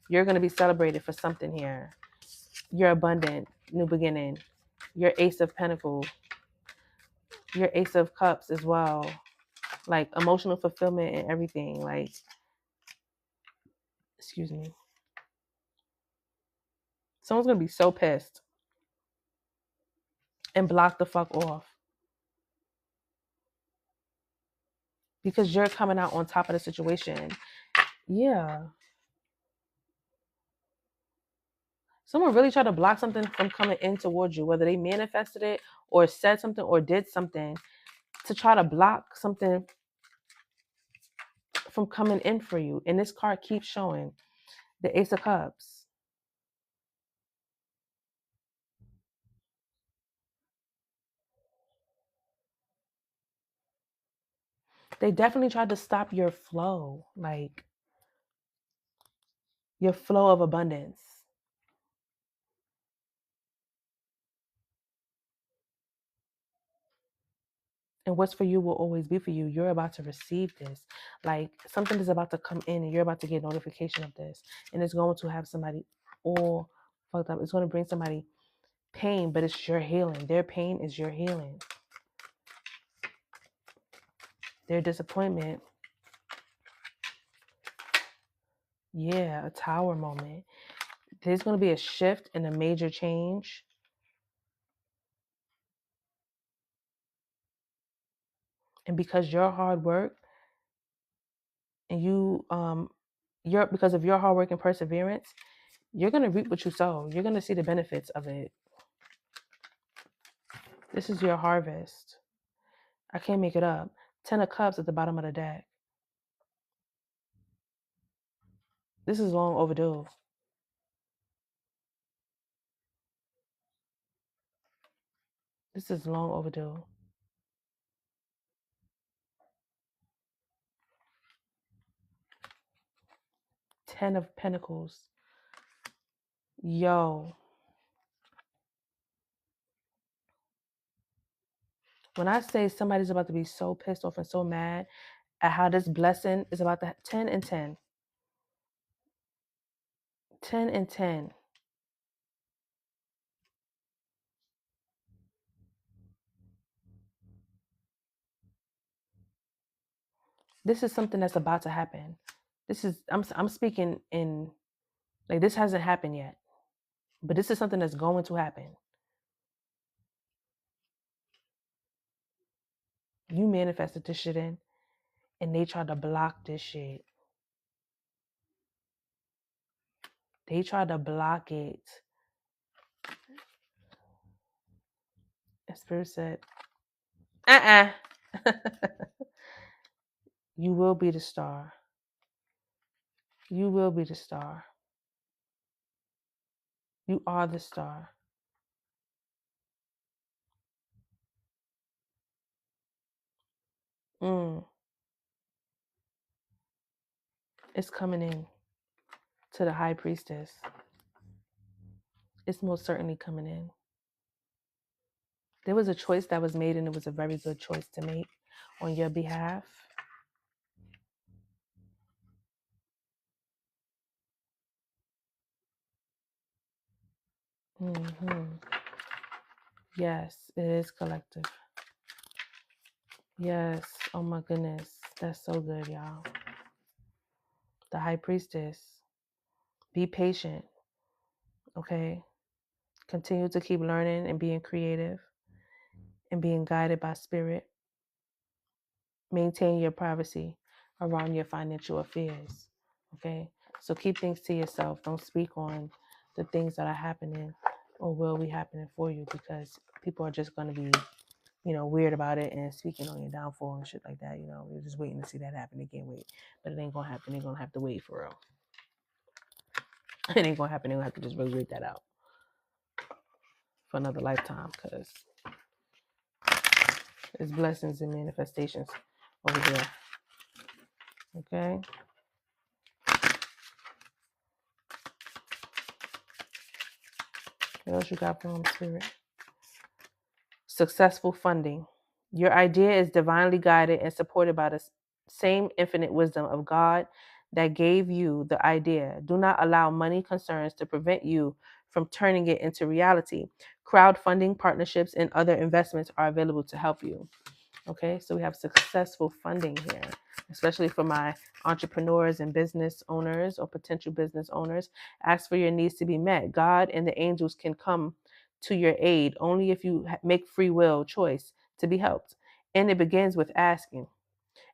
You're going to be celebrated for something here. You're abundant, new beginning. Your Ace of Pentacles, your Ace of Cups as well. Like emotional fulfillment and everything. Like, excuse me. Someone's going to be so pissed and block the fuck off because you're coming out on top of the situation. Yeah. Someone really tried to block something from coming in towards you, whether they manifested it or said something or did something to try to block something from coming in for you. And this card keeps showing the Ace of Cups. They definitely tried to stop your flow, like your flow of abundance. And what's for you will always be for you. You're about to receive this. Like something is about to come in and you're about to get notification of this. And it's going to have somebody all fucked up. It's going to bring somebody pain, but it's your healing. Their pain is your healing. Their disappointment, yeah, a tower moment. There's going to be a shift and a major change. And because your hard work and because of your hard work and perseverance, you're going to reap what you sow. You're going to see the benefits of it. This is your harvest. I can't make it up. 10 of Cups at the bottom of the deck. This is long overdue. This is long overdue. 10 of Pentacles. Yo. When I say somebody's about to be so pissed off and so mad at how this blessing is about to 10 and 10. 10 and 10. This is something that's about to happen. This is I'm speaking in like this hasn't happened yet. But this is something that's going to happen. You manifested this shit in and they tried to block this shit. They tried to block it. And Spirit said, you will be the star. You will be the star. You are the star. It's coming in to the high priestess. It's most certainly coming in. There was a choice that was made and it was a very good choice to make on your behalf. Yes, it is collective. Yes. Oh my goodness. That's so good, y'all. The high priestess. Be patient. Okay. Continue to keep learning and being creative and being guided by spirit. Maintain your privacy around your financial affairs. Okay. So keep things to yourself. Don't speak on the things that are happening or will be happening for you because people are just going to be weird about it and speaking on your downfall and shit like that. We're just waiting to see that happen. They can't wait. But it ain't gonna happen. They're gonna have to wait for real. It ain't gonna happen. They're gonna have to just really wait that out for another lifetime, because there's blessings and manifestations over there. Okay. What else you got from Spirit? Successful funding. Your idea is divinely guided and supported by the same infinite wisdom of God that gave you the idea. Do not allow money concerns to prevent you from turning it into reality. Crowdfunding, partnerships, and other investments are available to help you. Okay, so we have successful funding here, especially for my entrepreneurs and business owners or potential business owners. Ask for your needs to be met. God and the angels can come to your aid only if you make free will choice to be helped. And it begins with asking.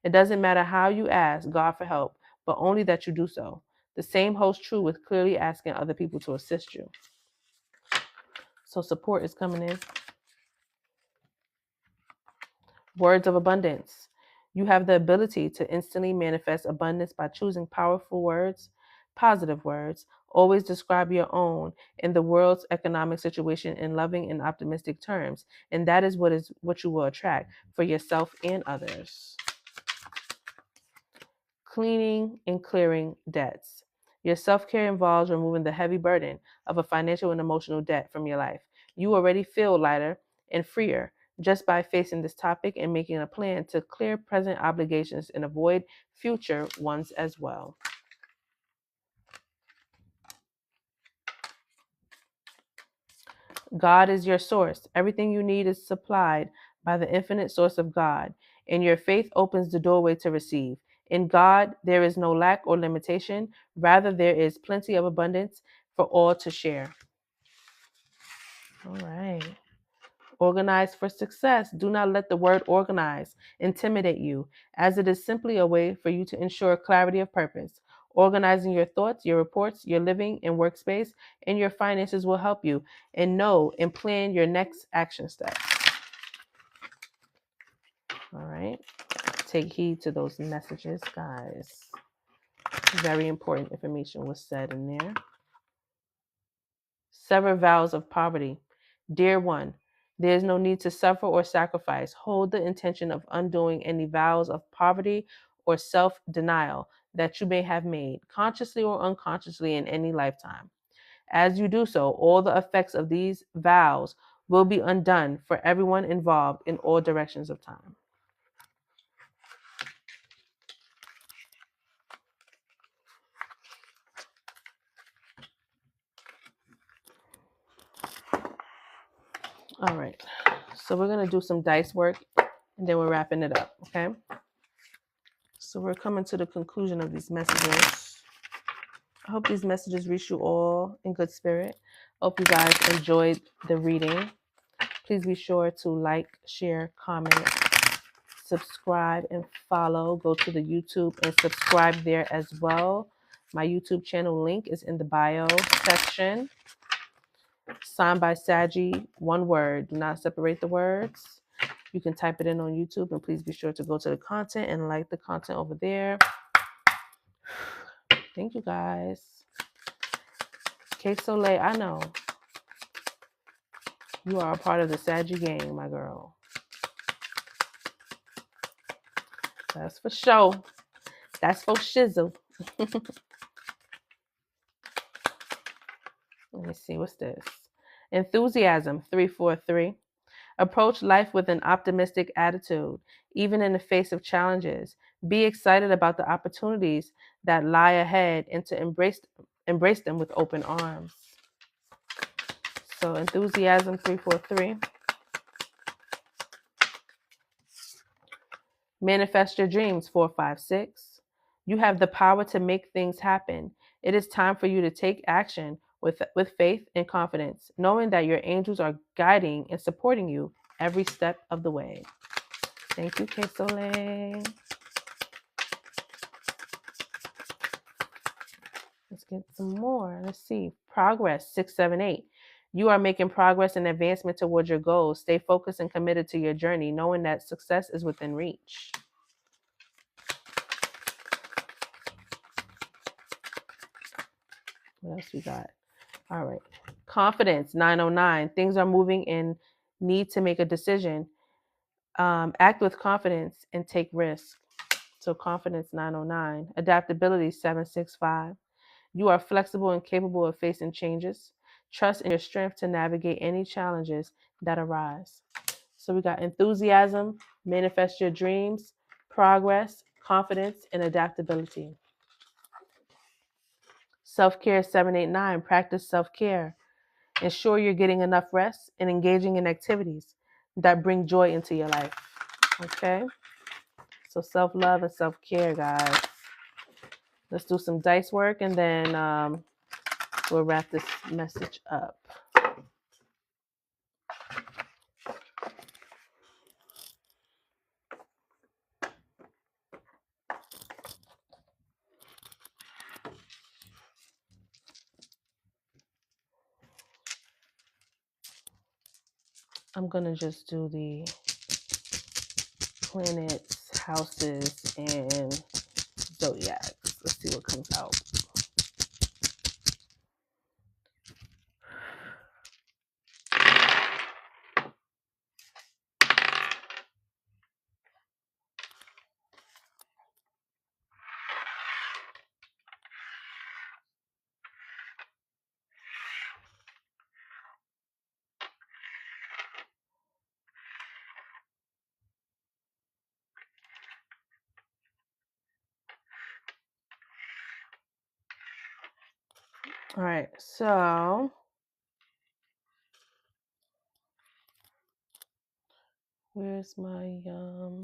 It doesn't matter how you ask God for help, but only that you do so. The same holds true with clearly asking other people to assist you. So support is coming in. Words of abundance. You have the ability to instantly manifest abundance by choosing powerful words, positive words. Always describe your own and the world's economic situation in loving and optimistic terms, and that is what you will attract for yourself and others. Cleaning and clearing debts. Your self-care involves removing the heavy burden of a financial and emotional debt from your life. You already feel lighter and freer just by facing this topic and making a plan to clear present obligations and avoid future ones as well. God is your source. Everything you need is supplied by the infinite source of God, and your faith opens the doorway to receive. In God, there is no lack or limitation. Rather, there is plenty of abundance for all to share. All right. Organize for success. Do not let the word organize intimidate you, as it is simply a way for you to ensure clarity of purpose. Organizing your thoughts, your reports, your living and workspace, and your finances will help you and know and plan your next action steps. All right. Take heed to those messages, guys. Very important information was said in there. Sever vows of poverty. Dear one, there is no need to suffer or sacrifice. Hold the intention of undoing any vows of poverty or self-denial that you may have made, consciously or unconsciously, in any lifetime. As you do so, all the effects of these vows will be undone for everyone involved in all directions of time. All right. So we're going to do some dice work and then we're wrapping it up, okay? So we're coming to the conclusion of these messages. I hope these messages reach you all in good spirit. Hope you guys enjoyed the reading. Please be sure to like, share, comment, subscribe, and follow. Go to the YouTube and subscribe there as well. My YouTube channel link is in the bio section. SignedBySagi, one word. Do not separate the words. You can type it in on YouTube, and please be sure to go to the content and like the content over there. Thank you, guys. K Soleil, I know you are a part of the Saggy gang, my girl. That's for sure. That's for shizzle. Let me see, what's this? Enthusiasm, 343. Approach life with an optimistic attitude, even in the face of challenges. Be excited about the opportunities that lie ahead and to embrace them with open arms. So enthusiasm, 343. Manifest your dreams, 456. You have the power to make things happen. It is time for you to take action with faith and confidence, knowing that your angels are guiding and supporting you every step of the way. Thank you, K Soleil. Let's get some more. Let's see. Progress, 678. You are making progress and advancement towards your goals. Stay focused and committed to your journey, knowing that success is within reach. What else we got? All right. Confidence, 909. Things are moving and need to make a decision. Act with confidence and take risks. So confidence, 909. Adaptability, 765. You are flexible and capable of facing changes. Trust in your strength to navigate any challenges that arise. So we got enthusiasm, manifest your dreams, progress, confidence, and adaptability. Self-care, 789. Practice self-care. Ensure you're getting enough rest and engaging in activities that bring joy into your life. Okay? So self-love and self-care, guys. Let's do some dice work and then we'll wrap this message up. I'm going to just do the planets, houses, and zodiacs. Let's see what comes out. All right, so where's my all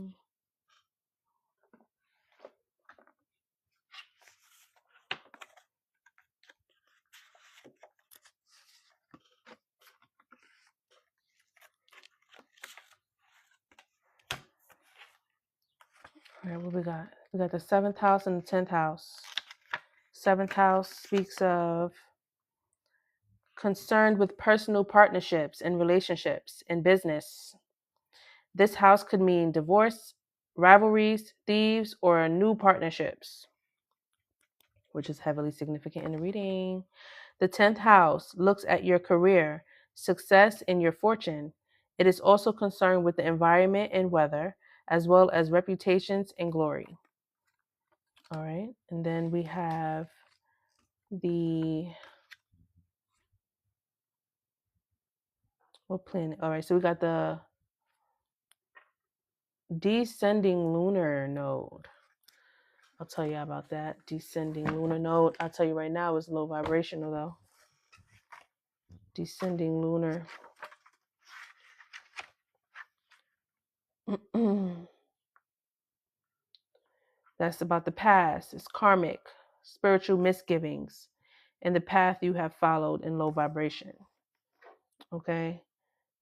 right, what we got? We got the 7th house and the 10th house. 7th house speaks of concerned with personal partnerships and relationships in business. This house could mean divorce, rivalries, thieves, or new partnerships, which is heavily significant in the reading. The 10th house looks at your career, success, and your fortune. It is also concerned with the environment and weather, as well as reputations and glory. All right. And then we have what planet? All right. So we got the descending lunar node. I'll tell you about that. Descending lunar node. I'll tell you right now, it's low vibrational though. Descending lunar. That's about the past. It's karmic, spiritual misgivings, and the path you have followed in low vibration. Okay.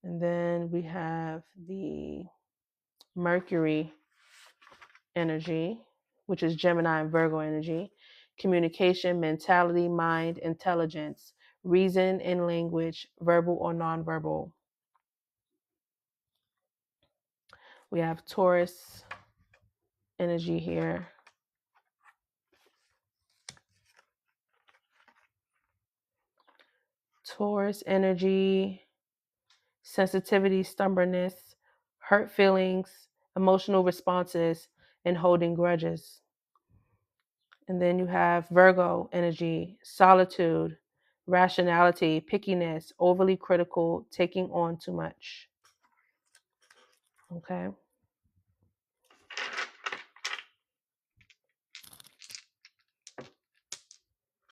And then we have the Mercury energy, which is Gemini and Virgo energy. Communication, mentality, mind, intelligence, reason and language, verbal or nonverbal. We have Taurus energy here. Taurus energy, sensitivity, stubbornness, hurt feelings, emotional responses, and holding grudges. And then you have Virgo energy, solitude, rationality, pickiness, overly critical, taking on too much. Okay.